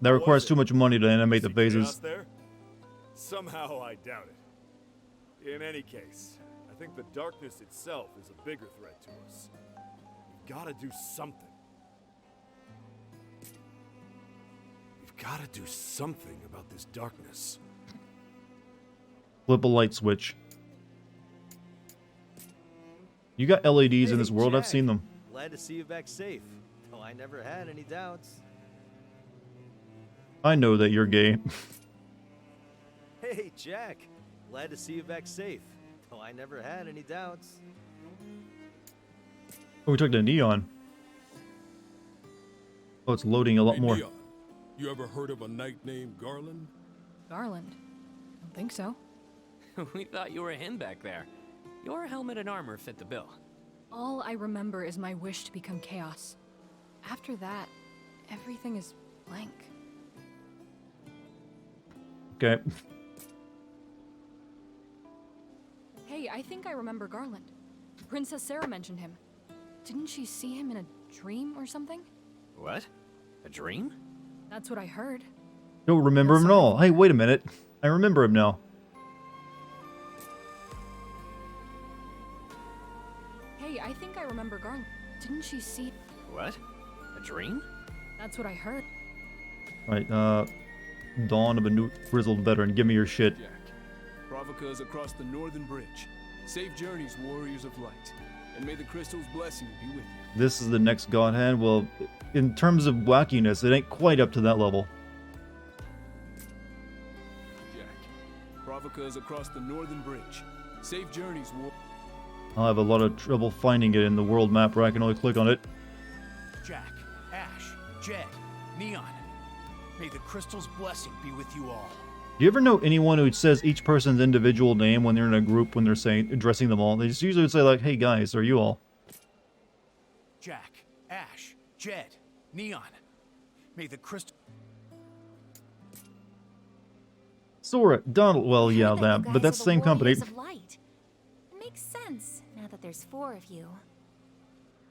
That requires too much money to animate the See chaos phases. there? Somehow I doubt it. In any case, I think the darkness itself is a bigger threat to us. We've got to do something. We've got to do something about this darkness. Flip a light switch. You got LEDs in this world. I've Jack. seen them. Glad to see you back safe, though I never had any doubts. I know that you're gay. Hey, Jack. Glad to see you back safe, though I never had any doubts. Oh, we took the neon. Oh, it's loading a lot Hey, more. Neon, you ever heard of a knight named Garland? Garland? Don't think so. We thought you were him back there. Your helmet and armor fit the bill. All I remember is my wish to become Chaos. After that, everything is blank. Okay. Hey, I think I remember Garland. Princess Sarah mentioned him. Didn't she see him in a dream or something? What? A dream? That's what I heard. Don't remember him at all. Hey, wait a minute. I remember him now. Hey, I think I remember Garland. Didn't she see... What? A dream? That's what I heard. Right, Dawn of a New Grizzled Veteran. Give me your shit. Jack. Provoca is across the northern bridge. Safe journeys, warriors of light. And may the crystal's blessing be with you. This is the next Godhand. Well, in terms of wackiness, it ain't quite up to that level. Jack. Provoca is across the northern bridge. Safe journeys, I'll have a lot of trouble finding it in the world map where I can only click on it. Jack, Ash, Jed, Neon. May the crystal's blessing be with you all. Do you ever know anyone who says each person's individual name when they're in a group, when they're saying, addressing them all? They just usually would say like, hey guys, are you all? Jack, Ash, Jed, Neon. May the crystal... Sora, Donald, well, yeah, You that, guys but that's are the same company. Warriors of Light. It makes sense now that there's 4 of you.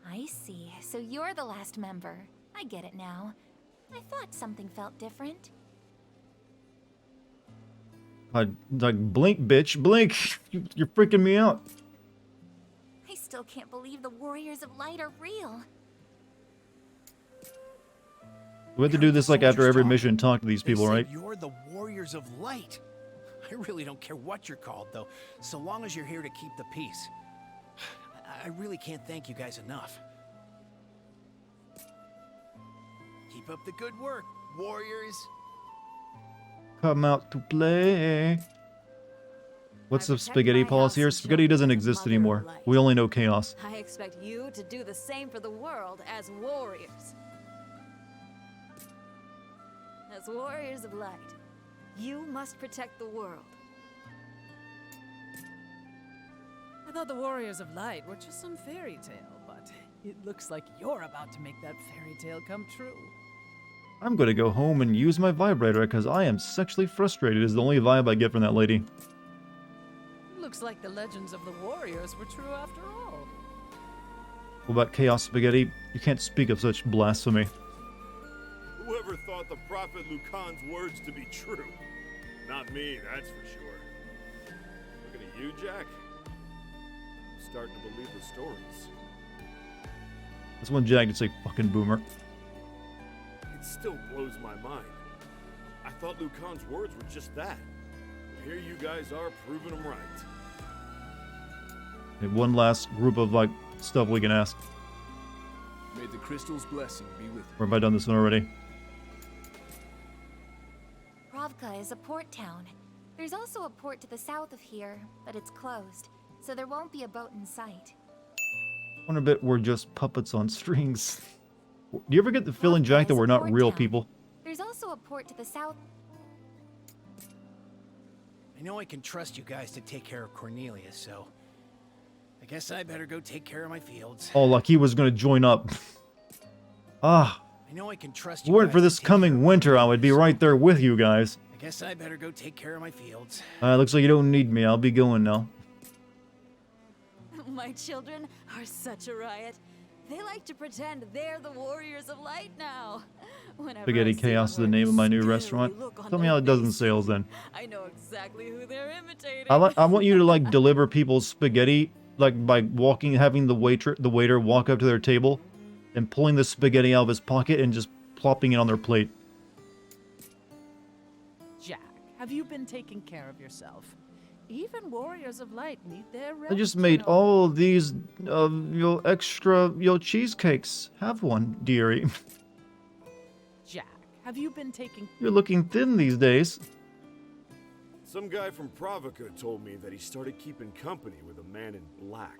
I see. So you're the last member. I get it now. I thought something felt different. Like, blink, bitch, blink! You're freaking me out. I still can't believe the Warriors of Light are real. We have to do this like after every mission, talk to these people, They right? said you're the Warriors of Light. I really don't care what you're called, though, so long as you're here to keep the peace. I really can't thank you guys enough. Keep up the good work, Warriors. Come out to play. What's the spaghetti policy here? Spaghetti doesn't exist anymore. We only know chaos. I expect you to do the same for the world as warriors. As warriors of light, you must protect the world. thought the Warriors of Light were just some fairy tale, but it looks like you're about to make that fairy tale come true. I'm gonna go home and use my vibrator because I am sexually frustrated is the only vibe I get from that lady. It looks like the legends of the Warriors were true after all. What about Chaos Spaghetti? You can't speak of such blasphemy. Whoever thought the Prophet Lucan's words to be true? Not me, that's for sure. Looking at you, Jack? I'm starting to believe the stories. That's when Jack could say fucking boomer. It still blows my mind. I thought Lucan's words were just that. But here you guys are proving them right. Okay, one last group of, like, stuff we can ask. May the crystal's blessing be with you. Or have I done this one already? Pravka is a port town. There's also a port to the south of here, but it's closed, so there won't be a boat in sight. I wonder a bit we're just puppets on strings. Do you ever get the feeling, Jack, that we're not real people? There's also a port to the south. I know I can trust you guys to take care of Cornelius, so I guess I better go take care of my fields. Oh, like he was gonna join up. Ah. I know I can trust If you it weren't guys for to this take care coming of winter, I would be right there with you guys. I guess I better go take care of my fields. Looks like you don't need me. I'll be going now. My children are such a riot. They like to pretend they're the Warriors of Light now. Whenever Spaghetti I see Chaos is the one name of my new scary restaurant. look on Tell me their how it does in face, sales then. I know exactly who they're imitating. I want you to like deliver people's spaghetti like by having the waiter walk up to their table and pulling the spaghetti out of his pocket and just plopping it on their plate. Jack, have you been taking care of yourself? Even Warriors of Light need their rest. I just made all of these extra cheesecakes. Have one, dearie. Jack, have you been taking... You're looking thin these days. Some guy from Pravica told me that he started keeping company with a man in black.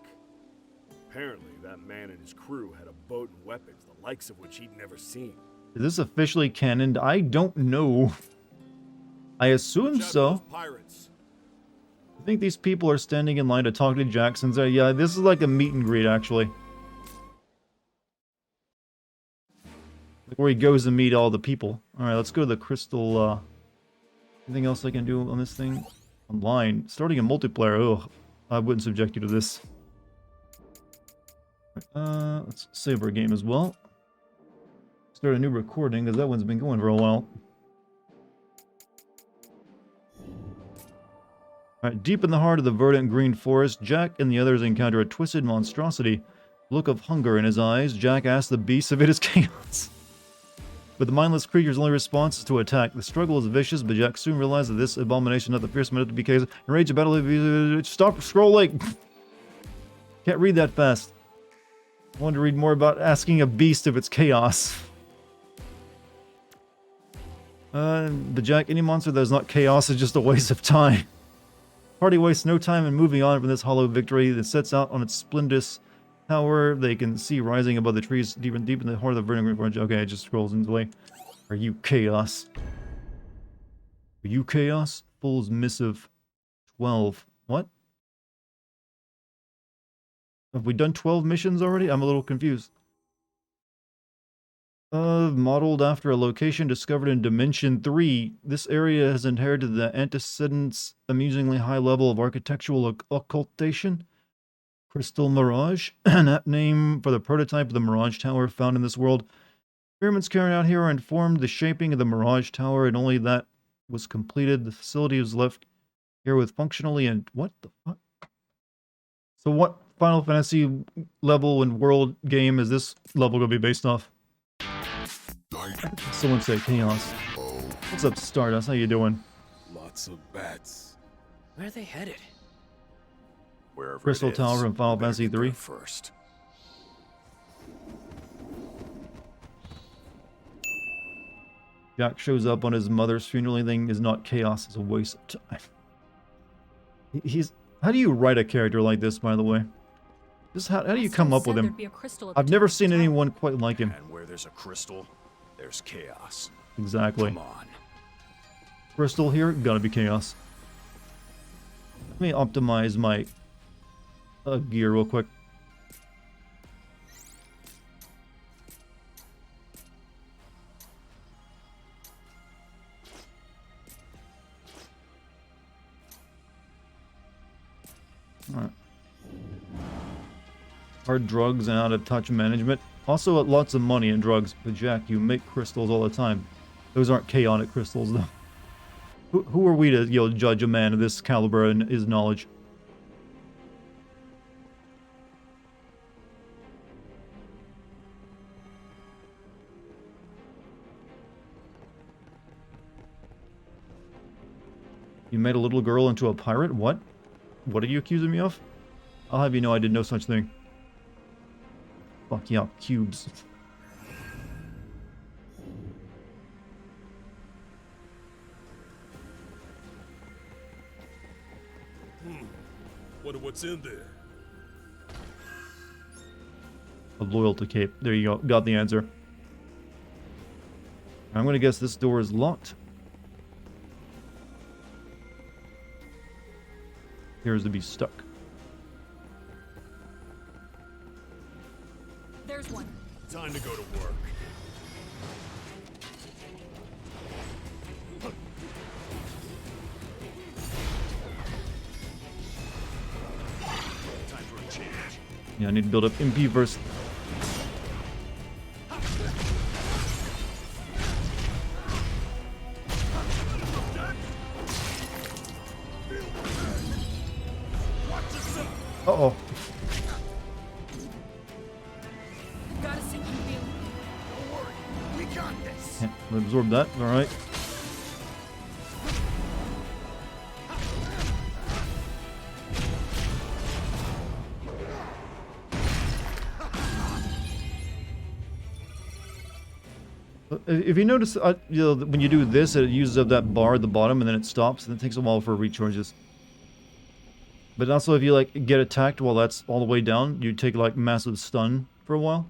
Apparently, that man and his crew had a boat and weapons, the likes of which he'd never seen. Is this officially canon? I don't know. I assume so. Pirates. I think these people are standing in line to talk to Jackson. So yeah, this is like a meet and greet, actually. Where he goes to meet all the people. Alright, let's go to the crystal, anything else I can do on this thing? Online. Starting a multiplayer. Ugh. I wouldn't subject you to this. Let's save our game as well. Start a new recording, because that one's been going for a while. Alright, deep in the heart of the verdant green forest, Jack and the others encounter a twisted monstrosity. Look of hunger in his eyes, Jack asks the beast if it is chaos. But the mindless creature's only response is to attack. The struggle is vicious, but Jack soon realizes that this abomination is not the fierce meant to be chaos. Enraged the battle, stop scrolling! Can't read that fast. I wanted to read more about asking a beast if it's chaos. But Jack, any monster that is not chaos is just a waste of time. Party wastes no time in moving on from this hollow victory that sets out on its splendorous tower. They can see rising above the trees deep in the heart of the verdant green forest. Okay, it just scrolls into the way. Are you chaos? Are you chaos? Fool's missive 12. What? Have we done 12 missions already? I'm a little confused. Modeled after a location discovered in Dimension 3, this area has inherited the antecedents' amusingly high level of architectural occultation. Crystal Mirage, an apt name for the prototype of the Mirage Tower found in this world. Experiments carried out here are informed the shaping of the Mirage Tower, and only that was completed. The facility was left here with functionally and... What the fuck? So what Final Fantasy level and world game is this level going to be based off? Someone say chaos. What's up, Stardust? How you doing? Lots of bats. Where are they headed? Wherever Crystal it is, Tower from Final Fantasy 3. First. Jack shows up on his mother's funeral. Anything is not chaos. It's a waste of time. He's... How do you write a character like this, by the way? Just how do you come up with him? I've never seen anyone quite like him. And where there's a crystal, there's chaos. Exactly. Come on. Crystal here, gotta be chaos. Let me optimize my gear real quick. Alright. Hard drugs and out of touch management. Also, lots of money in drugs. But Jack, you make crystals all the time. Those aren't chaotic crystals, though. Who are we to, judge a man of this caliber and his knowledge? You made a little girl into a pirate? What? What are you accusing me of? I'll have you know I did no such thing. Fuck yeah, cubes. Wonder what's in there. A loyalty cape. There you go. Got the answer. I'm gonna guess this door is locked. Appears to be stuck. There's one. Time to go to work. Time for a change. Yeah, I need to build up MP first. Uh-oh. Gotta sink you, Bill. Don't worry, we got this. Yeah, absorb that. Alright. If you notice, when you do this, it uses up that bar at the bottom, and then it stops, and it takes a while for it recharges. But also, if you, like, get attacked while that's all the way down, you take, like, massive stun for a while.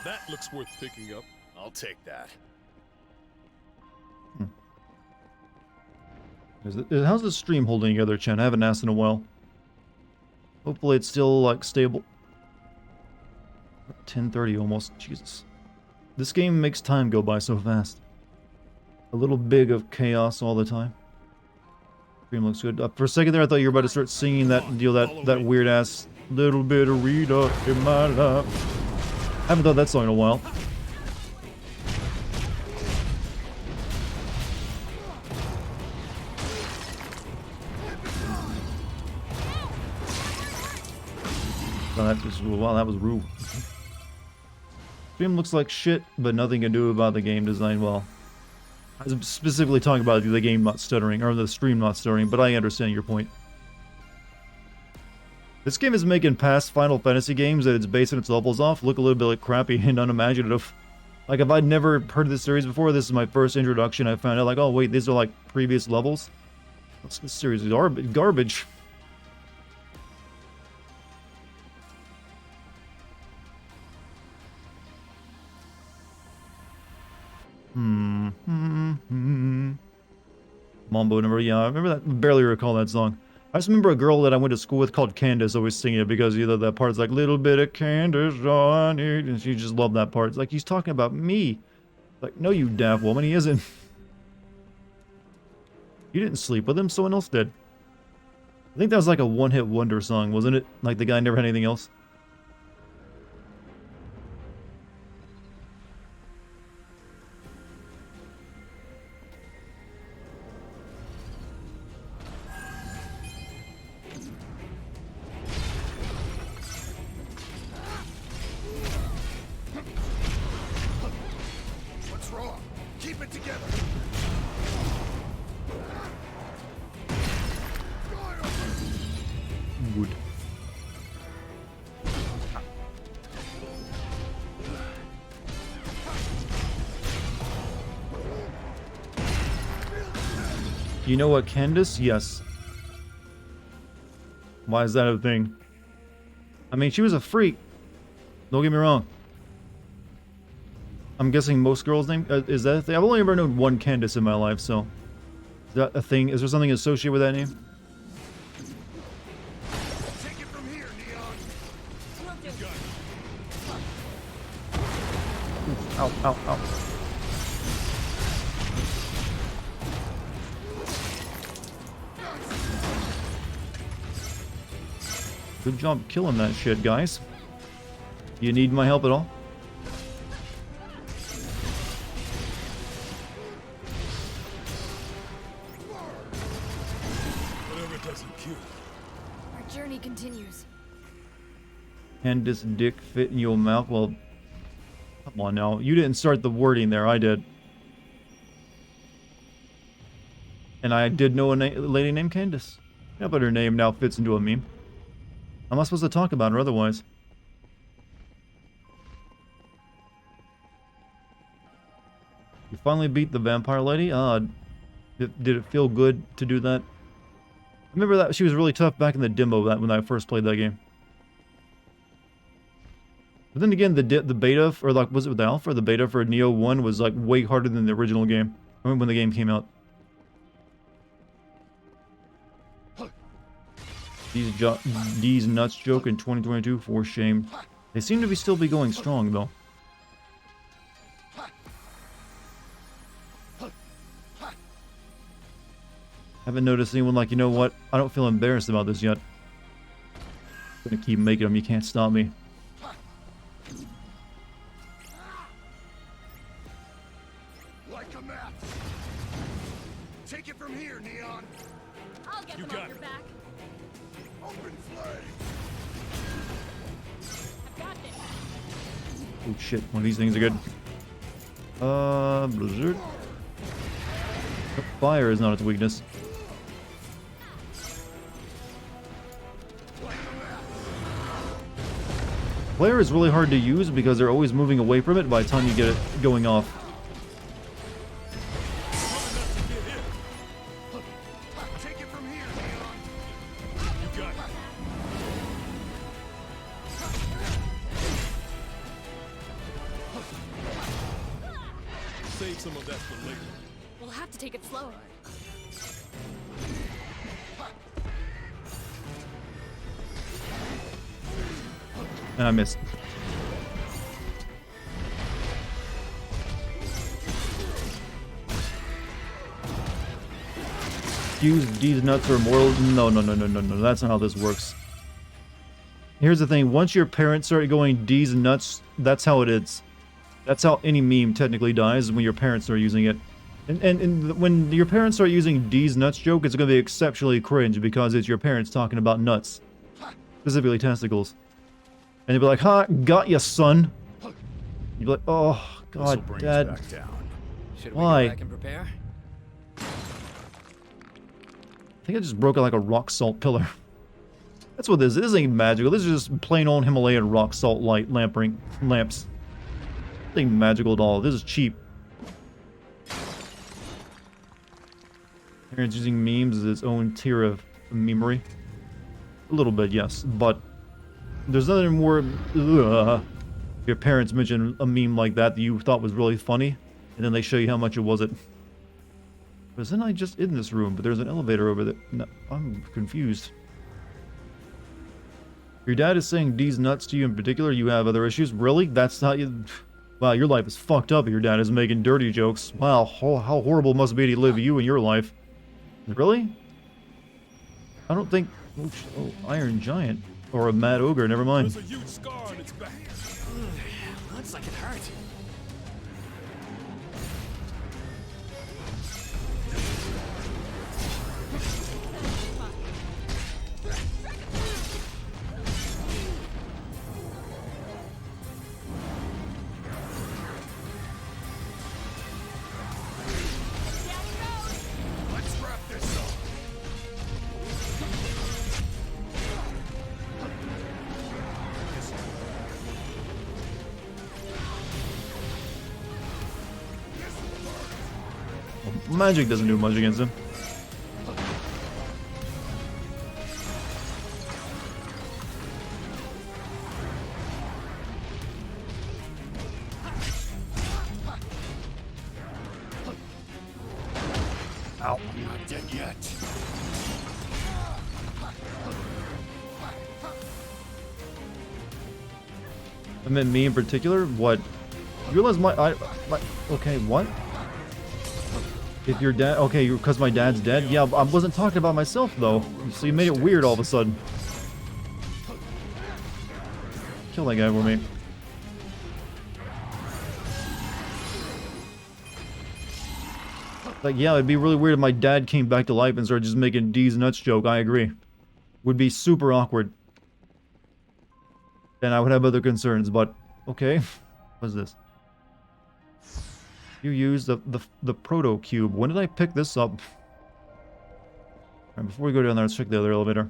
That looks worth picking up. I'll take that. How's the stream holding together, Chen? I haven't asked in a while. Hopefully it's still, like, stable. 10:30 almost. Jesus. This game makes time go by so fast. A little big of chaos all the time. Stream looks good. For a second there, I thought you were about to start singing that that weird ass little bit of Rita in my life. I haven't done that song in a while. Wow, that was rude. Stream looks like shit, but nothing can do about the game design. Well, I was specifically talking about the game not stuttering, or the stream not stuttering, but I understand your point. This game is making past Final Fantasy games that it's basing its levels off look a little bit like crappy and unimaginative. Like, if I'd never heard of this series before, this is my first introduction, I found out, like, oh wait, these are like previous levels. This series is garbage. Mambo number, yeah, I remember that. Barely recall that song. I just remember a girl that I went to school with called Candace always singing it because that part's like, little bit of Candace, all I need, and she just loved that part. It's like, he's talking about me. Like, no, you daft woman, he isn't. You didn't sleep with him, someone else did. I think that was like a one-hit wonder song, wasn't it? Like the guy never had anything else. You know what, Candace? Yes. Why is that a thing? I mean, she was a freak. Don't get me wrong. I'm guessing most girls' name is that a thing? I've only ever known one Candace in my life, so is that a thing? Is there something associated with that name? Take it from here, Neon. Ow, ow, ow. Good job killing that shit, guys. You need my help at all? Whatever doesn't kill. Our journey continues. And this dick fit in your mouth? Well, come on now. You didn't start the wording there. I did. And I did know a lady named Candace. Yeah, but her name now fits into a meme. I'm not supposed to talk about her otherwise. You finally beat the vampire lady? Did it feel good to do that? I remember that she was really tough back in the demo when I first played that game. But then again, the beta, or like, was it the alpha or the beta for Neo 1 was like way harder than the original game. I remember when the game came out. These nuts joke in 2022, for shame. They seem to still be going strong, though. Haven't noticed anyone like, you know what? I don't feel embarrassed about this yet. I'm gonna keep making them. You can't stop me. Like a map. Take it from here, Neon. I'll get them off your back. Open flame. I've got this. Oh shit, one of these things are good. Blizzard. Fire is not its weakness. Flare is really hard to use because they're always moving away from it by the time you get it going off. Take it from here, Neon. You got it. Save some of that for later. We'll have to take it slow. And I missed. Use these nuts are immortal. No, that's not how this works. Here's the thing, once your parents start going D's nuts, that's how it is. That's how any meme technically dies, when your parents start using it. And when your parents start using D's nuts joke, it's going to be exceptionally cringe because it's your parents talking about nuts. Specifically testicles. And they'd be like, ha, got ya, son. You'd be like, oh, God, Dad. Back down. Should Why? we go back and prepare? I think I just broke out like a rock salt pillar. That's what this is. This ain't magical. This is just plain old Himalayan rock salt lamps. This ain't magical at all. This is cheap. Parents using memes as its own tier of memery. A little bit, yes, but there's nothing more. Your parents mention a meme like that you thought was really funny, and then they show you how much it wasn't. Wasn't I just in this room? But there's an elevator over there. No, I'm confused. Your dad is saying D's nuts to you in particular. You have other issues. Really? That's not you. Wow, your life is fucked up. Your dad is making dirty jokes. Wow, how horrible must it be to live you in your life. Really? I don't think. Oh, Iron Giant. Or a Mad Ogre, never mind. There's a huge scar on its back. Looks like it hurt. Let's wrap this up. Magic doesn't do much against him. Ow. I'm not dead yet. I meant me in particular? What? You realize my okay, what? If your dad, okay, because my dad's dead? Yeah, I wasn't talking about myself, though. So you made it weird all of a sudden. Kill that guy for me. Like, yeah, it'd be really weird if my dad came back to life and started just making D's nuts joke. I agree. Would be super awkward. And I would have other concerns, but okay. What's this? You use the proto cube. When did I pick this up? Alright, before we go down there, let's check the other elevator.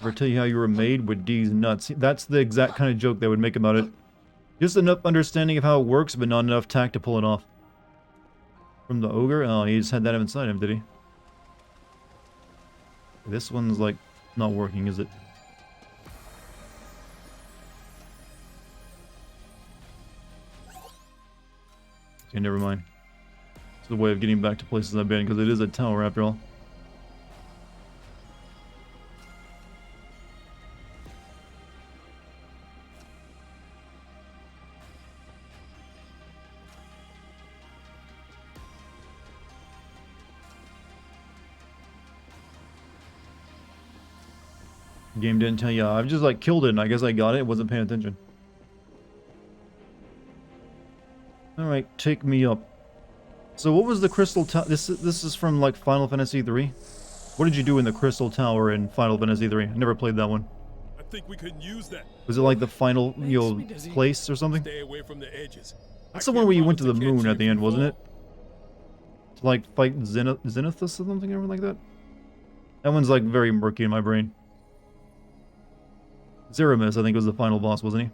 Ever tell you how you were made with D's nuts? That's the exact kind of joke they would make about it. Just enough understanding of how it works, but not enough tact to pull it off. From the ogre? Oh, he just had that inside him, did he? This one's like not working, is it? Okay, never mind. It's the way of getting back to places I've been, because it is a tower after all. Game didn't tell you. I've just like killed it and I guess I got it. Wasn't paying attention. Alright, take me up. So what was the Crystal Tower? This is from like Final Fantasy 3? What did you do in the Crystal Tower in Final Fantasy 3? I never played that one. I think we could use that. Was it like the final, you know, place or something? Stay away from the edges. That's the one where you went to the moon at the end, wasn't it? To like fight Zenithus or something or like that? That one's like very murky in my brain. Zeramis, I think, was the final boss, wasn't he? It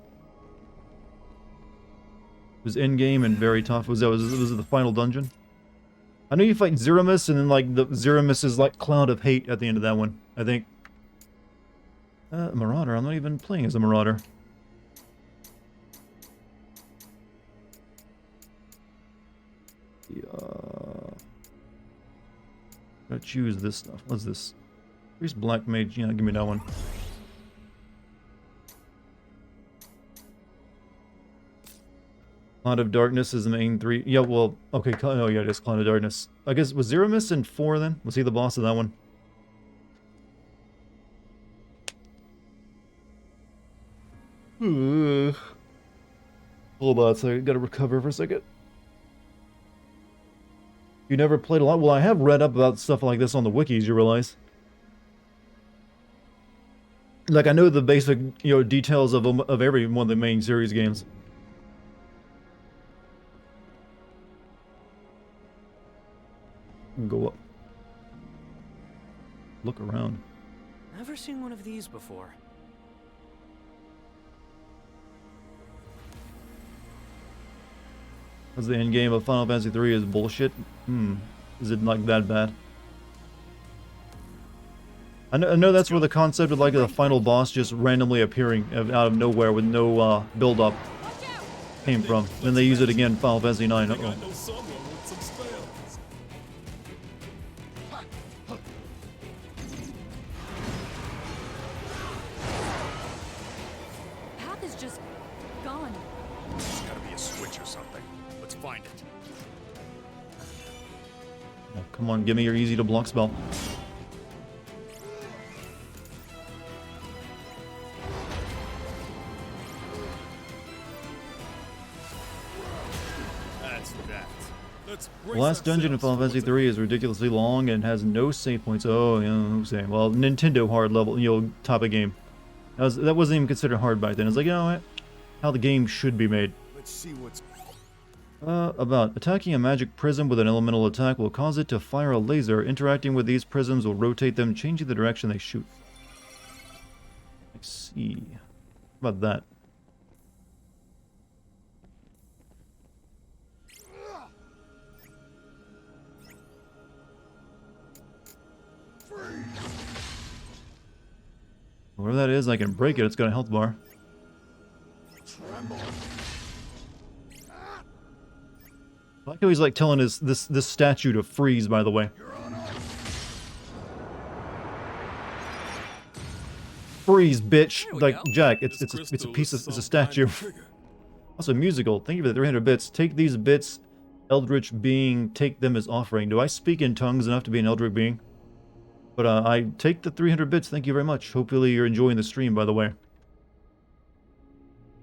was in-game and very tough. Was it the final dungeon? I know you fight Zeramis, and then, like, the Zeramis' like, cloud of hate at the end of that one, I think. Marauder. I'm not even playing as a Marauder. Gotta choose this stuff. What's this? Where's Black Mage? Yeah, give me that one. Cloud of Darkness is the main 3. Yeah, well, okay, oh yeah, it is Cloud of Darkness. I guess, was Zeramis in 4 then? Was he the boss of that one? Hold on a second, gotta recover for a second. You never played a lot? Well, I have read up about stuff like this on the wikis, you realize? Like, I know the basic, you know, details of every one of the main series games. Go up. Look around. Never seen one of these before. As the end game of Final Fantasy 3 is bullshit. Is it like that bad? I know that's where the concept of like the final boss just randomly appearing out of nowhere with no build up came from. Then they use it again in Final Fantasy 9. Uh-oh. Come on, give me your easy to block spell. That's that. The last dungeon in Final Fantasy 3 is ridiculously long and has no save points. Oh, yeah, okay. Well, Nintendo hard level, you know, type of game. That wasn't even considered hard back then. It's like, you know what? How the game should be made. Let's see what's... About attacking a magic prism with an elemental attack will cause it to fire a laser. Interacting with these prisms will rotate them, changing the direction they shoot. I see. How about that? Whatever that is, I can break it. It's got a health bar. I like how he's like telling this statue to freeze, by the way. Freeze, bitch! Like, go. Jack, it's a piece of, it's a statue. Also musical. Thank you for the 300 bits. Take these bits, Eldritch being, take them as offering. Do I speak in tongues enough to be an Eldritch being? But I take the 300 bits. Thank you very much. Hopefully you're enjoying the stream, by the way.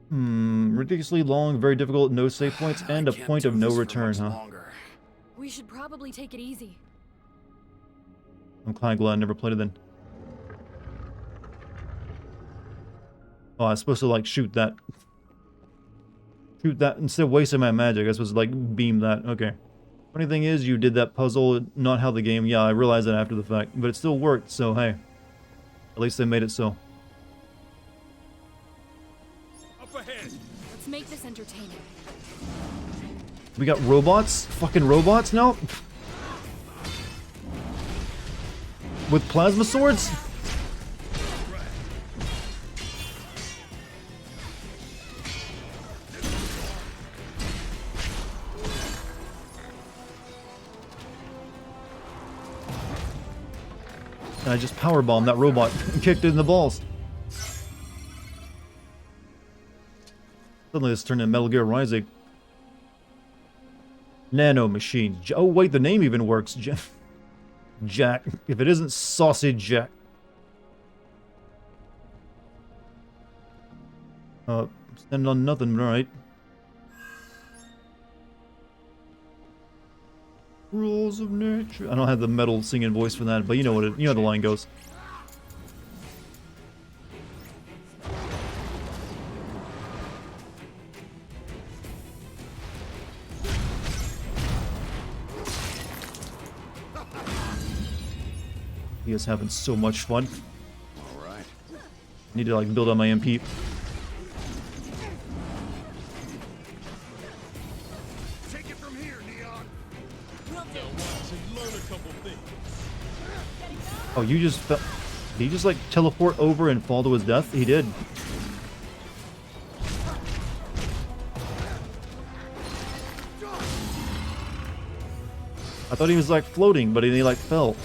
Ridiculously long, very difficult, no save points, and a point of no return, huh? We should probably take it easy. I'm kind of glad I never played it then. Oh, I was supposed to, like, shoot that. Shoot that instead of wasting my magic. I was supposed to, like, beam that. Okay. Funny thing is, you did that puzzle, not how the game... Yeah, I realized that after the fact. But it still worked, so hey. At least they made it so. Up ahead. Let's make this entertaining. We got robots? Fucking robots now? With plasma swords? And I just powerbombed that robot and kicked it in the balls. Suddenly this turned into Metal Gear Rising. Nano machine. Oh wait, the name even works. Jack. If it isn't Sausage Jack. Standing on nothing, right? Rules of nature. I don't have the metal singing voice for that, but you know what you know how the line goes. He is having so much fun. All right. Need to like build on my MP. Take it from here, Neon. Learn a couple things. Oh, you just fell. Did he just like teleport over and fall to his death? He did. I thought he was like floating, but he like fell.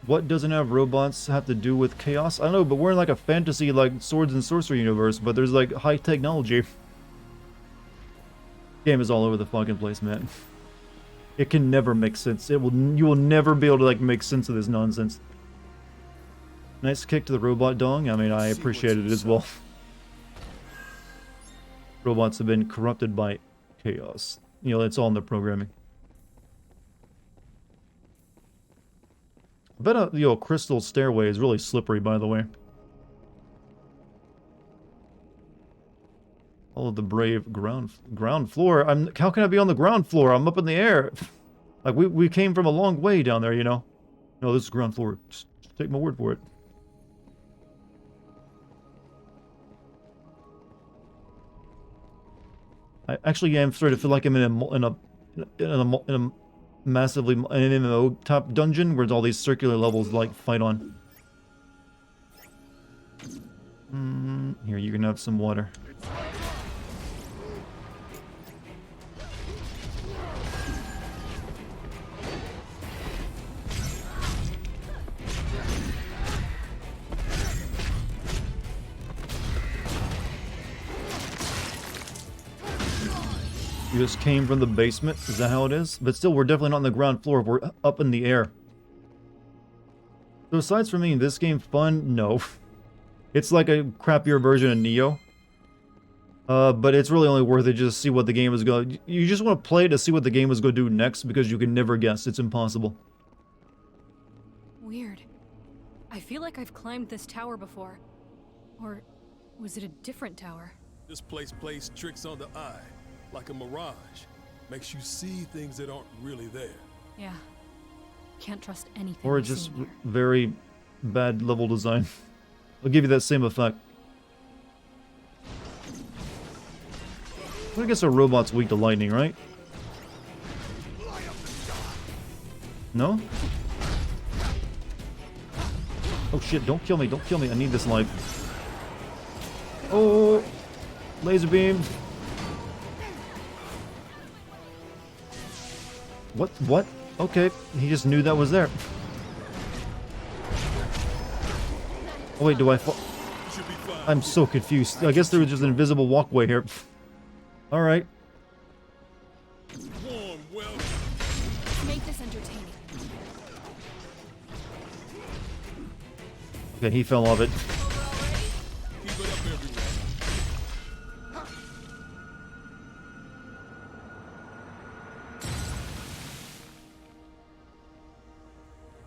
What doesn't have robots have to do with chaos? I don't know, but we're in like a fantasy like swords and sorcery universe, but there's like high technology. Game is all over the fucking place, man. It can never make sense. You will never be able to like make sense of this nonsense. Nice kick to the robot dong. I mean, I appreciate it as well. Robots have been corrupted by chaos. You know, it's all in the programming. I bet a crystal stairway is really slippery, by the way. All of the brave ground floor. How can I be on the ground floor? I'm up in the air. Like we came from a long way down there, you know. No, this is ground floor. Just take my word for it. I actually am starting to feel like I'm in a massively an MMO top dungeon where all these circular levels like fight on. Here, you can have some water. You just came from the basement? Is that how it is? But still, we're definitely not on the ground floor. We're up in the air. So aside from me, this game fun? No. It's like a crappier version of Neo. But it's really only worth it just to see what the game is going to... You just want to play to see what the game is going to do next because you can never guess. It's impossible. Weird. I feel like I've climbed this tower before. Or was it a different tower? This place plays tricks on the eye. Like a mirage. Makes you see things that aren't really there. Yeah. Can't trust anything. Or just very bad level design. I'll give you that same effect. I guess a robot's weak to lightning, right? No? Oh shit, don't kill me, don't kill me. I need this life. Oh, laser beam. What? Okay, he just knew that was there. Oh wait, do I fall? I'm so confused. I guess there was just an invisible walkway here. Alright. Make this entertaining. Okay, he fell off it.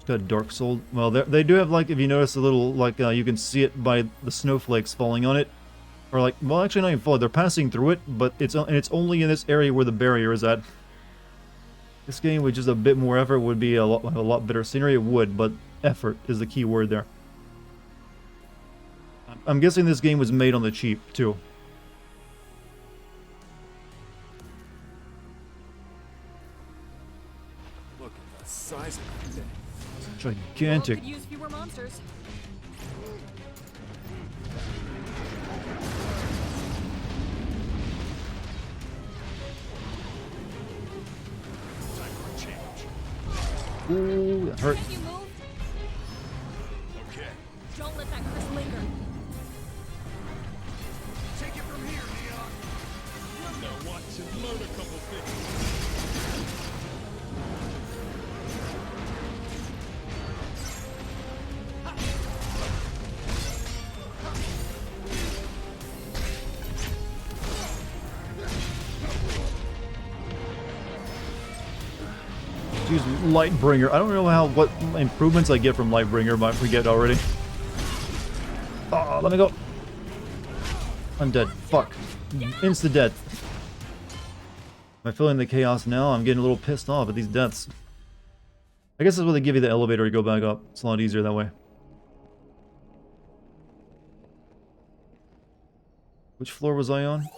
Got Dark Soul. Well, they do have, like, if you notice a little, like, you can see it by the snowflakes falling on it. Or, like, well, actually not even falling. They're passing through it, but it's only in this area where the barrier is at. This game with just a bit more effort would be a lot better scenery. It would, but effort is the key word there. I'm guessing this game was made on the cheap, too. Look at the size of that thing. Gigantic. Could use fewer monsters. Ooh, that hurt. Can't you move? Okay. Don't let that curse linger. Take it from here, Leon. Now watch and learn a couple things. Use Lightbringer. I don't know what improvements I get from Lightbringer, but I forget already. Oh, let me go. I'm dead. Fuck. Insta dead. Am I feeling the chaos now? I'm getting a little pissed off at these deaths. I guess that's where they give you the elevator to go back up. It's a lot easier that way. Which floor was I on?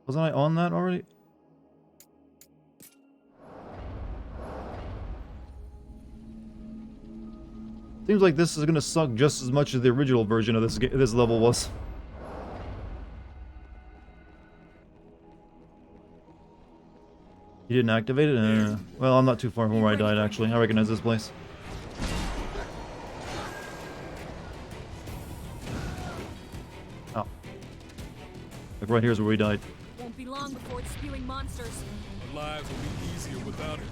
Wasn't I on that already? Seems like this is gonna suck just as much as the original version of this level was. You didn't activate it? Well, I'm not too far from where I died, actually. I recognize this place. Oh. Like right here's where we died. Won't be long before it's spewing monsters. Our lives will be easier without it.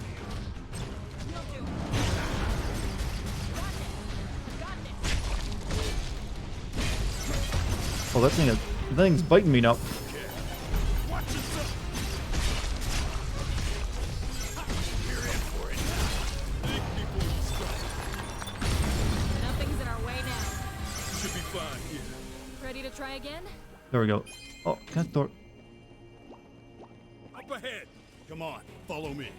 Oh, that thing's biting me now. Nothing's in our way now. Should be fine here. Ready to try again? There we go. Oh, cat door. Up ahead. Come on, follow me.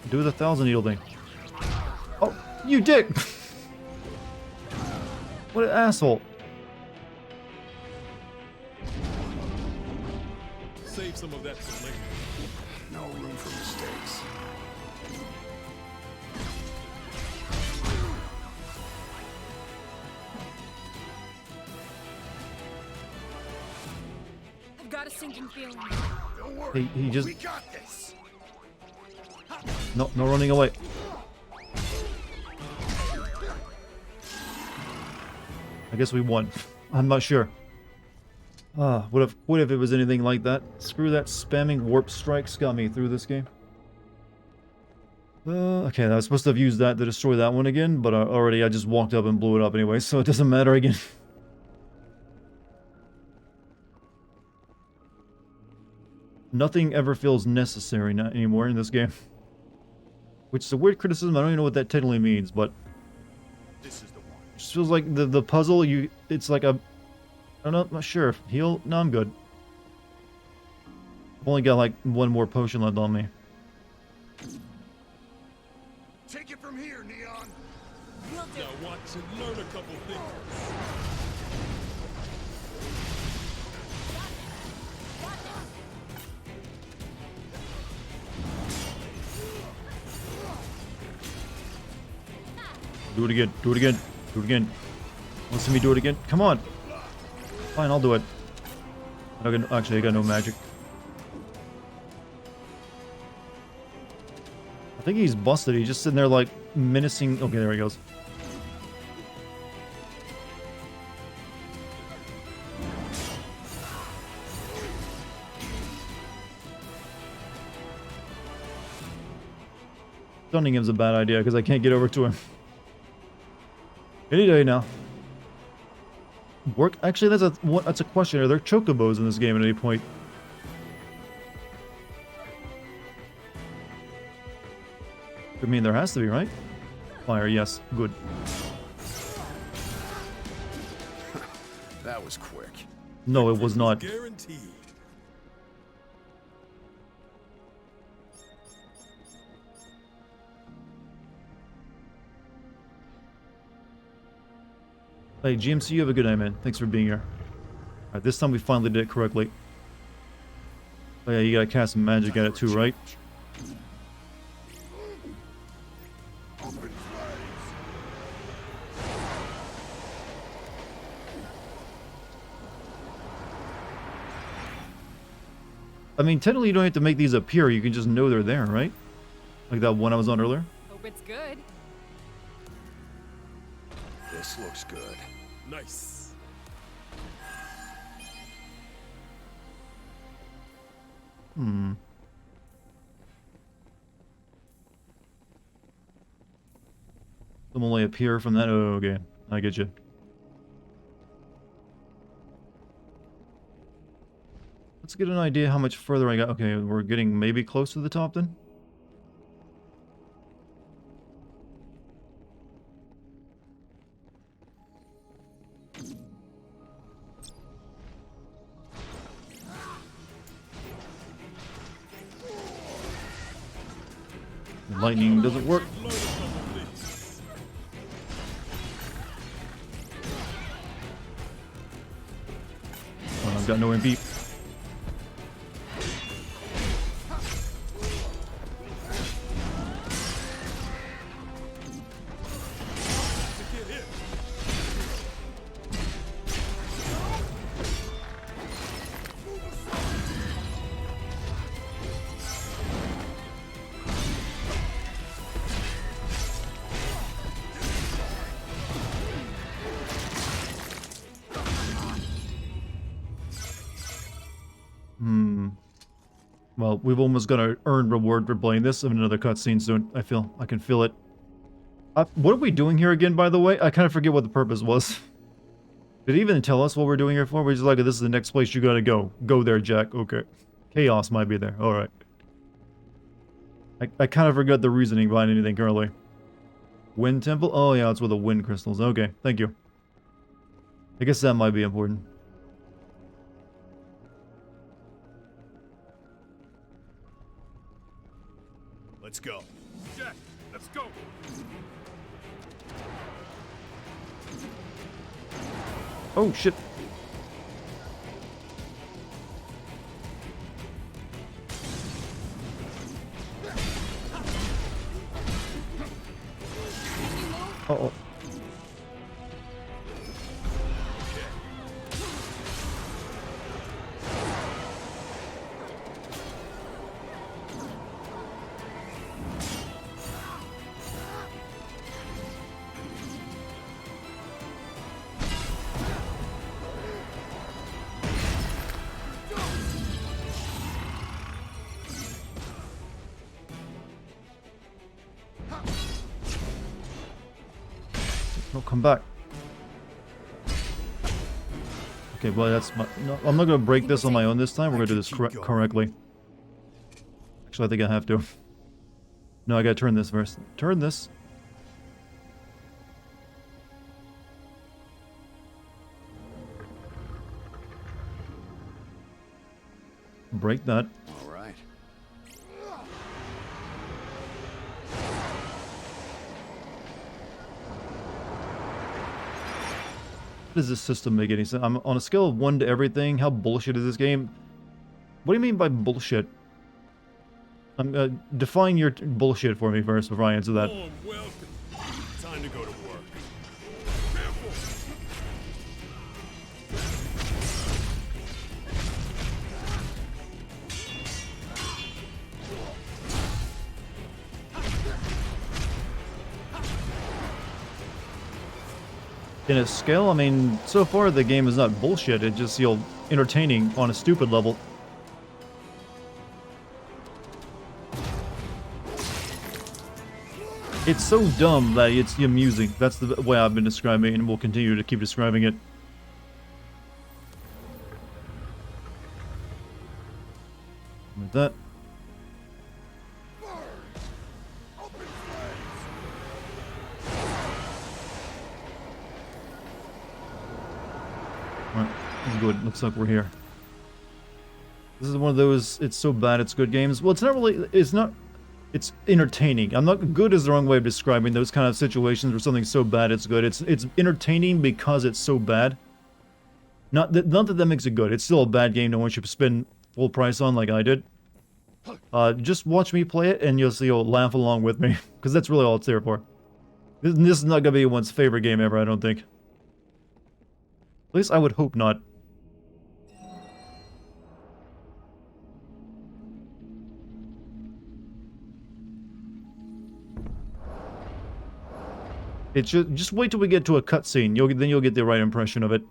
Do the 1,000 needle thing. Oh, you dick! What an asshole. Save some of that for later. No room for mistakes. I've got a sinking feeling. Don't worry. He just... We got this. No running away. I guess we won. I'm not sure. Would have quit if it was anything like that. Screw that spamming warp strikes got me through this game. Okay, I was supposed to have used that to destroy that one again, but already I just walked up and blew it up anyway, so it doesn't matter again. Nothing ever feels necessary anymore in this game. Which is a weird criticism. I don't even know what that technically means, but This is the one. it just feels like the puzzle, it's like a... I don't know, I'm not sure. Heal? No, I'm good. I've only got like one more potion left on me. Take it from here, Neon. Now watch and learn a couple things. Do it again. Do it again. Do it again. Want to see me do it again? Come on. Fine, I'll do it. Actually, I got no magic. I think he's busted. He's just sitting there like menacing. Okay, there he goes. Stunning him's a bad idea because I can't get over to him. Any day now. Work. Actually, that's a question. Are there chocobos in this game at any point? I mean, there has to be, right? Fire, yes. Good. That was quick. No, it was not. Guaranteed. Hey, GMC, you have a good night, man. Thanks for being here. Alright, this time we finally did it correctly. Oh yeah, you gotta cast some magic at it too, right? I mean, technically you don't have to make these appear, you can just know they're there, right? Like that one I was on earlier. Hope it's good. This looks good. Nice. Some only appear from that. Oh, okay. I get you. Let's get an idea how much further I got. Okay, we're getting maybe close to the top then. Lightning doesn't work. Oh, I've got no MP. Well, we've almost got an earned reward for playing this in another cutscene soon. I can feel it. What are we doing here again, by the way? I kind of forget what the purpose was. Did he even tell us what we're doing here for? We're just like, this is the next place you gotta go. Go there, Jack. Okay. Chaos might be there. Alright. I kind of forgot the reasoning behind anything currently. Wind Temple? Oh yeah, it's with the wind crystals. Okay, thank you. I guess that might be important. Let's go. Jack, let's go. Oh shit. Uh-oh. No, come back. Okay, well that's my... No, I'm not gonna break this on my own this time. We're gonna do this correctly. Actually, I think I have to. No, I gotta turn this first. Turn this. Break that. All right. Does this system make any sense? I'm on a scale of 1 to everything. How bullshit is this game? What do you mean by bullshit? Define your bullshit for me first before I answer that. Warm welcome. Time to go to work. In a scale, I mean, so far the game is not bullshit, it's just, you know, entertaining on a stupid level. It's so dumb that it's amusing. That's the way I've been describing it, and will continue to keep describing it. With that. Alright, good. Looks like we're here. This is one of those, it's so bad it's good games. Well, it's not really, it's entertaining. I'm not, good is the wrong way of describing those kind of situations where something's so bad it's good. It's entertaining because it's so bad. Not that makes it good. It's still a bad game to want you to spend full price on like I did. Just watch me play it and you'll laugh along with me. Because that's really all it's there for. This is not going to be anyone's favorite game ever, I don't think. At least I would hope not. It should, just wait till we get to a cutscene. Then you'll get the right impression of it.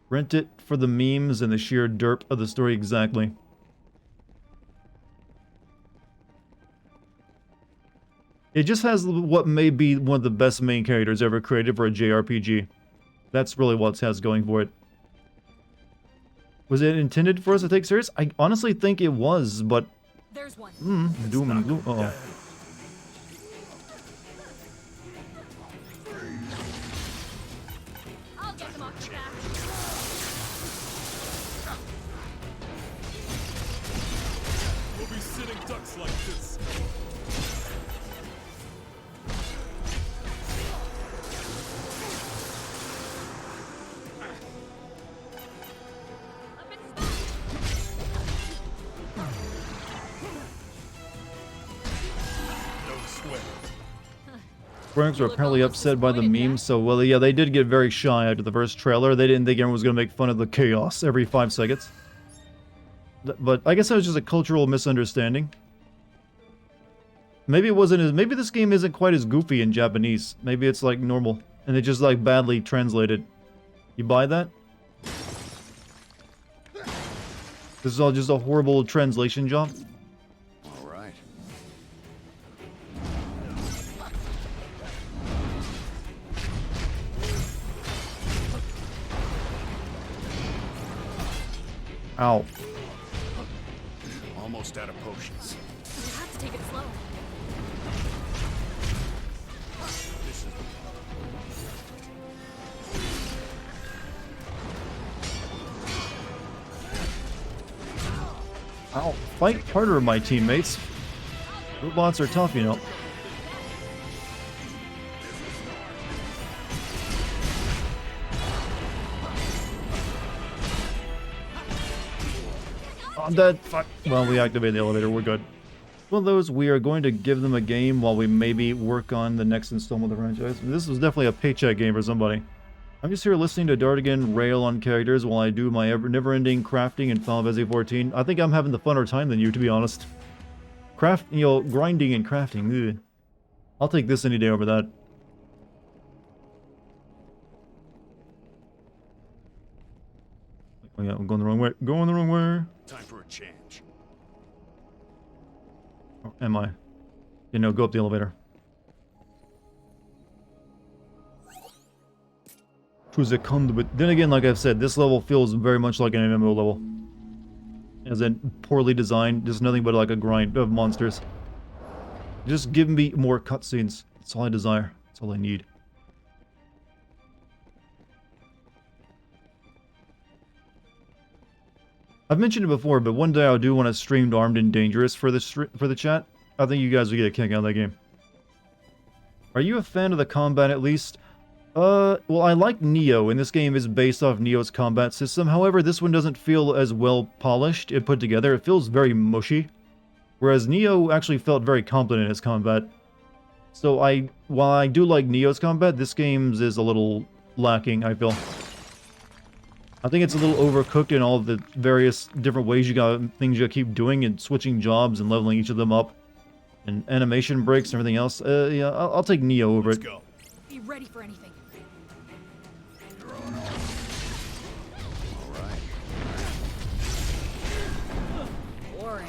Rent it for the memes and the sheer derp of the story exactly. It just has what may be one of the best main characters ever created for a JRPG. That's really what it has going for it. Was it intended for us to take serious? I honestly think it was, but... There's one. Doom and gloom. Uh-oh. I'll get them off your back. We'll be sitting ducks like this. Franks were apparently upset by the memes, so well, yeah, they did get very shy after the first trailer. They didn't think everyone was going to make fun of the chaos every 5 seconds. But I guess that was just a cultural misunderstanding. Maybe it wasn't as, maybe this game isn't quite as goofy in Japanese. Maybe it's like normal, and they just like badly translated. You buy that? This is all just a horrible translation job? Ow. Almost out of potions. You have to take it slow. This is... Ow. Fight harder, my teammates. Robots are tough, you know. That fuck. Well, we activated the elevator. We're good. Well, those we are going to give them a game while we maybe work on the next installment of the franchise. This was definitely a paycheck game for somebody. I'm just here listening to Dartigan rail on characters while I do my never-ending crafting in Final Fantasy 14. I think I'm having the funner time than you, to be honest. Grinding and crafting. Ugh. I'll take this any day over that. Oh yeah, I'm going the wrong way. Going the wrong way. Time for a change. Or am I? You know, go up the elevator. Choose a conduit. Then again, like I've said, this level feels very much like an MMO level. As in, poorly designed, just nothing but like a grind of monsters. Just give me more cutscenes. That's all I desire. That's all I need. I've mentioned it before, but one day I do want to stream Armed and Dangerous for the chat. I think you guys will get a kick out of that game. Are you a fan of the combat at least? Well, I like Neo, and this game is based off Neo's combat system. However, this one doesn't feel as well polished and put together. It feels very mushy. Whereas Neo actually felt very competent in his combat. So while I do like Neo's combat, this game's is a little lacking, I feel. I think it's a little overcooked in all the various different ways things you gotta keep doing and switching jobs and leveling each of them up. And animation breaks and everything else. Yeah, I'll take Neo over it. Be ready for anything. Boring.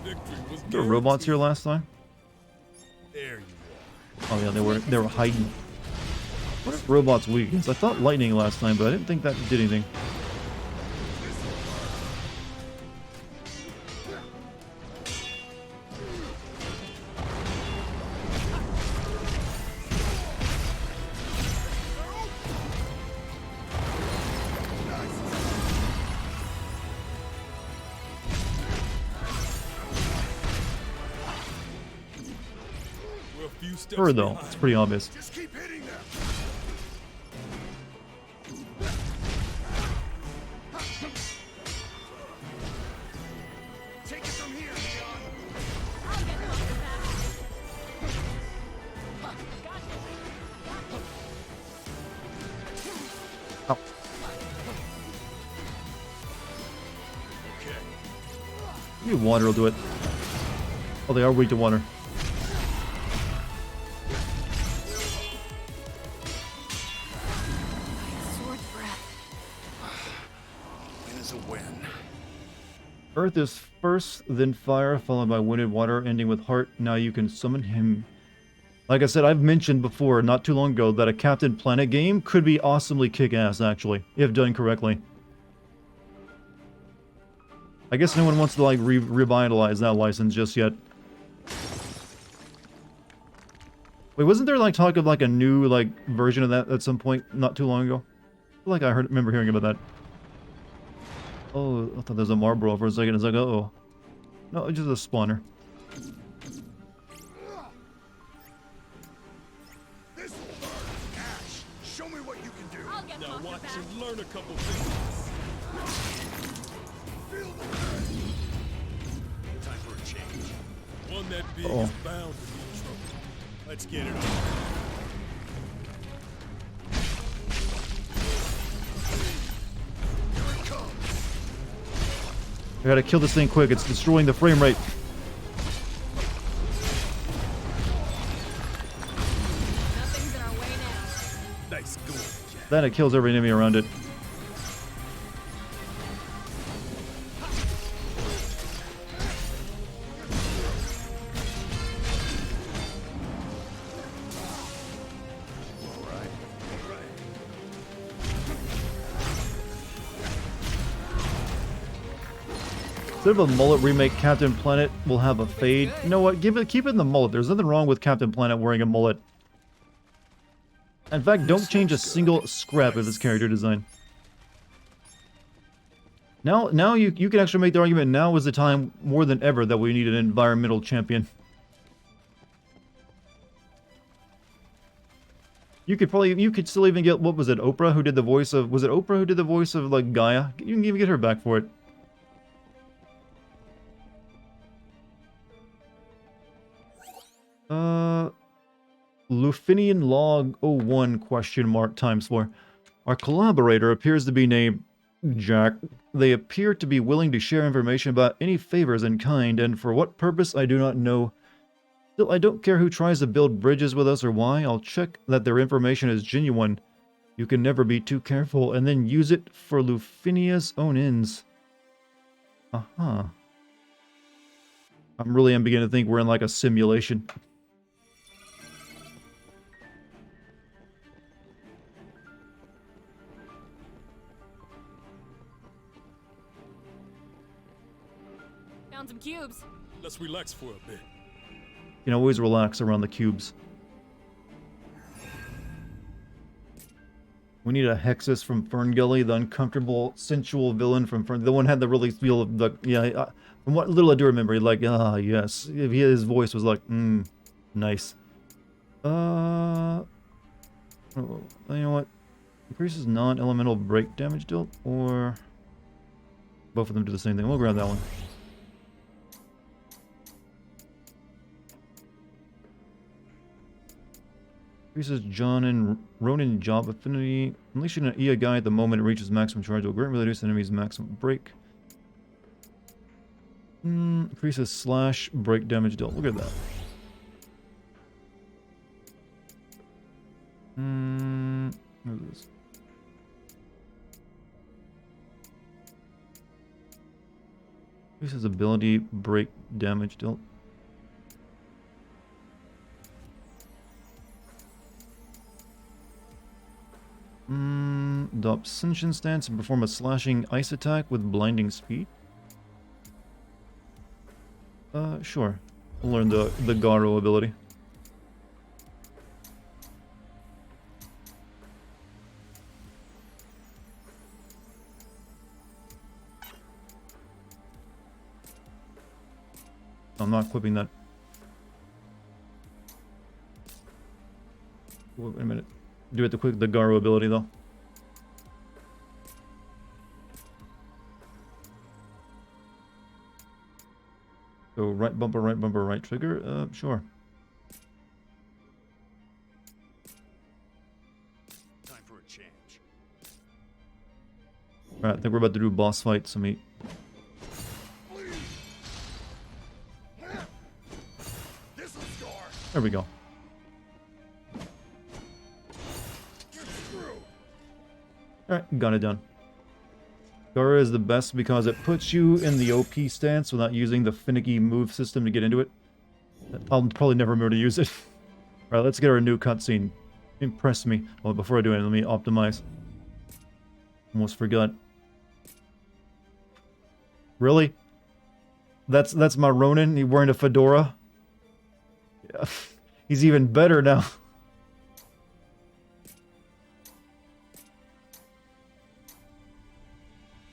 Victory was There were robots here guaranteed. last time. There you Oh yeah, they were hiding. What if robots weak? I thought lightning last time, but I didn't think that did anything. We're a few steps Her though, behind. it's pretty obvious. Just keep hitting them. Take it from here, Leon. Ow. Okay. Maybe water will do it. Oh, they are weak to water. Sword breath. Win is a win. Earth is first, then fire, followed by wind and water, ending with heart. Now you can summon him. Like I said, I've mentioned before, not too long ago, that a Captain Planet game could be awesomely kick-ass, actually, if done correctly. I guess no one wants to, like, revitalize that license just yet. Wait, wasn't there, like, talk of, like, a new, like, version of that at some point not too long ago? I feel like I remember hearing about that. Oh, I thought there was a Marlboro for a second. It's like, uh-oh. No, it's just a spawner. This will burn. Ash, show me what you can do. I'll get Now Monster watch back. and learn a couple things. Feel the pain. Time for a change. One that big Uh-oh. is bound to be trouble. Let's get it on. Here it comes. I gotta kill this thing quick. It's destroying the frame rate. Nothing's in our way now. Nice going, Jack. Then it kills every enemy around it. Instead of a mullet remake, Captain Planet will have a fade. You know what? Keep it in the mullet. There's nothing wrong with Captain Planet wearing a mullet. In fact, don't change a single scrap of his character design. Now you can actually make the argument. Now is the time more than ever that we need an environmental champion. You could still even get, what was it, Oprah who did the voice of, was it Oprah who did the voice of, like, Gaia? You can even get her back for it. Lufinian log 01 question mark times 4. Our collaborator appears to be named Jack. They appear to be willing to share information about any favors in kind, and for what purpose I do not know. Still, I don't care who tries to build bridges with us or why. I'll check that their information is genuine. You can never be too careful, and then use it for Lufinia's own ends. Uh-huh. I'm beginning to think we're in like a simulation. Found some cubes. Let's relax for a bit. You can always relax around the cubes. We need a Hexus from Ferngully, the uncomfortable, sensual villain from Fern. The one had the really feel of the from what little I do remember, like yes, if his voice was like nice. Oh, you know what? Increases non-elemental break damage dealt, or both of them do the same thing. We'll grab that one. Increases John and Ronin job affinity. Unleashing an EA guy at the moment it reaches maximum charge will greatly reduce the enemy's maximum break. Increases slash break damage dealt. Look at that. What is this? Increases ability, break damage dealt. Adopt Ascension stance and perform a slashing ice attack with blinding speed. Sure. I'll learn the Garo ability. I'm not equipping that. Wait a minute. Do it the Garo ability though. So right bumper, right trigger. Sure. Time for a change. Alright, I think we're about to do boss fight, so me. There we go. Alright, got it done. Gara is the best because it puts you in the OP stance without using the finicky move system to get into it. I'll probably never remember to use it. Alright, let's get our new cutscene. Impress me. Well, before I do it, let me optimize. Almost forgot. Really? That's my Ronin? He wearing a fedora? Yeah. He's even better now.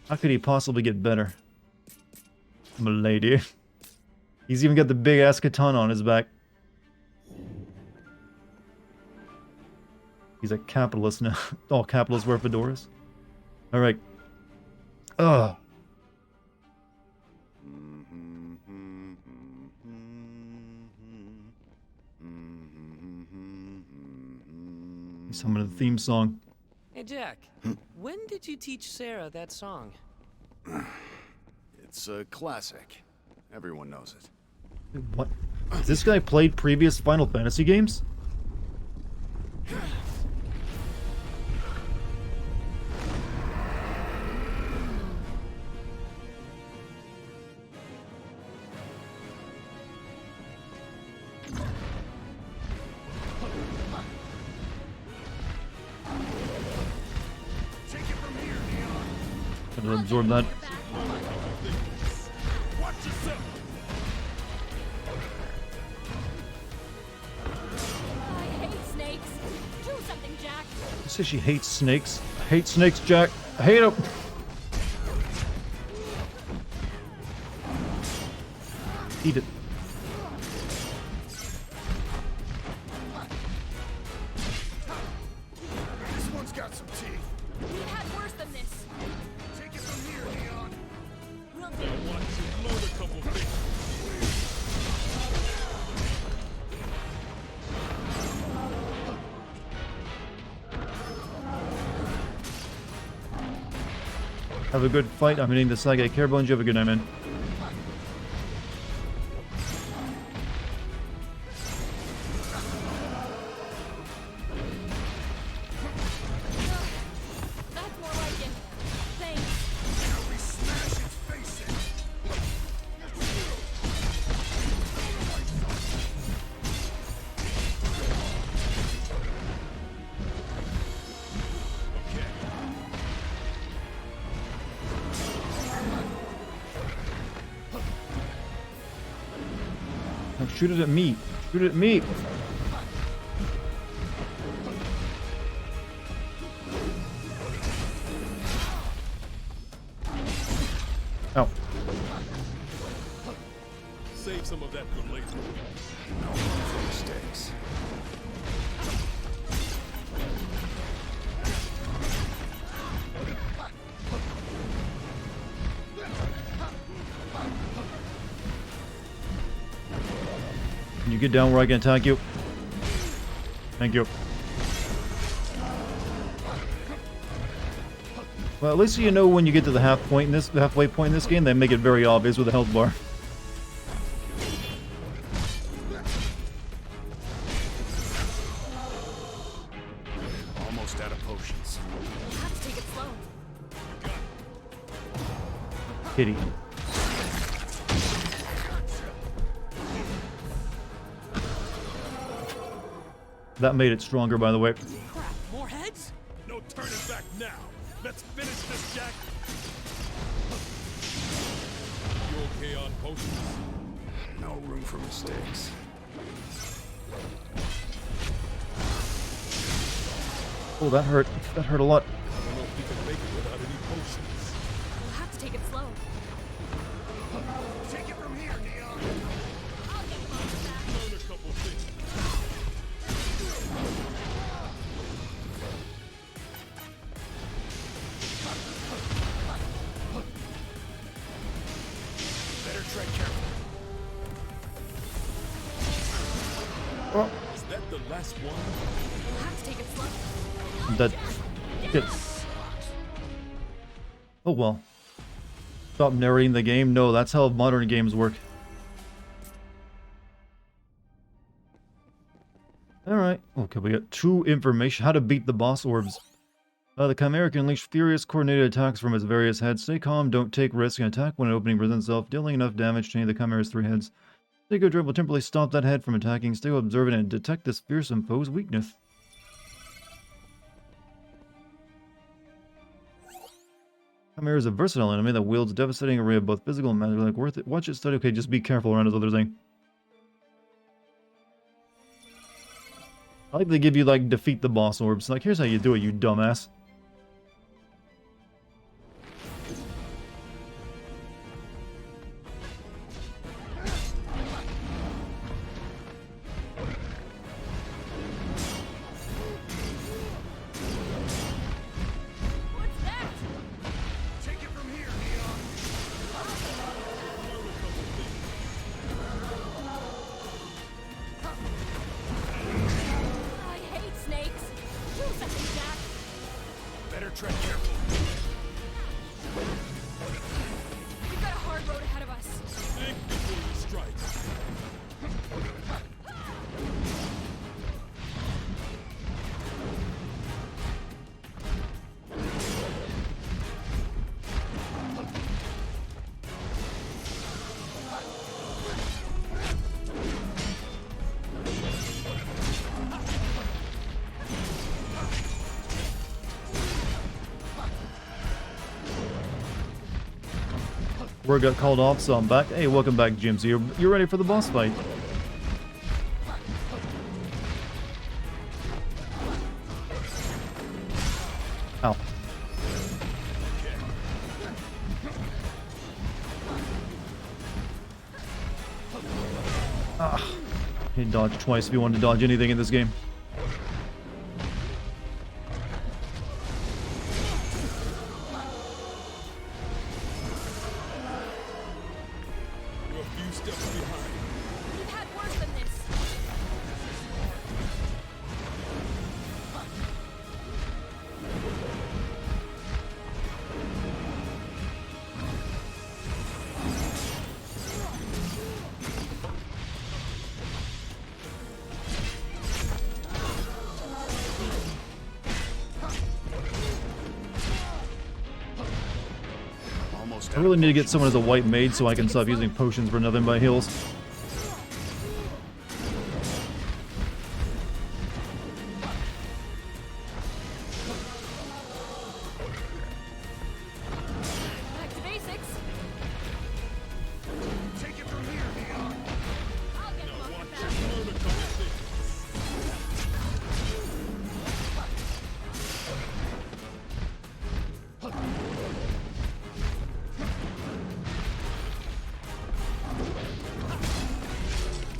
How could he possibly get better? Milady. He's even got the big ass katana on his back. He's a capitalist now. All capitalists wear fedoras. Alright. Ugh. Some of the theme song. Hey, Jack. When did you teach Sarah that song? It's a classic. Everyone knows it. What? Has this guy played previous Final Fantasy games? Gotta absorb that. I hate snakes. Do something, Jack. She says she hates snakes. I hate snakes, Jack. I hate them. Eat it. This one's got some teeth. We've had worse than this. Take it from here, Leon. We'll Now watch you load a couple things. Have a good fight. I'm hitting the Saga Care Bones. You have a good night, man. That's more like it. Thanks. We smash its face in. Oh, shoot it at me. Shoot it at me. Ow. Save some of that for later. No room for mistakes. Can you get down where I can attack you? Thank you. Well, at least you know when you get to the halfway point in this game, they make it very obvious with the health bar. Almost out of potions. You have to take it slow. Kitty. That made it stronger, by the way. Crap, more heads? No turning back now. Let's finish this, Jack. You okay on potions? No room for mistakes. Oh, that hurt. That hurt a lot. I don't know if we can make it without any potions. We'll have to take it slow. Take it from here, Neon. I'll get close to that. Learn a couple things. Better tread carefully. Oh, Is that the last one? We'll have to take it slow. that did. Oh well. Stop narrating the game. No, that's how modern games work. Alright. Okay, we got 2 information. How to beat the boss orbs. The Chimera can unleash furious coordinated attacks from its various heads. Stay calm, don't take risks, and attack when an opening presents itself, dealing enough damage to any of the Chimera's 3 heads. Stay good will temporarily stop that head from attacking. Stay observant and detect this fearsome foe's weakness. Chimera is a versatile enemy that wields a devastating array of both physical and magical. Like, worth it. Watch it study. Okay, just be careful around this other thing. I like they give you, like, defeat the boss orbs. Like, here's how you do it, you dumbass. Take it from here, Neon. I hate snakes. Do something, Jack. Better tread carefully. We've got a hard road ahead of us. Think before you strike. Word got called off, so I'm back. Hey, welcome back, Jim. So you're ready for the boss fight. Ow. Ah. He dodged twice if you wanted to dodge anything in this game. You're a few steps behind. We've had worse than this. I really need to get someone as a white mage so I can stop using potions for nothing but heals. Back to basics. Take it from here, Neon. I'll get close Watch to it. that. Learn a couple things.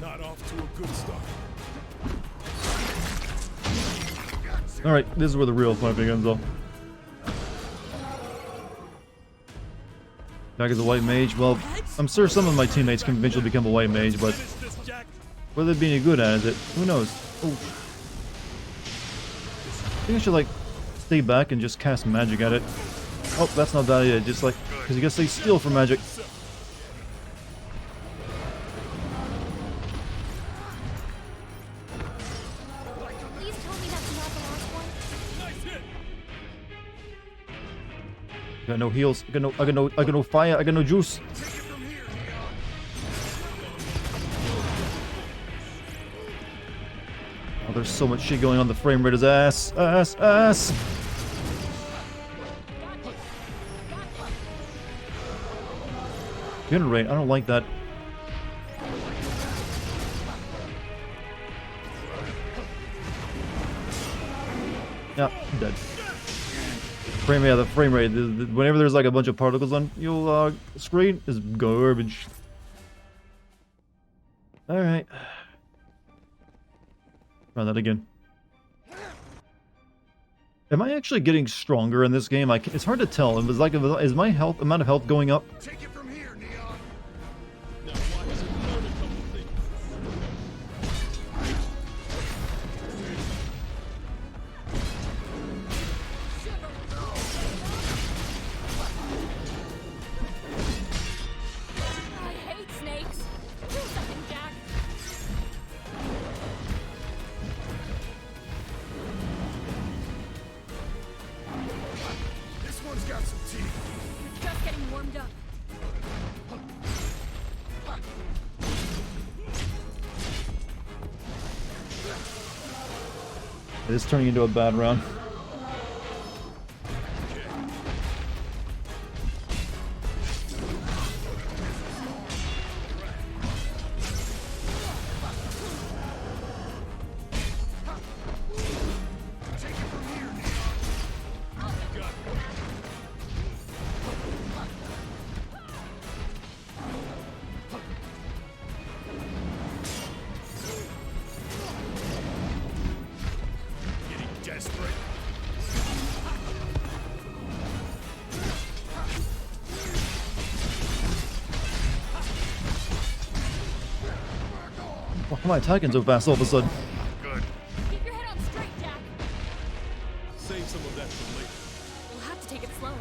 Not off to a good start. Alright, this is where the real fight begins, though. Jack is a white mage. Well, I'm sure some of my teammates can eventually become a white mage, but Finish this, Jack. whether they'd be any good at it, who knows? Oh. I think I should, like, stay back and just cast magic at it. Oh, that's not bad idea. Just, like, because you guess they steal from magic. Please tell me that's not the last one. Nice hit. I got no heals. I got no fire. I got no juice. Take it from here, Neon. Oh, there's so much shit going on. The frame rate is ass. Generate. I don't like that. Yeah, I'm dead. The frame rate. Whenever there's like a bunch of particles on your screen, is garbage. All right. Try that again. Am I actually getting stronger in this game? It's hard to tell. It was like, is my amount of health going up? Take it from here, Neon. Now watch and learn a couple things. I hate snakes. Do something, Jack. This one's got some teeth. Just getting warmed up. It is turning into a bad round. Desperate. Why am I attacking so fast all of a sudden? Good. Keep your head on straight, Jack. Save some of that for later. We'll have to take it slow.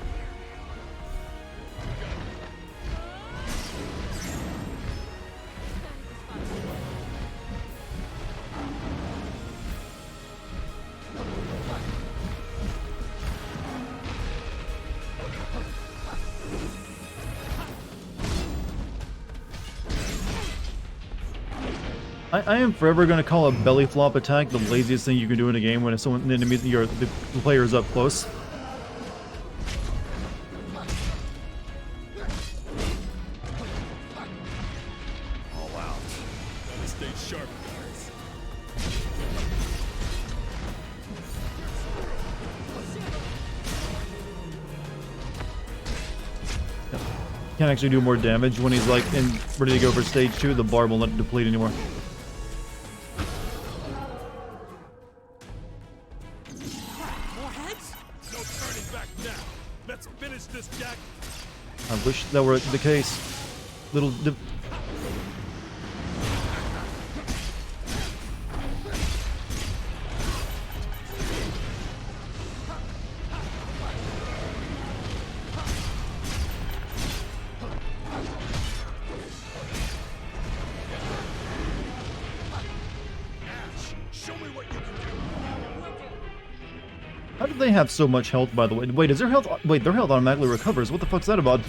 I am forever going to call a belly flop attack the laziest thing you can do in a game when someone, the enemy, the player's up close. All out. Gotta stay sharp, guys. Can't actually do more damage when he's like ready to go for stage 2. The bar won't let it deplete anymore. More heads? No turning back now. Let's finish this, Jack. I wish that were the case. Show me what you can do. How do they have so much health, by the way? Wait, is their health... Wait, their health automatically recovers. What the fuck's that about?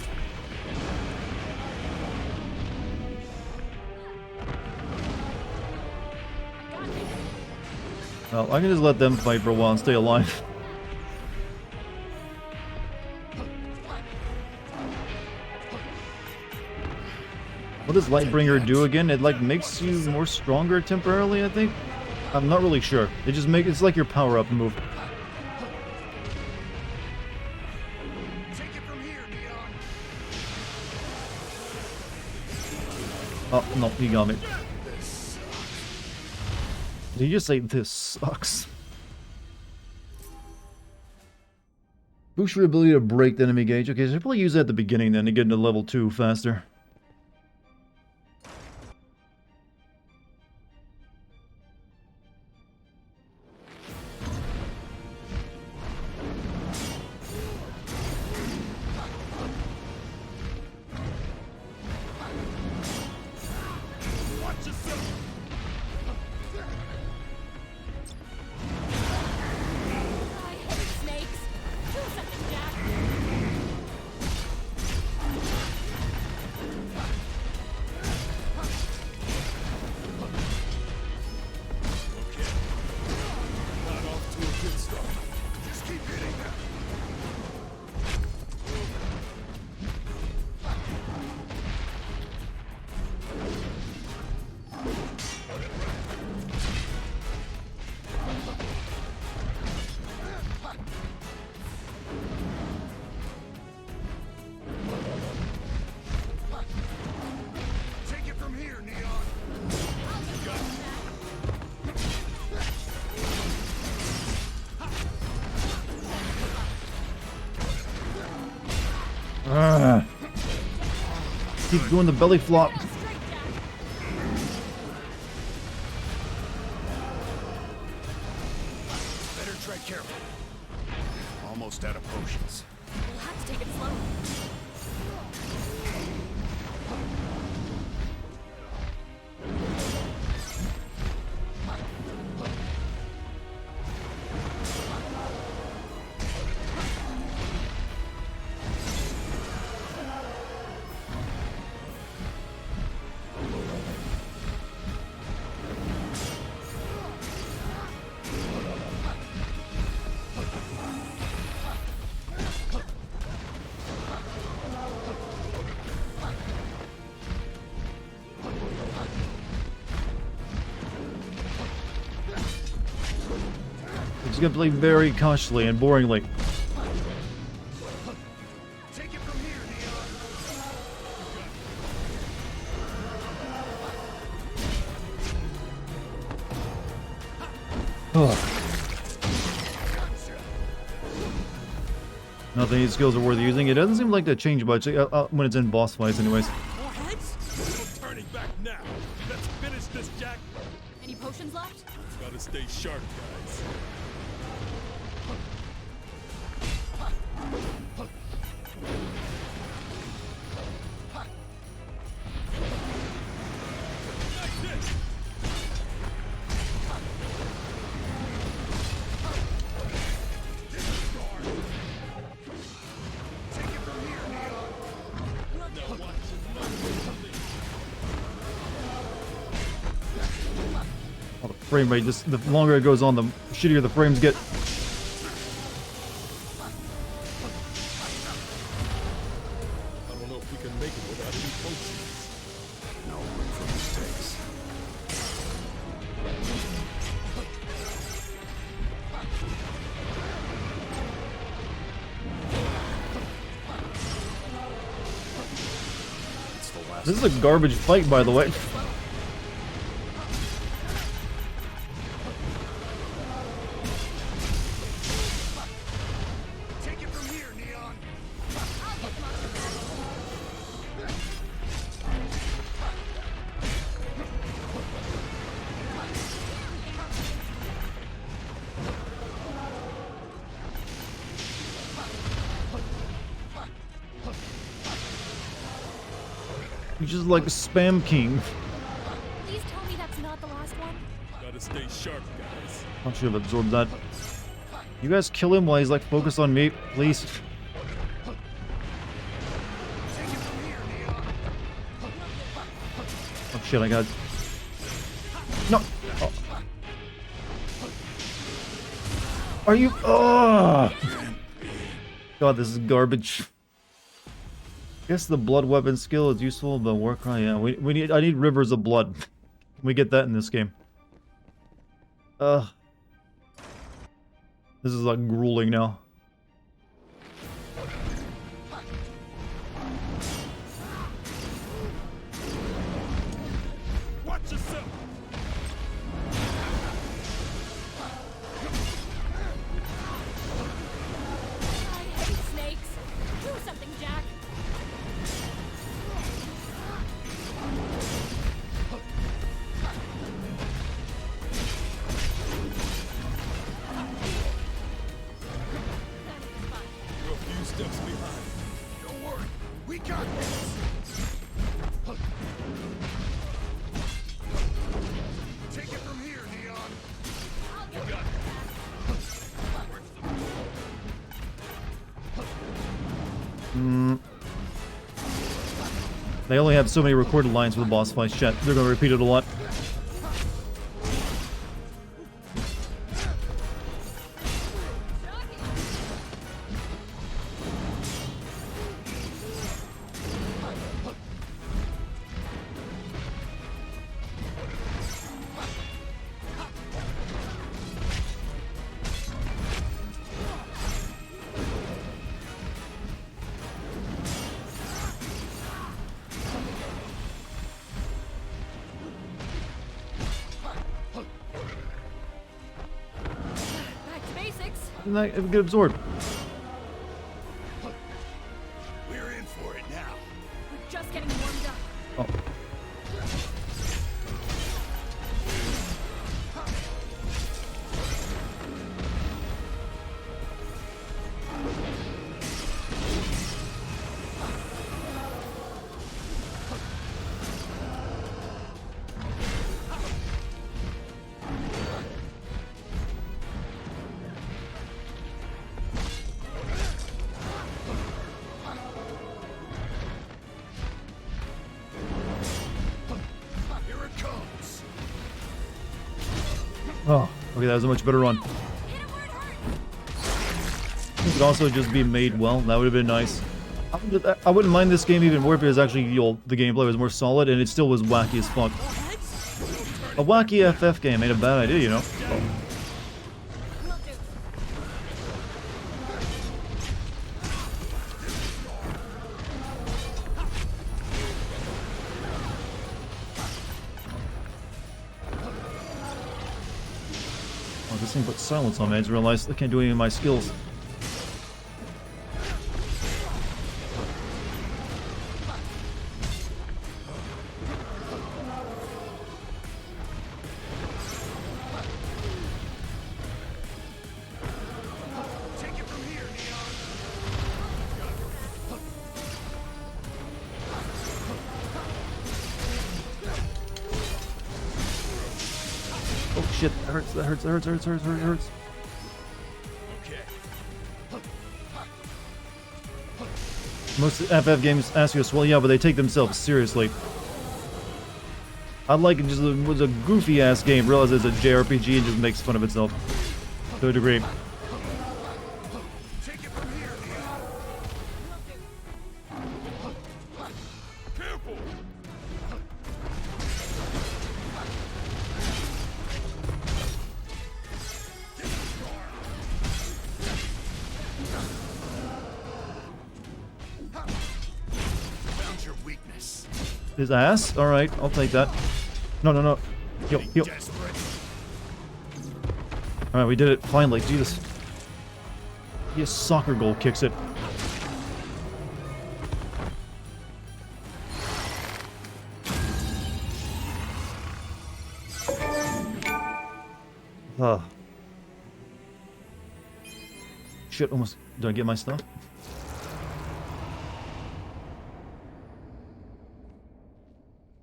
Well, I can just let them fight for a while and stay alive. What does Lightbringer do again? It like makes you more stronger temporarily, I think? I'm not really sure. It just makes... It's like your power-up move. Take it from here, Neon. Oh, no, he got me. Did you just say, this sucks? Boost your ability to break the enemy gauge. Okay, so I should probably use that at the beginning then to get into level 2 faster. Watch yourself. I hate snakes. Do something, Jack. Keep doing the belly flop. Better tread carefully. Almost out of potions. We'll have to take it slow. Just gonna play very cautiously and boringly. Take it from here, Ugh. Nothing these skills are worth using. It doesn't seem like to change much when it's in boss fights anyways. More heads? No turning back now. Let's finish this, Jack. Any potions left? Gotta stay sharp, guys. Oh, the frame rate, just the longer it goes on, the shittier the frames get. I don't know if we can make it without any potions. No room for mistakes. It's the last. This is a garbage fight, by the way. Take it from here, Neon. You just like spam king. Please tell me that's not the last one. Gotta stay sharp, guys. I should have absorbed that. You guys kill him while he's like focused on me, please. Oh shit, I got... No! Oh. Are you... Oh! God, this is garbage. Guess the blood weapon skill is useful, but Warcry, yeah. I need rivers of blood. Can we get that in this game? This is like grueling now. Watch yourself. I hate snakes. Do something, Jack. You're a few steps behind. Don't worry. We got this. Take it from here, Neon. You got it. They only have so many recorded lines for the boss fights, chat. They're gonna repeat it a lot. Back to basics. And that get absorbed. We're in for it now. We're just getting warmed up. Oh, okay, that was a much better run. It could also just be made well. That would have been nice. I wouldn't mind this game even more if it was actually, the gameplay was more solid and it still was wacky as fuck. A wacky FF game ain't a bad idea, you know? Oh, this thing puts silence on me. I just realized I can't do any of my skills. Oh shit, that hurts, that hurts, that hurts, hurts, hurts, hurts, hurts. Most FF games ask you to swell, yeah, but they take themselves seriously. I like it just it was a goofy ass game, realize it's a JRPG and just makes fun of itself to a degree. His ass? Alright, I'll take that. No, no, no. Heal, heal. Alright, we did it. Finally. Jesus. He a soccer goal kicks it. Shit, almost. Did I get my stuff?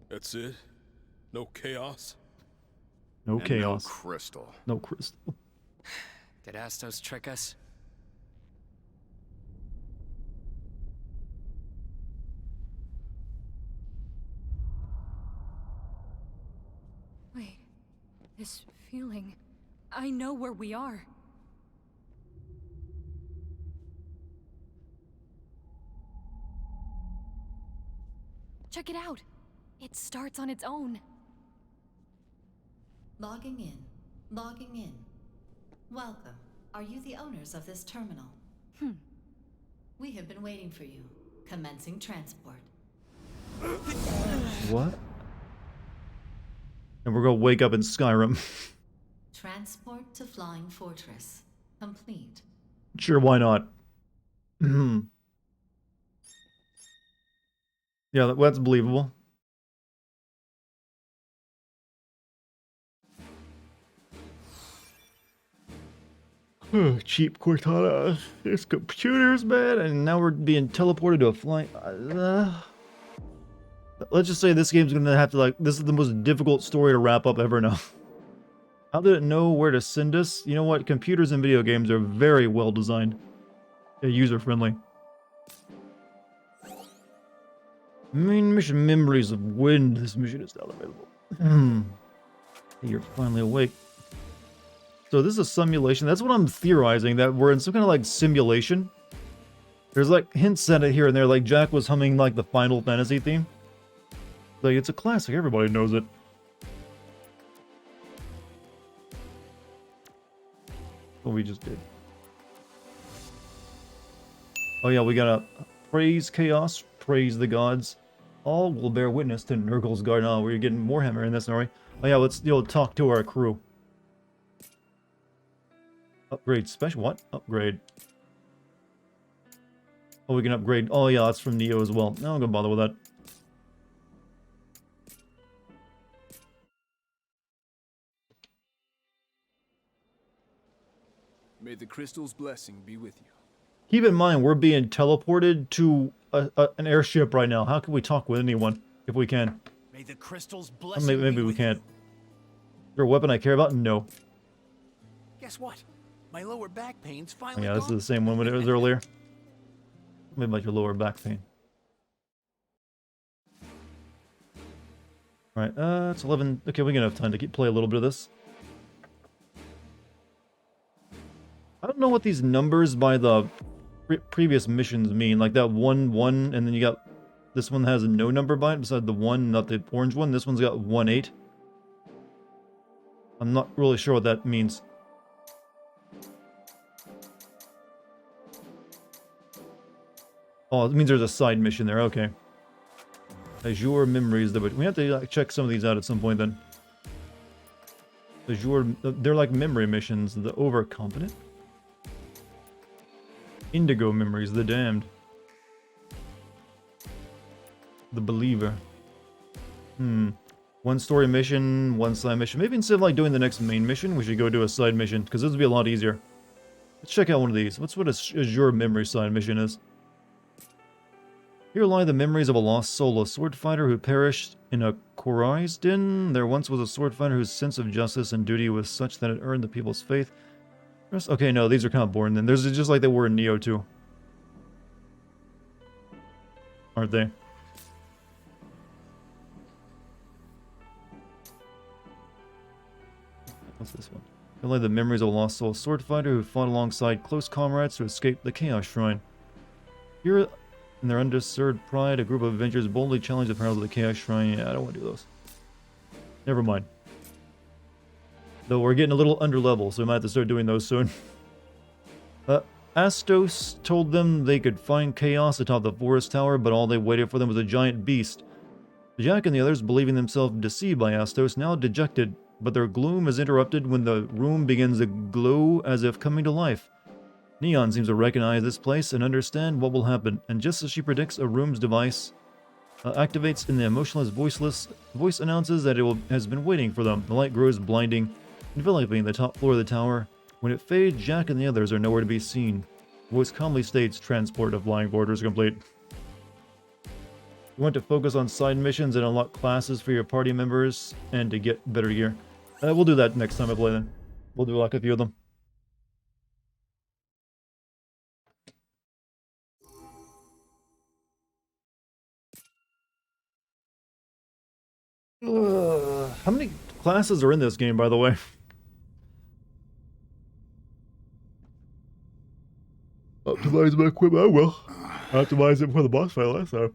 That's it? No chaos? No And chaos. no crystal. No crystal. Did Astos trick us? Wait, this feeling. I know where we are. Check it out. It starts on its own. Logging in. Logging in. Welcome. Are you the owners of this terminal? We have been waiting for you. Commencing transport. What? And we're gonna wake up in Skyrim. Transport to Flying Fortress. Complete. Sure, why not? Yeah, that's believable. Cheap Cortana. This computer's bad, and now we're being teleported to a flying. Let's just say this game's gonna have to, like, this is the most difficult story to wrap up ever now. How did it know where to send us? You know what? Computers and video games are very well designed. They're user-friendly. Main mission memories of wind. This mission is not available. You're finally awake. So this is a simulation. That's what I'm theorizing, that we're in some kind of like simulation. There's like hints at it here and there, like Jack was humming like the Final Fantasy theme. Like, it's a classic, everybody knows it. What we just did. Oh yeah, we gotta praise chaos, praise the gods. All will bear witness to Nurgle's garden. Oh, we're getting more hammer in this, aren't we? Oh yeah, let's talk to our crew. Upgrade special. What? Upgrade. Oh, we can upgrade. Oh yeah, that's from Neo as well. No, I'm gonna bother with that. May the crystal's blessing be with you. Keep in mind, we're being teleported to an airship right now. How can we talk with anyone if we can? May the crystal's blessing Maybe we can't. Is there a weapon I care about? No. Guess what? My lower back pain's Oh, finally yeah, this is gone. the same one it was earlier. Maybe about your lower back pain. Alright, it's 11. Okay, we got enough time to play a little bit of this. know what these numbers by the previous missions mean. Like that 1, 1, and then you got this one that has no number by it beside the 1, not the orange one. This one's got 1, 8. I'm not really sure what that means. Oh, it means there's a side mission there. Okay. Azure memories. We have to check some of these out at some point then. Azure, they're like memory missions. The overconfident. Indigo memories. The damned. The believer. One story mission, one side mission. Maybe instead of like doing the next main mission, we should go do a side mission, because this would be a lot easier. Let's check out one of these. What's what a Azure memory side mission is? Here lie the memories of a lost soul, a sword fighter who perished in a Korai's den. There once was a sword fighter whose sense of justice and duty was such that it earned the people's faith. Okay, no, these are kind of boring then. There's just like they were in Neo 2. Aren't they? What's this one? Here lie the memories of a lost soul, a sword fighter who fought alongside close comrades to escape the Chaos Shrine. Here, in their undisturbed pride, a group of adventurers boldly challenged the perils of the Chaos Shrine. Yeah, I don't want to do those. Never mind. Though we're getting a little under level, so we might have to start doing those soon. Astos told them they could find Chaos atop the forest tower, but all they waited for them was a giant beast. Jack and the others, believing themselves deceived by Astos, now dejected, but their gloom is interrupted when the room begins to glow as if coming to life. Neon seems to recognize this place and understand what will happen, and just as she predicts, a room's device activates and the emotionless voice announces that it has been waiting for them. The light grows blinding, enveloping the top floor of the tower. When it fades, Jack and the others are nowhere to be seen. The voice calmly states, transport of flying orders complete. You want to focus on side missions and unlock classes for your party members and to get better gear. We'll do that next time I play then. We'll do like a few of them. How many classes are in this game, by the way? Optimize my equipment, I will. Optimize it before the boss fight last time.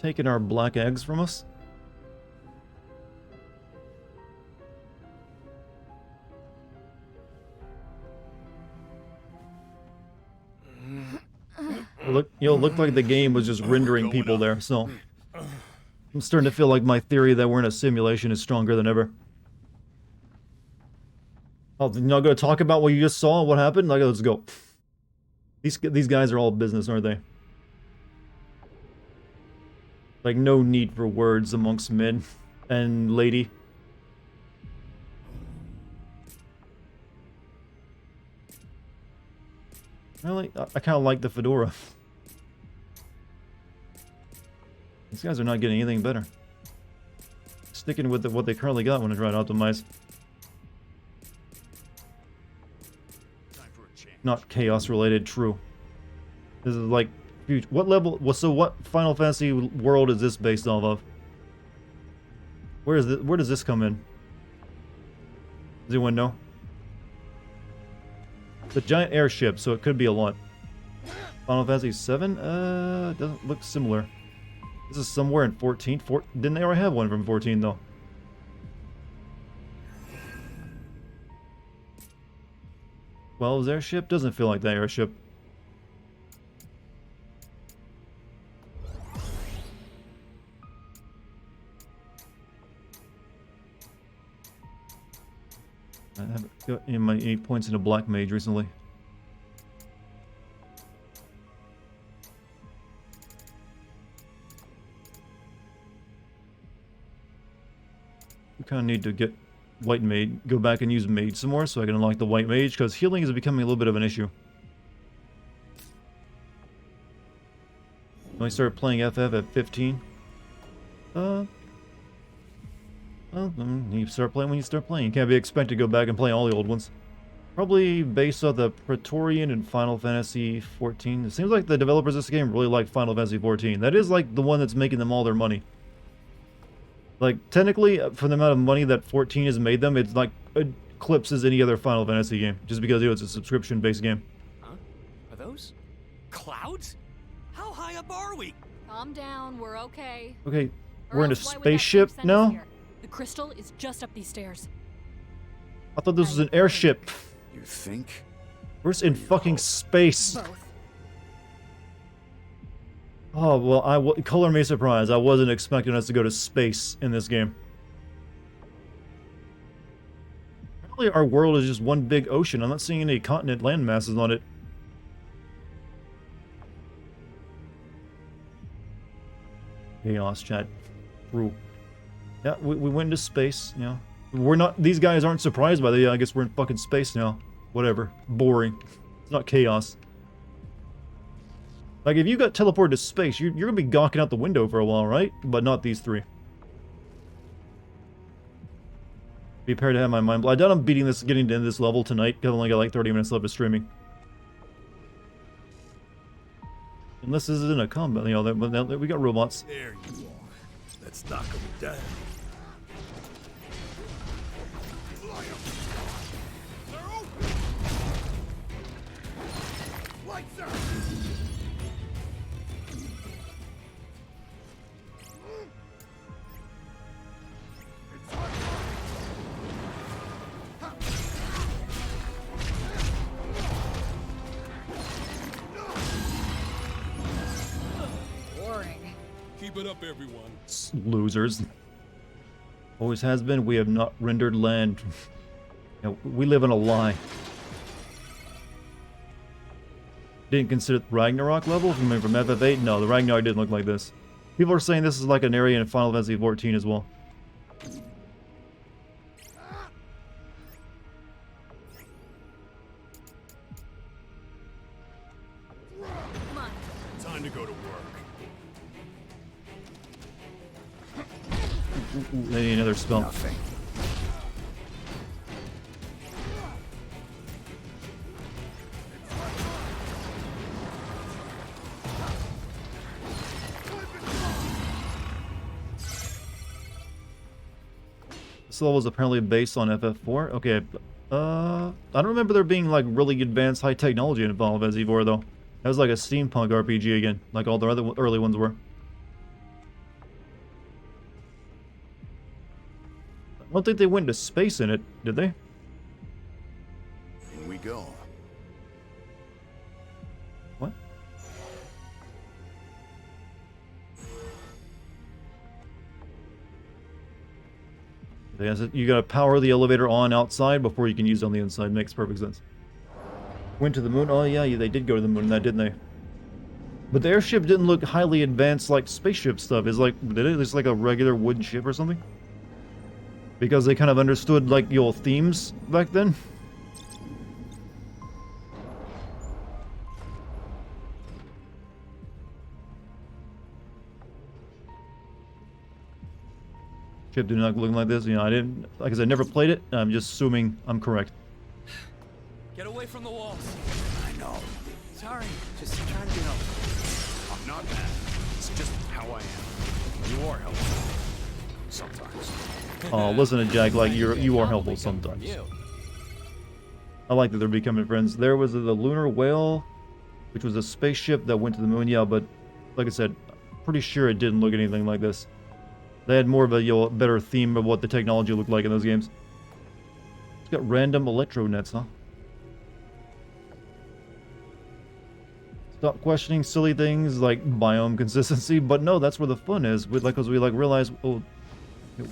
Taking our black eggs from us. Looked like the game was just rendering people there, so I'm starting to feel like my theory that we're in a simulation is stronger than ever. Oh, you're not going to talk about what you just saw? What happened? Like, let's go. These guys are all business, aren't they? Like, no need for words amongst men and lady. I kind of like the fedora. These guys are not getting anything better. Sticking with what they currently got when I try to optimize. Not chaos related, true. This is like what level? So what Final Fantasy world is this based off of? Where does this come in? Does anyone know? It's a giant airship, so it could be a lot. Final Fantasy 7? Doesn't look similar. This is somewhere in 14. Didn't they already have one from 14 though? Well, airship doesn't feel like that airship. I haven't got any of my 8 points into Black Mage recently. We kind of need to get White Mage, go back and use Mage some more so I can unlock the White Mage, because healing is becoming a little bit of an issue. When I started playing FF at 15, Well, you start playing when you start playing. You can't be expected to go back and play all the old ones. Probably based on the Praetorian and Final Fantasy XIV. It seems like the developers of this game really like Final Fantasy XIV. That is like the one that's making them all their money. Like, technically, for the amount of money that 14 has made them, it's like eclipses any other Final Fantasy game. Just because, you know, it's a subscription-based game. Huh? Are those clouds? How high up are we? Calm down, we're okay. Okay, Or we're in a else why would that spaceship cave send us now? here? The crystal is just up these stairs. I thought this was an airship. You think? We're in fucking space. Both. Oh, well, color me surprised. I wasn't expecting us to go to space in this game. Apparently our world is just one big ocean. I'm not seeing any continent land masses on it. Chaos, chat. True. Yeah, we went into space, you know. We're not, these guys aren't surprised by that. Yeah, I guess we're in fucking space now. Whatever. Boring. It's not chaos. Like, if you got teleported to space, you're gonna be gawking out the window for a while, right? But not these three. Be prepared to have my mind blown. I doubt I'm getting to the end of this level tonight, because I've only got like 30 minutes left of streaming. Unless this isn't a combat, you know, we got robots. There you are. Let's knock them down. Lights out! Boring. Keep it up, everyone. Losers. Always has been. We have not rendered land. You know, we live in a lie. Didn't consider Ragnarok level from FF8? No, the Ragnarok didn't look like this. People are saying this is like an area in Final Fantasy XIV as well. Time to go to work. They need another spell. Nothing. This level is apparently based on FF4. Okay, I don't remember there being like really advanced high technology in Final Fantasy IV though. That was like a steampunk RPG again, like all the other early ones were. I don't think they went into space in it, did they? In we go. What? You gotta power the elevator on outside before you can use it on the inside. Makes perfect sense. Went to the moon. Oh yeah, they did go to the moon, that didn't they? But the airship didn't look highly advanced like spaceship stuff. It's like, did it? It's like a regular wooden ship or something? Because they kind of understood like your themes back then. Ship did not look like this. You know, I didn't, like I said, never played it. I'm just assuming I'm correct. Get away from the walls. I know. Sorry, just trying to be helpful. I'm not mad. It's just how I am. You are helpful. Sometimes. Oh, listen to Jack, like you are helpful sometimes. I like that they're becoming friends. There was the Lunar Whale, which was a spaceship that went to the moon. Yeah, but like I said, pretty sure it didn't look anything like this. They had more of a better theme of what the technology looked like in those games. It's got random electro nets, huh? Stop questioning silly things like biome consistency, but no, that's where the fun is. Because we realize, oh,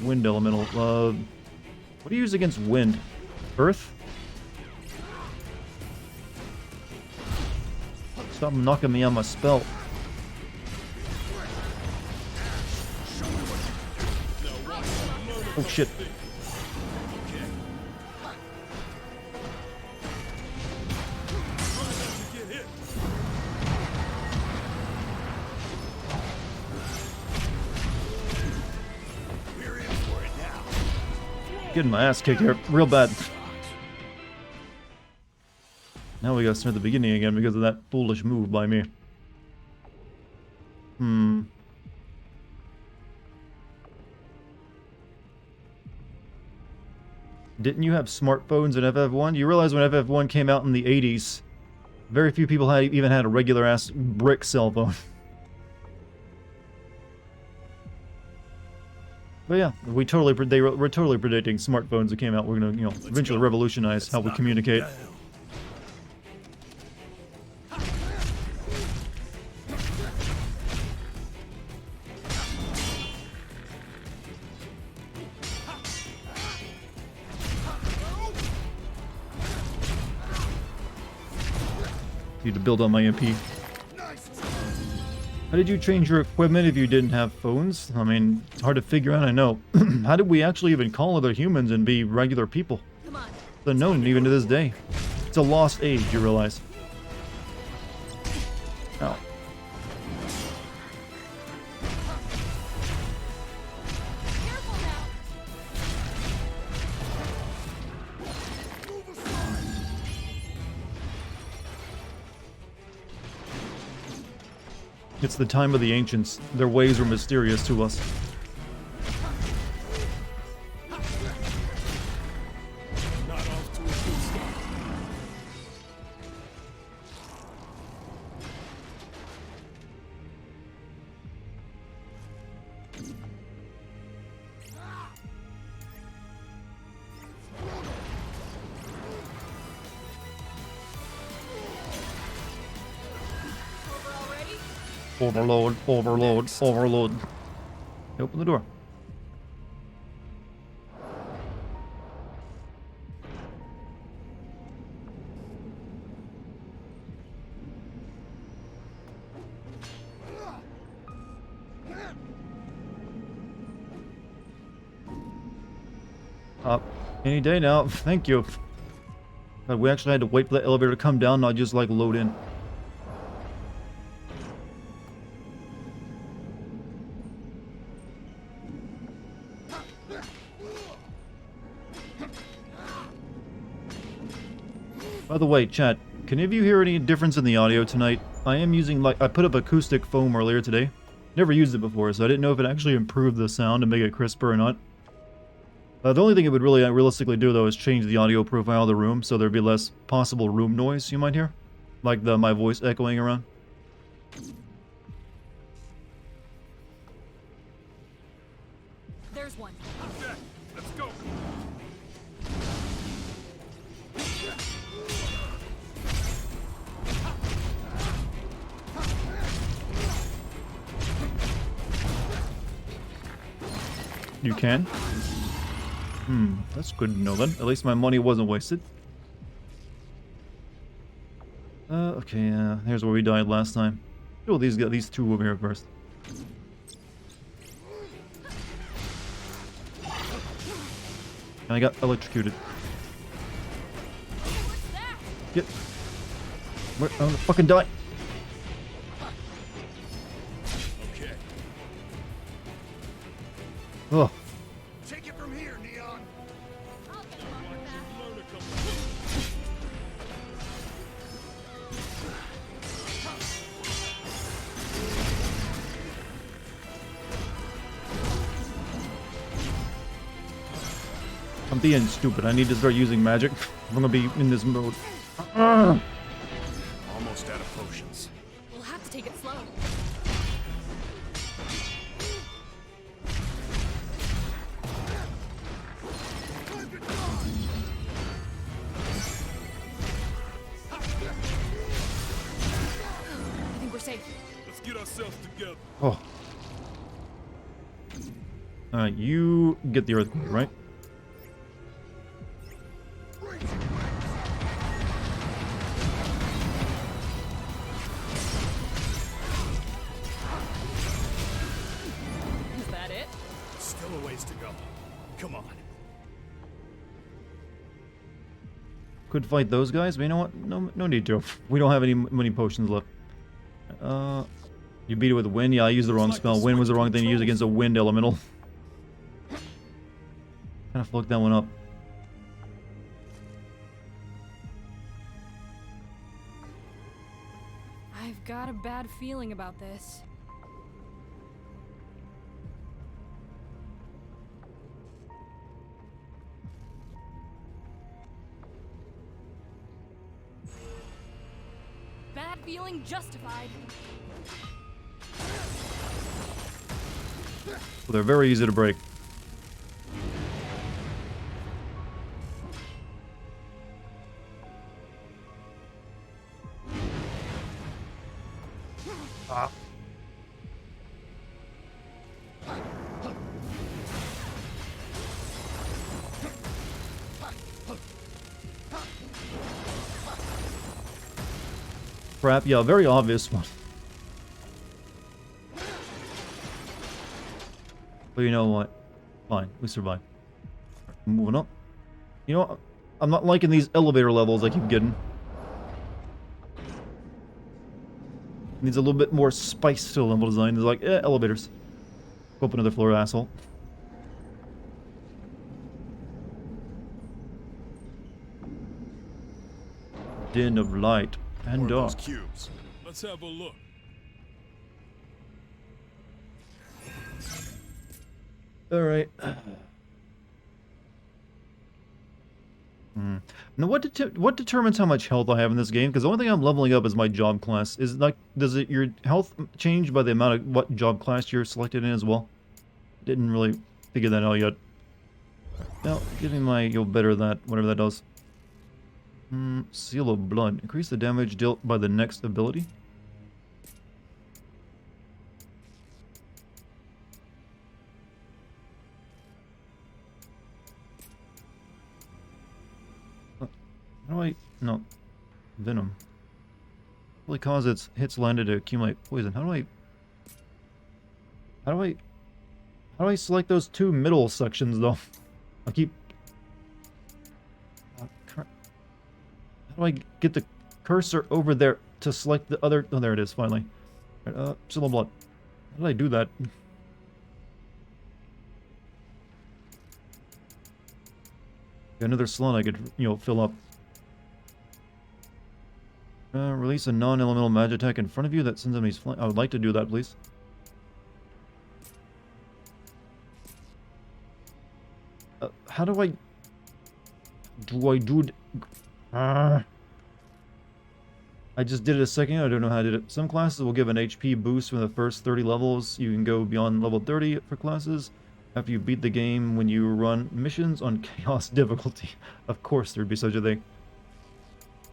wind elemental. What do you use against wind? Earth? Stop knocking me on my spell. Oh shit. We're in for it now. Getting my ass kicked here real bad. Now we gotta start the beginning again because of that foolish move by me. Didn't you have smartphones in FF1? You realize when FF1 came out in the 80s, very few people even had a regular-ass brick cell phone. But yeah, we're totally predicting smartphones that came out. We're gonna, eventually revolutionize how we communicate. Need to build on my MP. How did you change your equipment if you didn't have phones? I mean, it's hard to figure out, I know. How did we actually even call other humans and be regular people? It's unknown even to this day. It's a lost age, you realize. Ow. It's the time of the ancients. Their ways were mysterious to us. Not off to a good start. Overload, overload, overload. Open the door. Up any day now. Thank you. God, we actually had to wait for the elevator to come down, not just like load in. By the way, chat, can any of you hear any difference in the audio tonight? I am using, I put up acoustic foam earlier today. Never used it before, so I didn't know if it actually improved the sound and make it crisper or not. The only thing it would really realistically do, though, is change the audio profile of the room, so there'd be less possible room noise you might hear. Like my voice echoing around. There's one. Okay, let's go. You can? That's good to know then. At least my money wasn't wasted. Okay, here's where we died last time. Oh, these two over here first. And I got electrocuted. Get. Where? I'm gonna fucking die. Okay. Oh. Take it from here, Neon. I'm being stupid. I need to start using magic. I'm gonna be in this mode. Almost out of potions. We'll have to take it slow. I think we're safe. Let's get ourselves together. Oh. Alright, you get the earthquake, right? Is that it? Still a ways to go. Come on. Could fight those guys, but you know what? No need to. We don't have many potions left. You beat it with wind? Yeah, I used the wrong spell. Wind was the wrong thing to use against a wind elemental. Kind of fucked that one up. I've got a bad feeling about this. Bad feeling justified. Well, they're very easy to break. Ah. Crap, yeah, very obvious one. But you know what? Fine, we survived. Moving up. You know what? I'm not liking these elevator levels I keep getting. Needs a little bit more spice to level design. There's like, elevators. Go up another floor, asshole. Den of light and dark. Cubes. Let's have a look. All right. Now, what determines how much health I have in this game? Because the only thing I'm leveling up is my job class. Is like, does it your health change by the amount of what job class you're selected in as well? Didn't really figure that out yet. Now, give me my you'll better that whatever that does. Seal of blood. Increase the damage dealt by the next ability. How do I... No. Venom. Will cause its hits landed to accumulate poison. How do I select those two middle sections, though? I keep... How do I get the cursor over there to select the other... Oh, there it is, finally. Seal of blood. How did I do that? Another slot I could, fill up. Release a non-elemental magic attack in front of you that sends enemies flying. I would like to do that, please. How do I... do it? I just did it a second ago. I don't know how I did it. Some classes will give an HP boost from the first 30 levels. You can go beyond level 30 for classes after you beat the game when you run missions on chaos difficulty. Of course there'd be such a thing.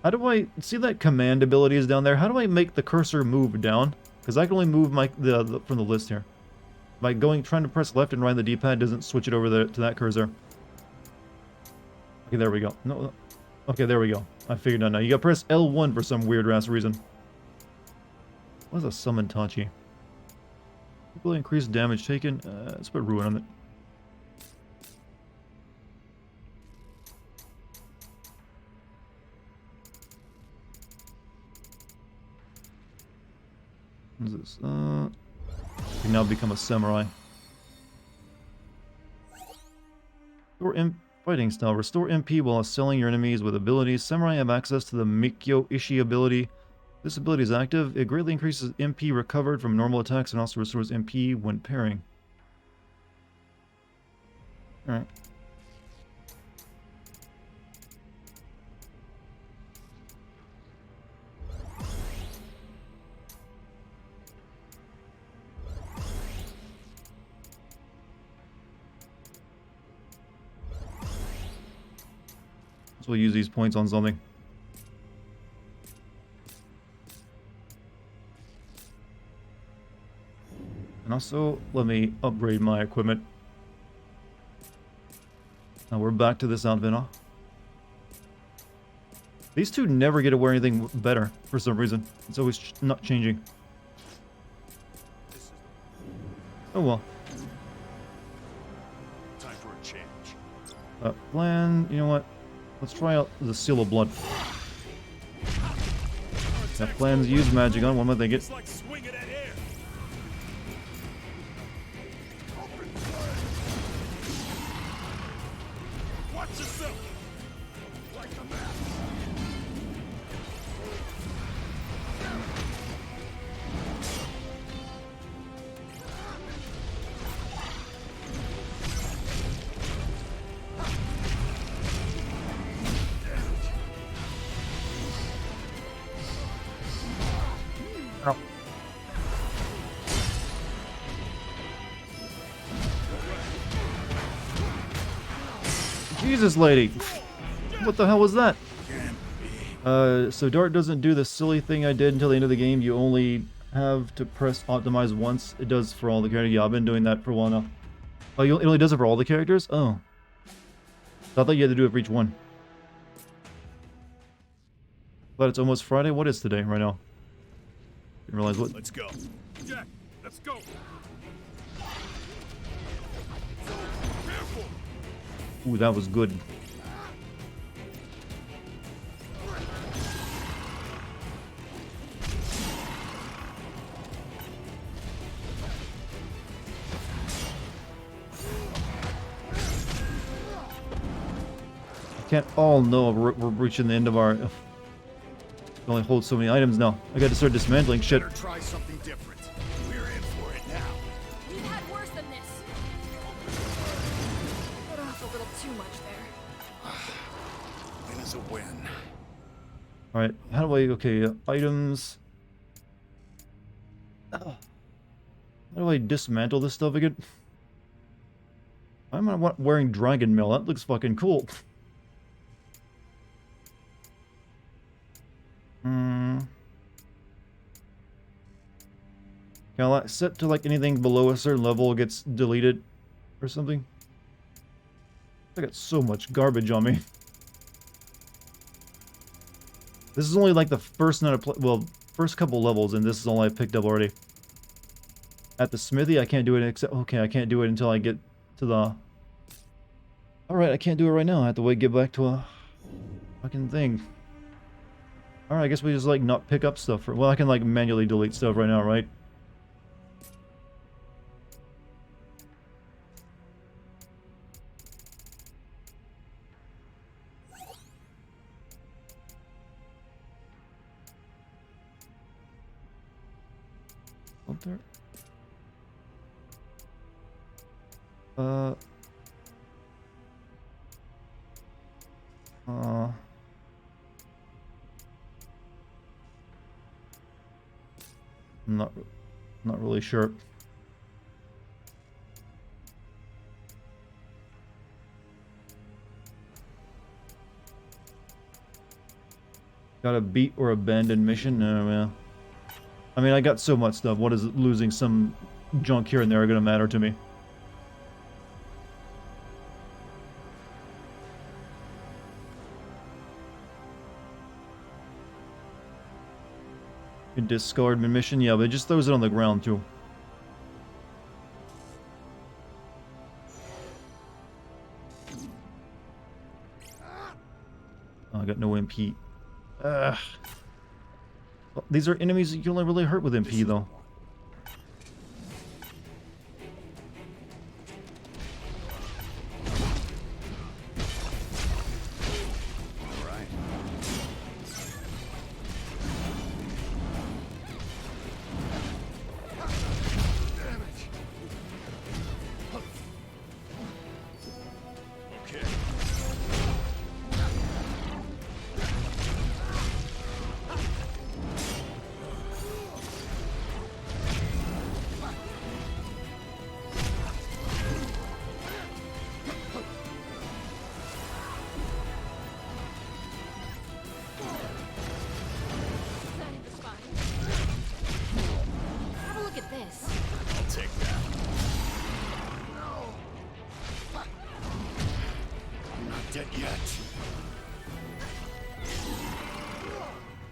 How do I see that command abilities down there? How do I make the cursor move down? Because I can only move from the list here. By trying to press left and right on the D-pad doesn't switch it over to that cursor. Okay, there we go. No, okay, there we go. I figured out now. You gotta press L1 for some weird ass reason. What is a summon Tachi? Will increase damage taken. Let's put ruin on it. What is this? You can now become a samurai. Restore fighting style. Restore MP while assailing your enemies with abilities. Samurai have access to the Mikyo Ishi ability. This ability is active. It greatly increases MP recovered from normal attacks and also restores MP when pairing. Alright. So we'll use these points on something. And also, let me upgrade my equipment. Now we're back to this outfit, huh? These two never get to wear anything better for some reason. It's always not changing. Oh well. Time for a change. Plan, you know what? Let's try out the Seal of Blood. That plans use magic on. What am I thinking? Ow. Jesus, lady. What the hell was that? So Dart doesn't do the silly thing I did until the end of the game. You only have to press optimize once. It does for all the characters. Yeah, I've been doing that for a while now. Oh, it only does it for all the characters? Oh. I thought you had to do it for each one. But it's almost Friday. What is today right now? Didn't realize what. Let's go. Jack, let's go. Careful. Ooh, that was good. Can't all know we're reaching the end of our. We only hold so many items now. I got to start dismantling shit. Better try something different. We're in for it now. We've had worse than this. Bit off a little too much there. Win is a win. All right, how do I? Okay, items. How do I dismantle this stuff again? Why am I wearing dragon mail? That looks fucking cool. Can I set to like anything below a certain level gets deleted or something? I got so much garbage on me. This is only like the first first couple levels, and this is all I picked up already. At the smithy, I can't do it except okay, I can't do it until I get to the. Alright, I can't do it right now. I have to get back to a fucking thing. Alright, I guess we just like not pick up stuff well, I can like manually delete stuff right now, right? There. I'm not really sure. Got a beat or abandoned mission? No, man. I mean, I got so much stuff. What is losing some junk here and there going to matter to me? You discard mission? Yeah, but it just throws it on the ground, too. Oh, I got no MP. Ugh. Well, these are enemies that you only really hurt with MP, though.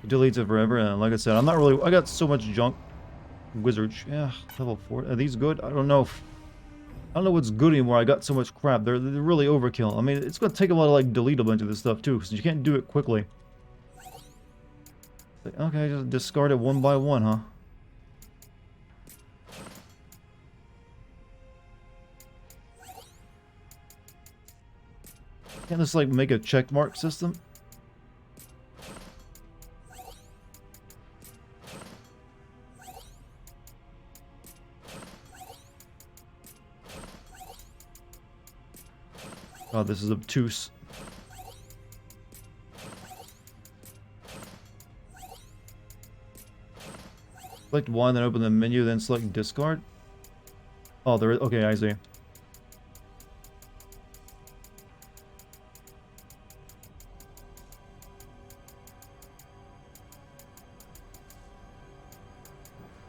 Deletes it forever, and like I said, I'm not really. I got so much junk. Wizards, yeah, level 4. Are these good? I don't know. I don't know what's good anymore. I got so much crap. They're really overkill. I mean, it's gonna take a while to like delete a bunch of this stuff too, because you can't do it quickly. Okay, just discard it one by one, huh? Can't just like make a check mark system? Oh, this is obtuse. Select one, then open the menu, then select discard. Oh, there is. Okay, I see.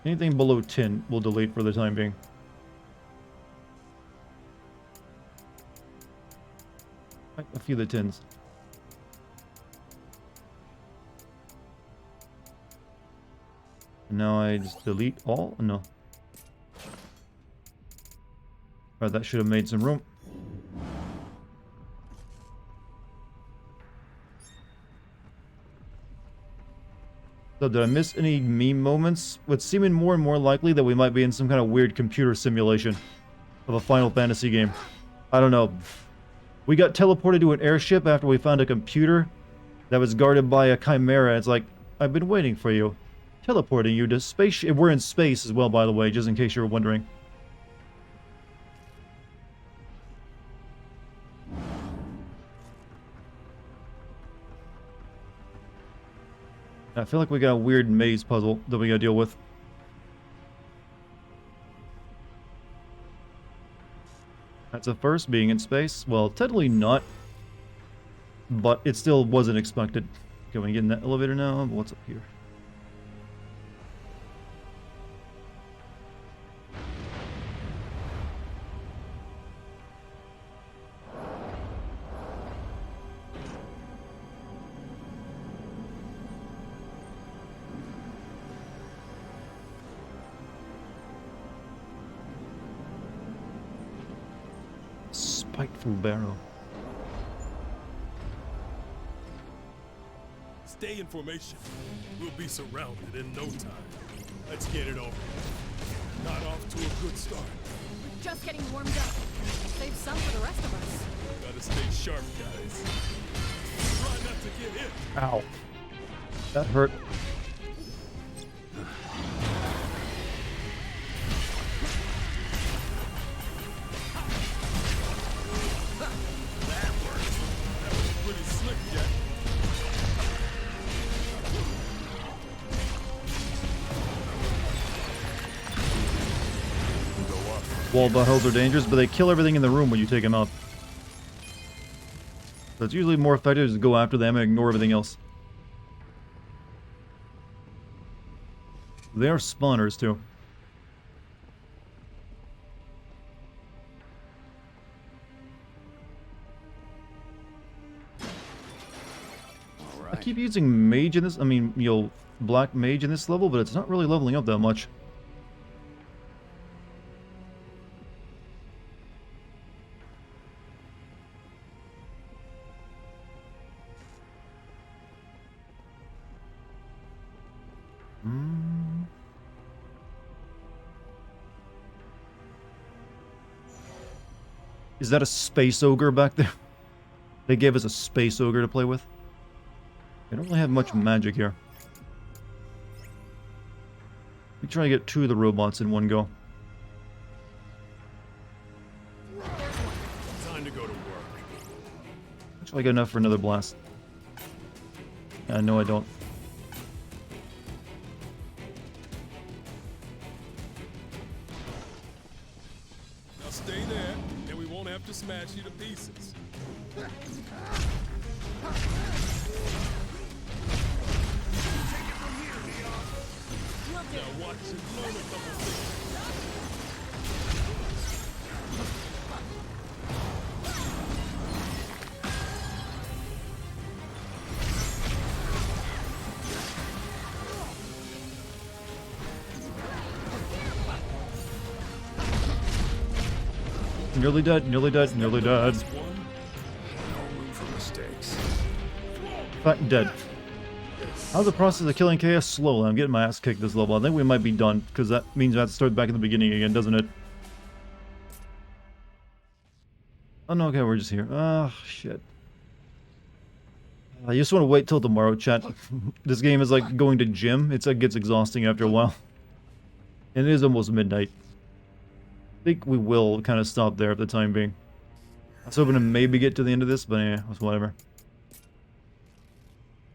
Anything below 10 we'll delete for the time being. A few of the 10s. Now I just delete all? No. Alright, that should have made some room. So did I miss any meme moments? It's seeming more and more likely that we might be in some kind of weird computer simulation of a Final Fantasy game. I don't know. We got teleported to an airship after we found a computer that was guarded by a chimera. It's like, I've been waiting for you. Teleporting you to space. We're in space as well, by the way, just in case you were wondering. I feel like we got a weird maze puzzle that we gotta deal with. That's a first, being in space. Well, technically not. But it still wasn't expected. Can we get in that elevator now? What's up here? Spiteful barrow. Stay in formation. We'll be surrounded in no time. Let's get it over. Not off to a good start. We're just getting warmed up. Save some for the rest of us. Gotta stay sharp, guys. Try not to get hit. Ow. That hurt. Wall buttholes are dangerous, but they kill everything in the room when you take them out. So it's usually more effective to go after them and ignore everything else. They are spawners too. I keep using mage in this, black mage in this level, but it's not really leveling up that much. Is that a space ogre back there? They gave us a space ogre to play with. They don't really have much magic here. We try to get 2 of the robots in one go. Time to go to work. Actually, I got enough for another blast. No, I don't. Now stay there, and we won't have to smash you to pieces. Now watch and learn a couple things. Nearly dead, nearly dead, nearly dead. No room for mistakes. Fact, dead. How's the process of killing chaos? Slowly. I'm getting my ass kicked this level. I think we might be done, because that means we have to start back at the beginning again, doesn't it? Oh no, okay, we're just here. Oh, shit. I just want to wait till tomorrow, chat. This game is like going to gym. It gets exhausting after a while. And it is almost midnight. I think we will kind of stop there for the time being. I was hoping to maybe get to the end of this, but yeah, whatever.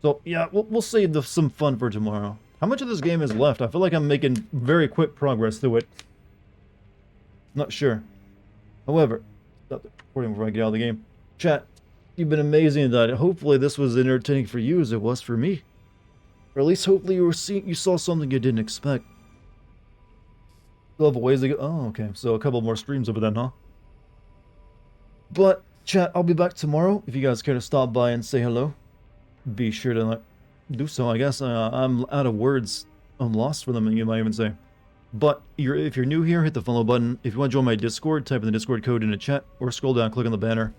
So, yeah, we'll save some fun for tomorrow. How much of this game is left? I feel like I'm making very quick progress through it. Not sure. However, stop the recording before I get out of the game. Chat, you've been amazing tonight. Hopefully this was entertaining for you as it was for me. Or at least hopefully you saw something you didn't expect. Still have a ways to go. Oh, okay. So a couple more streams over then, huh? But, chat, I'll be back tomorrow. If you guys care to stop by and say hello, be sure to do so, I guess. I'm out of words. I'm lost for them, you might even say. But if you're new here, hit the follow button. If you want to join my Discord, type in the Discord code in the chat, or scroll down, click on the banner.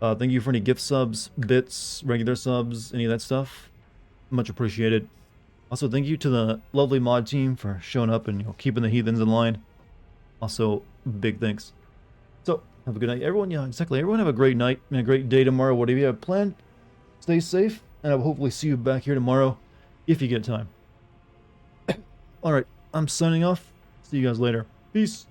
Thank you for any gift subs, bits, regular subs, any of that stuff. Much appreciated. Also, thank you to the lovely mod team for showing up and keeping the heathens in line. Also, big thanks. So, have a good night, everyone. Yeah, exactly. Everyone have a great night and a great day tomorrow. Whatever you have planned, stay safe, and I'll hopefully see you back here tomorrow if you get time. Alright, I'm signing off. See you guys later. Peace.